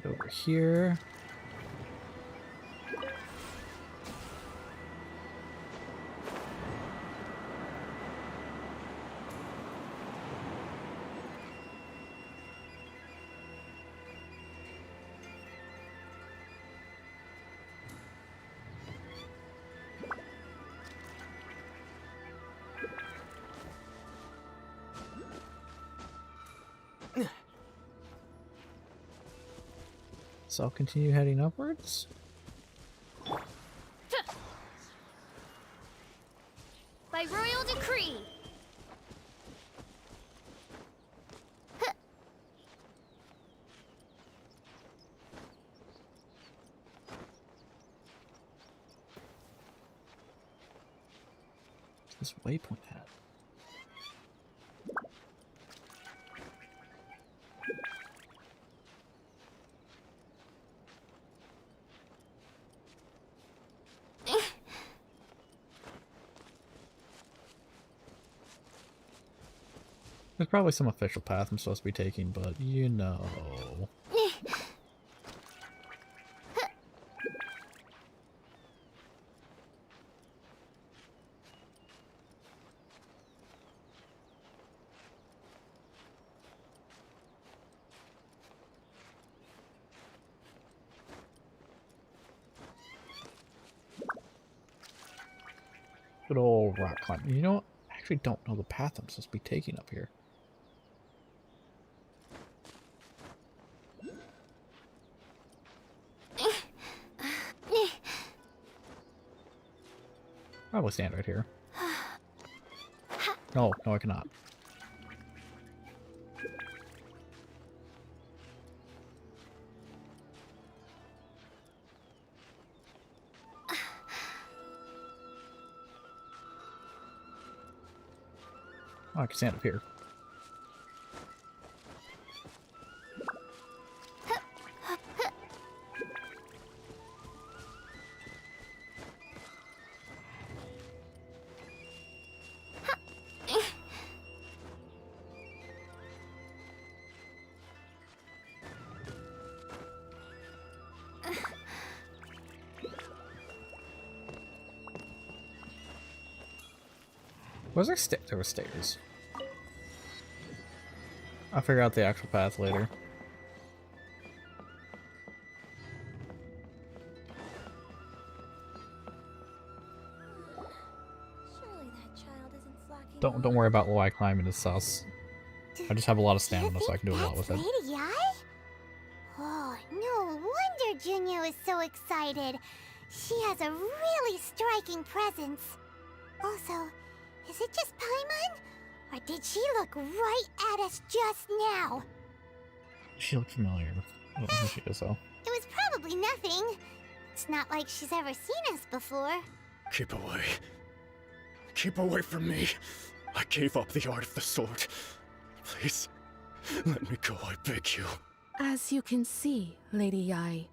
Over here. So I'll continue heading upwards. By royal decree. Where's this waypoint at? There's probably some official path I'm supposed to be taking, but you know. Good old rock climbing. You know what? I actually don't know the path I'm supposed to be taking up here. Probably stand right here. No, no, I cannot. Oh, I can stand up here. Was there there were stairs? I'll figure out the actual path later. Surely that child isn't slacking Don't worry about why climbing is sus. I just have a lot of stamina, so I can do a lot with it. Lady Yai? Oh, no wonder Junior is so excited. She has a really striking presence. Also, is it just Paimon? Or did she look right at us just now? She looked familiar. I don't know who she is, though. It was probably nothing. It's not like she's ever seen us before. Keep away. Keep away from me. I gave up the art of the sword. Please, let me go, I beg you. As you can see, Lady Yai,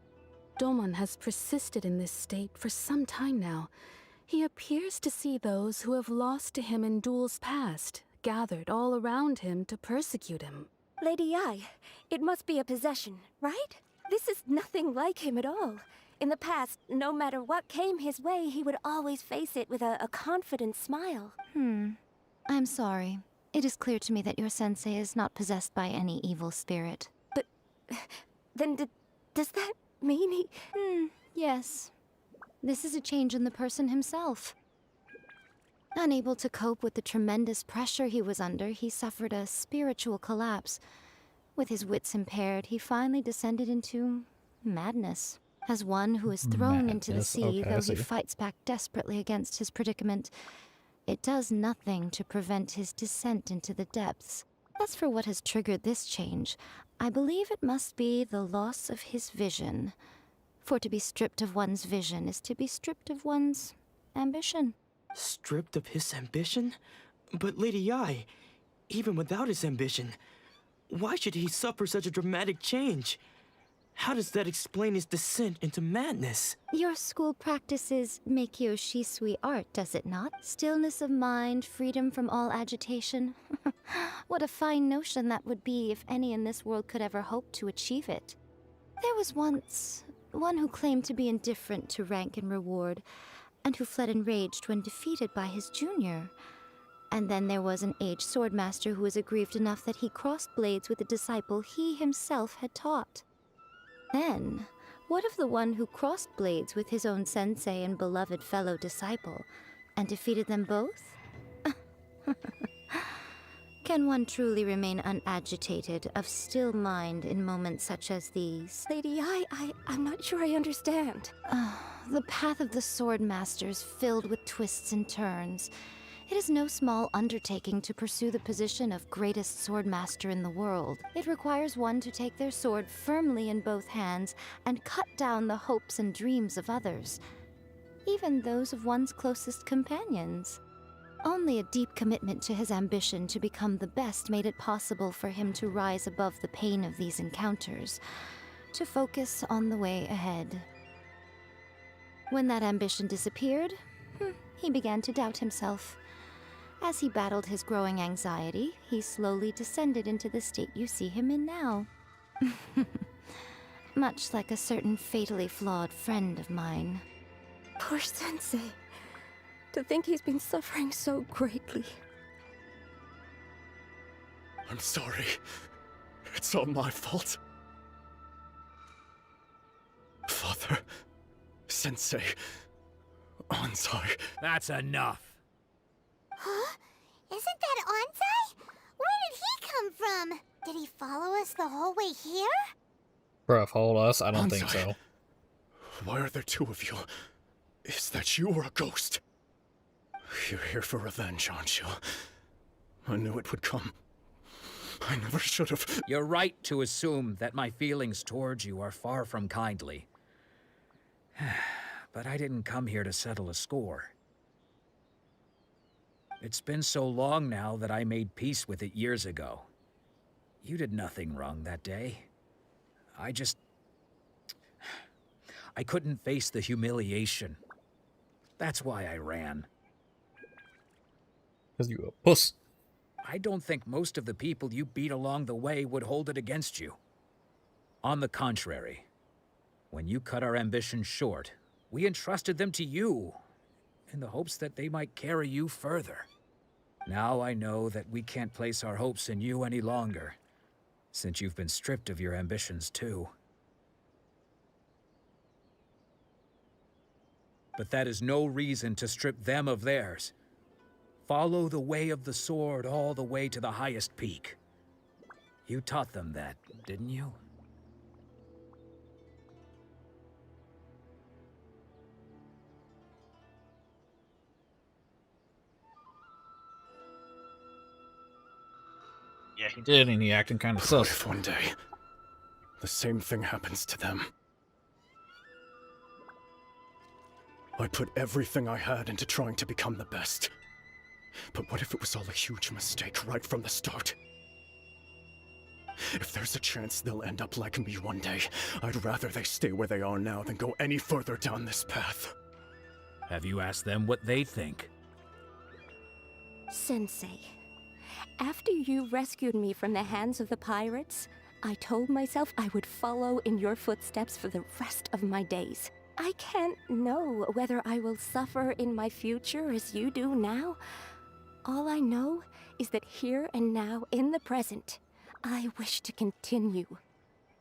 Domon has persisted in this state for some time now. He appears to see those who have lost to him in duels past, gathered all around him to persecute him. Lady Yai, it must be a possession, right? This is nothing like him at all. In the past, no matter what came his way, he would always face it with a confident smile. I'm sorry. It is clear to me that your sensei is not possessed by any evil spirit. But then does that mean he... Yes. This is a change in the person himself. Unable to cope with the tremendous pressure he was under, he suffered a spiritual collapse. With his wits impaired, he finally descended into madness. As one who is thrown into the Madness. sea, Okay, I though he see. fights back desperately against his predicament, it does nothing to prevent his descent into the depths. As for what has triggered this change, I believe it must be the loss of his vision. For to be stripped of one's vision is to be stripped of one's ambition. Stripped of his ambition? But Lady Yai, even without his ambition, why should he suffer such a dramatic change? How does that explain his descent into madness? Your school practices Meikyo Shisui art, does it not? Stillness of mind, freedom from all agitation. What a fine notion that would be if any in this world could ever hope to achieve it. There was once one who claimed to be indifferent to rank and reward, and who fled enraged when defeated by his junior. And then there was an aged swordmaster who was aggrieved enough that he crossed blades with a disciple he himself had taught. Then, what of the one who crossed blades with his own sensei and beloved fellow disciple, and defeated them both? Can one truly remain unagitated, of still mind in moments such as these? Lady, I'm not sure I understand. The path of the sword master is filled with twists and turns. It is no small undertaking to pursue the position of greatest swordmaster in the world. It requires one to take their sword firmly in both hands and cut down the hopes and dreams of others, even those of one's closest companions. Only a deep commitment to his ambition to become the best made it possible for him to rise above the pain of these encounters, to focus on the way ahead. When that ambition disappeared, he began to doubt himself. As he battled his growing anxiety, he slowly descended into the state you see him in now. Much like a certain fatally flawed friend of mine. Poor Sensei. To think he's been suffering so greatly. I'm sorry. It's all my fault. Father, Sensei, Onsai. That's enough. Huh? Isn't that Onsai? Where did he come from? Did he follow us the whole way here? Bro, hold us? I don't think Onsai. so. Why are there two of you? Is that you or a ghost? You're here for revenge, aren't you? I knew it would come. I never should have. You're right to assume that my feelings towards you are far from kindly. But I didn't come here to settle a score. It's been so long now that I made peace with it years ago. You did nothing wrong that day. I couldn't face the humiliation. That's why I ran. Because you a puss. I don't think most of the people you beat along the way would hold it against you. On the contrary, when you cut our ambitions short, we entrusted them to you, in the hopes that they might carry you further. Now I know that we can't place our hopes in you any longer, since you've been stripped of your ambitions too. But that is no reason to strip them of theirs. Follow the way of the sword all the way to the highest peak. You taught them that, didn't you? Yeah, he did, and he acting kind of What sus. if one day the same thing happens to them? I put everything I had into trying to become the best. But what if it was all a huge mistake right from the start? If there's a chance they'll end up like me one day, I'd rather they stay where they are now than go any further down this path. Have you asked them what they think? Sensei, after you rescued me from the hands of the pirates, I told myself I would follow in your footsteps for the rest of my days. I can't know whether I will suffer in my future as you do now. All I know is that here and now, in the present, I wish to continue.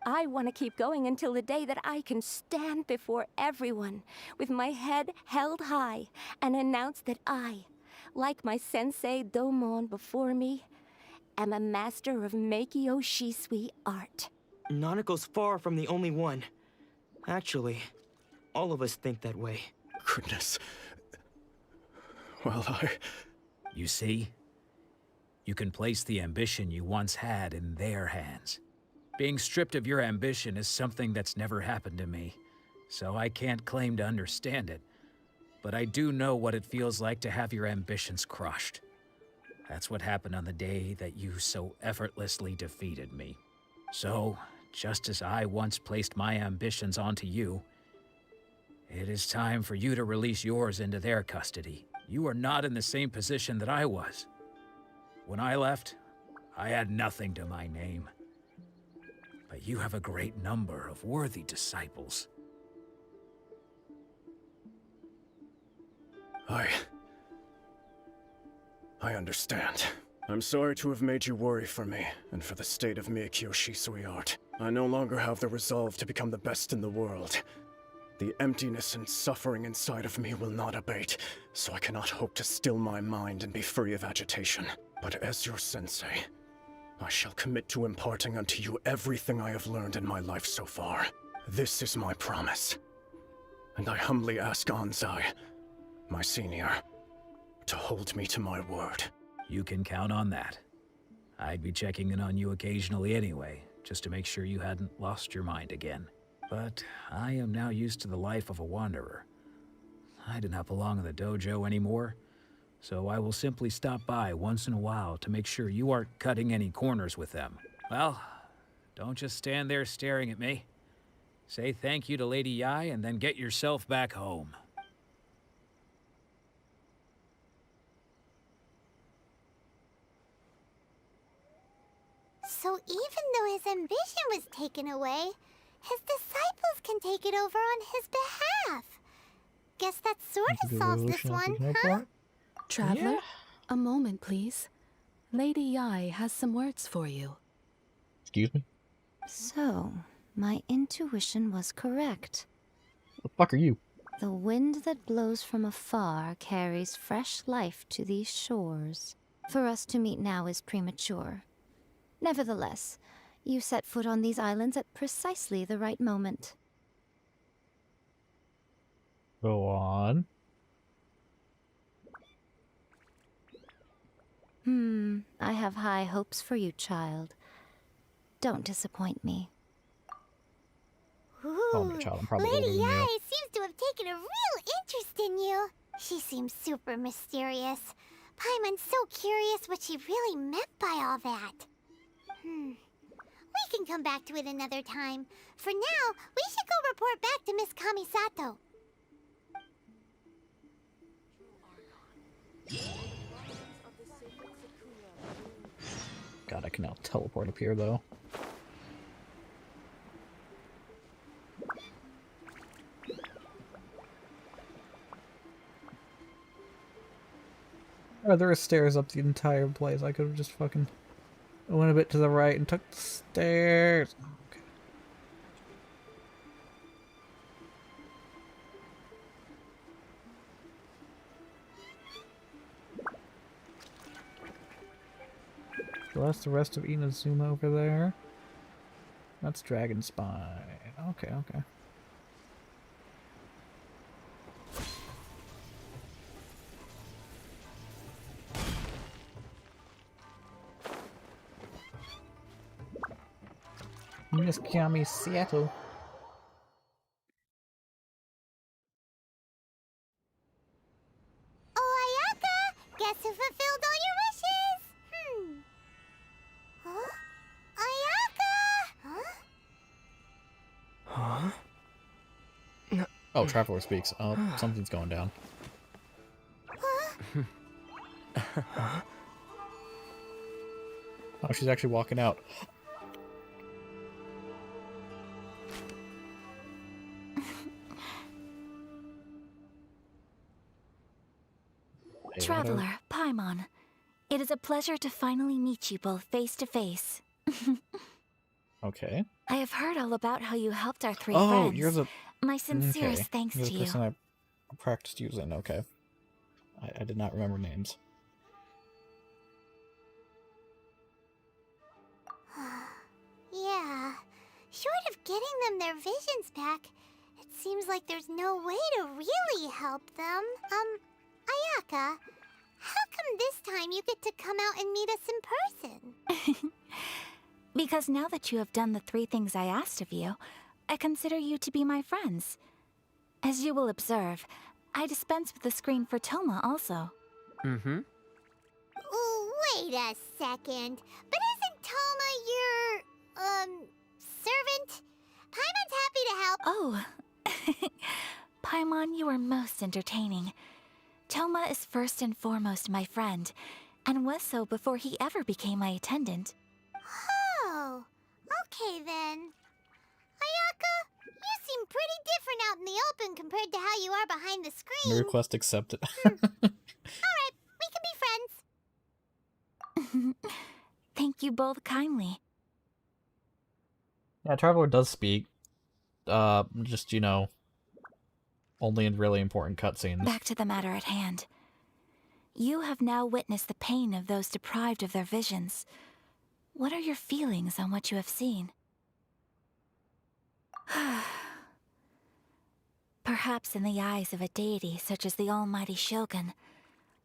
I want to keep going until the day that I can stand before everyone with my head held high and announce that I like my sensei Domon before me, am a master of Meikyo Shisui art. Nanako's far from the only one. Actually, all of us think that way. Goodness. Well, You see? You can place the ambition you once had in their hands. Being stripped of your ambition is something that's never happened to me, so I can't claim to understand it. But I do know what it feels like to have your ambitions crushed. That's what happened on the day that you so effortlessly defeated me. So, just as I once placed my ambitions onto you, it is time for you to release yours into their custody. You are not in the same position that I was. When I left, I had nothing to my name. But you have a great number of worthy disciples. I understand. I'm sorry to have made you worry for me, and for the state of Meikyo Shisui art. I no longer have the resolve to become the best in the world. The emptiness and suffering inside of me will not abate, so I cannot hope to still my mind and be free of agitation. But as your sensei, I shall commit to imparting unto you everything I have learned in my life so far. This is my promise. And I humbly ask Anzai, my senior, to hold me to my word. You can count on that. I'd be checking in on you occasionally anyway, just to make sure you hadn't lost your mind again. But I am now used to the life of a wanderer. I do not belong in the dojo anymore, so I will simply stop by once in a while to make sure you aren't cutting any corners with them. Well, don't just stand there staring at me. Say thank you to Lady Yai and then get yourself back home. So even though his ambition was taken away, his disciples can take it over on his behalf. Guess that sort of solves this one, huh? Traveler, a moment, please. Lady Yai has some words for you. Excuse me? So, my intuition was correct. The fuck are you? The wind that blows from afar carries fresh life to these shores. For us to meet now is premature. Nevertheless, you set foot on these islands at precisely the right moment. Go on. I have high hopes for you, child. Don't disappoint me. Oh, my child, I'm probably older Lady than you. Yai seems to have taken a real interest in you. She seems super mysterious. Paimon's so curious what she really meant by all that. We can come back to it another time. For now, we should go report back to Miss Kamisato. God, I can now teleport up here, though. Oh, there are stairs up the entire place. I could have just fucking went a bit to the right and took the stairs. Okay. So that's the rest of Inazuma over there. That's Dragon Spine. Okay, okay. Miss Kami Seattle. Oh, Ayaka! Guess who fulfilled all your wishes? Huh? Ayaka! Huh? Huh? Oh, Traveler speaks. Oh, something's going down. Oh, she's actually walking out. Traveler, Paimon, it is a pleasure to finally meet you both face to face. Okay. I have heard all about how you helped our three Oh, friends. you're the... My sincerest Okay. thanks You're to the you. person I practiced using, okay. I did not remember names. Yeah. Short of getting them their visions back, it seems like there's no way to really help them. Ayaka, how come this time you get to come out and meet us in person? Because now that you have done the 3 things I asked of you, I consider you to be my friends. As you will observe, I dispense with the screen for Toma also. Mm-hmm. Wait a second. But isn't Toma your, servant? Paimon's happy to help. Oh. Paimon, you are most entertaining. Toma is first and foremost my friend, and was so before he ever became my attendant. Oh, okay then. Ayaka, you seem pretty different out in the open compared to how you are behind the screen. Request accepted. Alright, we can be friends. Thank you both kindly. Yeah, Traveler does speak. Just, you know, only in really important cutscenes. Back to the matter at hand. You have now witnessed the pain of those deprived of their visions. What are your feelings on what you have seen? Perhaps in the eyes of a deity such as the almighty Shogun,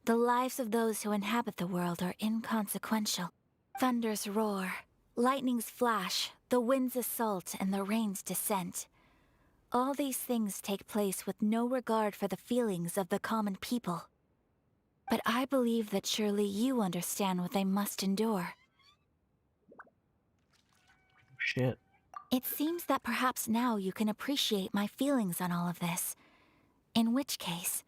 the lives of those who inhabit the world are inconsequential. Thunders roar, lightnings flash, the winds assault, and the rains descent. All these things take place with no regard for the feelings of the common people. But I believe that surely you understand what they must endure. Shit. It seems that perhaps now you can appreciate my feelings on all of this. In which case,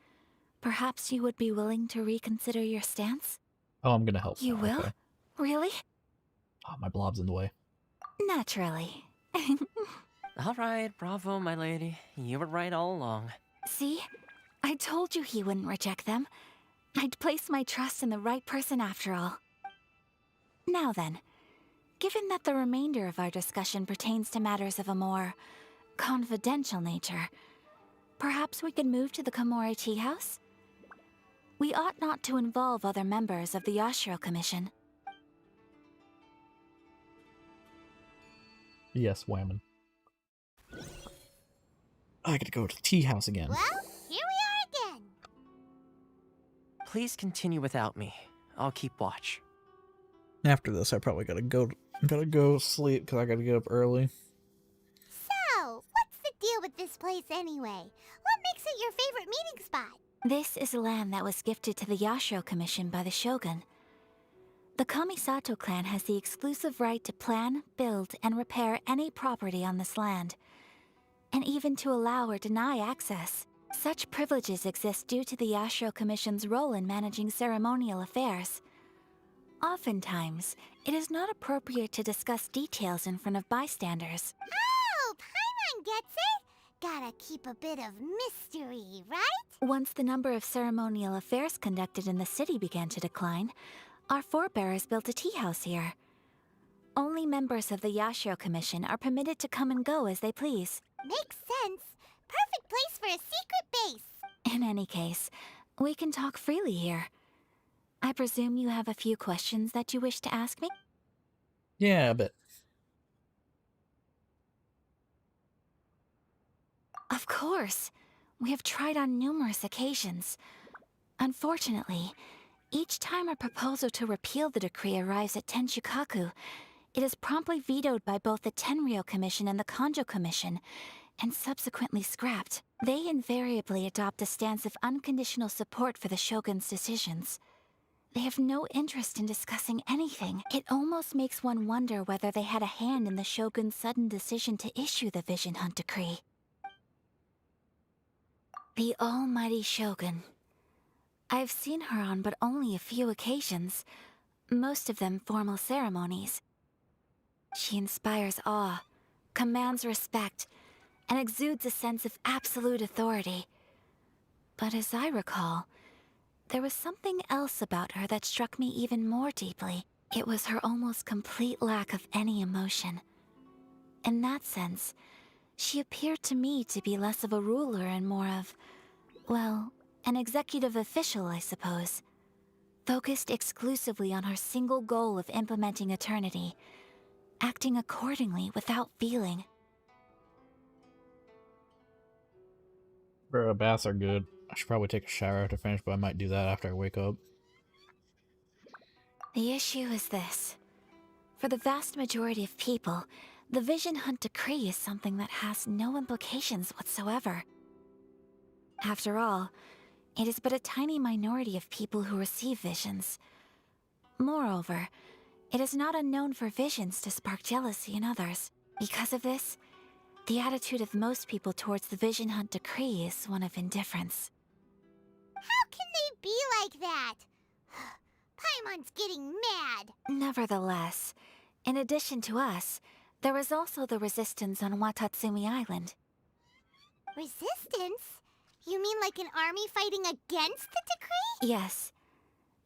perhaps you would be willing to reconsider your stance? Oh, I'm gonna help. You now, will? okay. Really? Oh, my blob's in the way. Naturally. All right, bravo, my lady. You were right all along. See? I told you he wouldn't reject them. I'd placed my trust in the right person after all. Now then, given that the remainder of our discussion pertains to matters of a more confidential nature, perhaps we could move to the Komori Tea House? We ought not to involve other members of the Yashiro Commission. Yes, whammon. I gotta go to the tea house again. Well, here we are again. Please continue without me. I'll keep watch. After this, I probably gotta go sleep because I gotta get up early. So, what's the deal with this place anyway? What makes it your favorite meeting spot? This is land that was gifted to the Yashiro Commission by the Shogun. The Kamisato clan has the exclusive right to plan, build, and repair any property on this land, and even to allow or deny access. Such privileges exist due to the Yashiro Commission's role in managing ceremonial affairs. Oftentimes, it is not appropriate to discuss details in front of bystanders. Oh, Paimon gets it! Gotta keep a bit of mystery, right? Once the number of ceremonial affairs conducted in the city began to decline, our forebears built a tea house here. Only members of the Yashiro Commission are permitted to come and go as they please. Makes sense. Perfect place for a secret base. In any case, we can talk freely here. I presume you have a few questions that you wish to ask me? Yeah, a bit. Of course. We have tried on numerous occasions. Unfortunately, each time a proposal to repeal the decree arrives at Tenshukaku, it is promptly vetoed by both the Tenryou Commission and the Kanjo Commission, and subsequently scrapped. They invariably adopt a stance of unconditional support for the Shogun's decisions. They have no interest in discussing anything. It almost makes one wonder whether they had a hand in the Shogun's sudden decision to issue the Vision Hunt Decree. The almighty Shogun. I've seen her on but only a few occasions, most of them formal ceremonies. She inspires awe, commands respect, and exudes a sense of absolute authority. But as I recall, there was something else about her that struck me even more deeply. It was her almost complete lack of any emotion. In that sense, she appeared to me to be less of a ruler and more of, well, An executive official, I suppose. Focused exclusively on her single goal of implementing eternity. Acting accordingly without feeling. Bro, baths are good. I should probably take a shower after finish, but I might do that after I wake up. The issue is this. For the vast majority of people, the Vision Hunt Decree is something that has no implications whatsoever. After all, it is but a tiny minority of people who receive visions. Moreover, it is not unknown for visions to spark jealousy in others. Because of this, the attitude of most people towards the Vision Hunt Decree is one of indifference. How can they be like that? Paimon's getting mad. Nevertheless, in addition to us, there is also the resistance on Watatsumi Island. Resistance? You mean like an army fighting against the decree? Yes.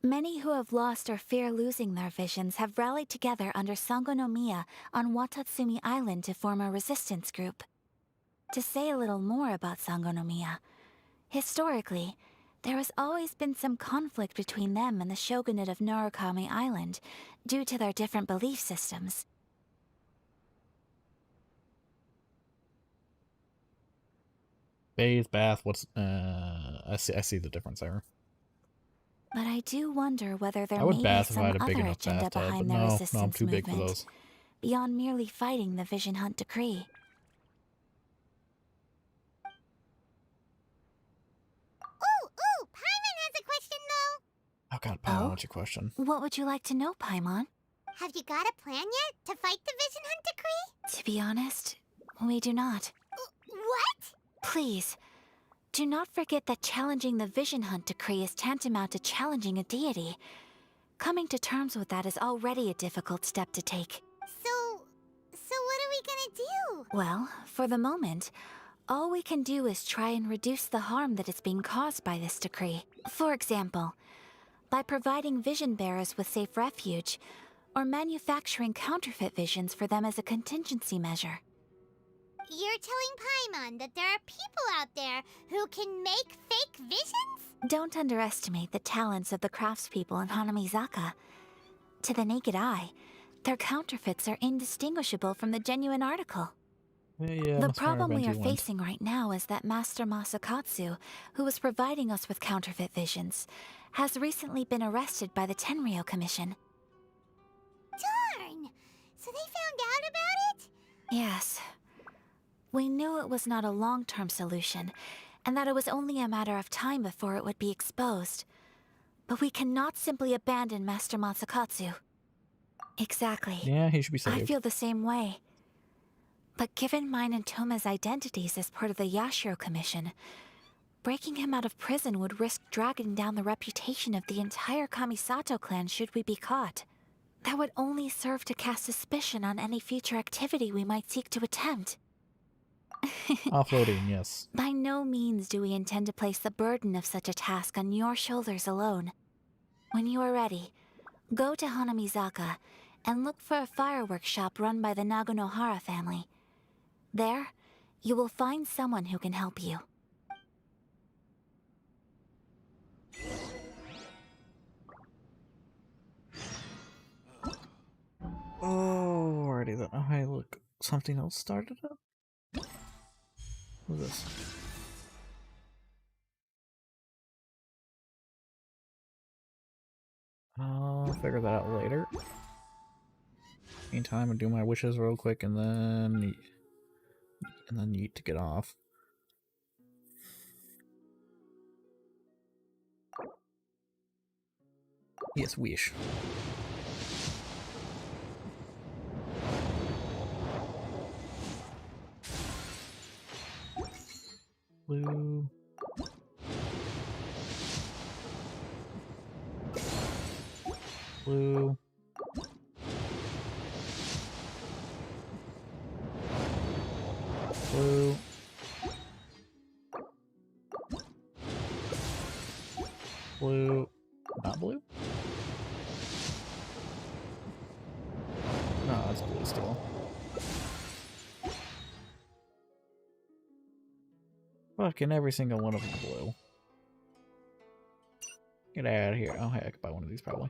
Many who have lost or fear losing their visions have rallied together under Sangonomiya on Watatsumi Island to form a resistance group. To say a little more about Sangonomiya, historically, there has always been some conflict between them and the shogunate of Narukami Island due to their different belief systems. Bathe, bath, what's I see the difference there. But I do wonder whether there I would may be bath if I some had a big other enough agenda bathtub, but behind the no, resistance I'm too big for movement, those. beyond merely fighting the Vision Hunt Decree. Ooh, Paimon has a question though. Oh god, Paimon, what's your question? What would you like to know, Paimon? Have you got a plan yet to fight the Vision Hunt Decree? To be honest, we do not. What? Please, do not forget that challenging the Vision Hunt Decree is tantamount to challenging a deity. Coming to terms with that is already a difficult step to take. So what are we gonna do? Well, for the moment, all we can do is try and reduce the harm that is being caused by this decree. For example, by providing vision bearers with safe refuge, or manufacturing counterfeit visions for them as a contingency measure. You're telling Paimon that there are people out there who can make fake visions? Don't underestimate the talents of the craftspeople in Hanamizaka. To the naked eye, their counterfeits are indistinguishable from the genuine article. Yeah, The that's where problem we are Venti went. facing right now is that Master Masakatsu, who was providing us with counterfeit visions, has recently been arrested by the Tenryou Commission. Darn! So they found out about it? Yes. We knew it was not a long-term solution, and that it was only a matter of time before it would be exposed. But we cannot simply abandon Master Masakatsu. Exactly. Yeah, he should be saved. I feel the same way. But given mine and Toma's identities as part of the Yashiro Commission, breaking him out of prison would risk dragging down the reputation of the entire Kamisato clan should we be caught. That would only serve to cast suspicion on any future activity we might seek to attempt. Offloading, yes. By no means do we intend to place the burden of such a task on your shoulders alone. When you are ready, go to Hanamizaka and look for a fireworks shop run by the Nagonohara family. There, you will find someone who can help you. Oh, already then. Oh, hey, look. Something else started up? What's this? I'll figure that out later. Meantime, I'll do my wishes real quick and then need to get off. Yes, wish. Blue. Blue. Blue. Blue. Not blue? No, that's blue still. Fucking every single one of them blue. Get out of here. Oh, hey, I could buy one of these probably.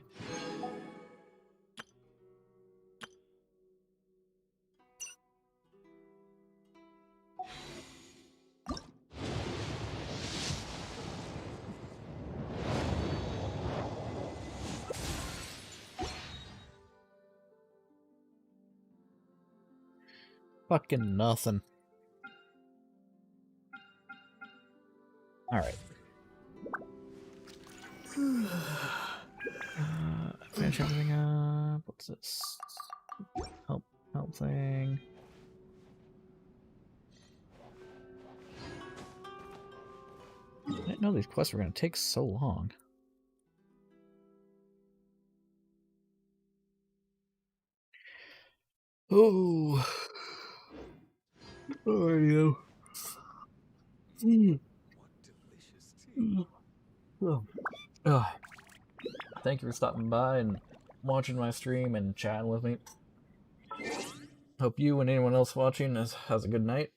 Fucking nothing. Alright. Finish everything up. What's this? Help thing. I didn't know these quests were going to take so long. Oh. Oh, you. Oh. Thank you for stopping by and watching my stream and chatting with me. Hope you and anyone else watching has a good night.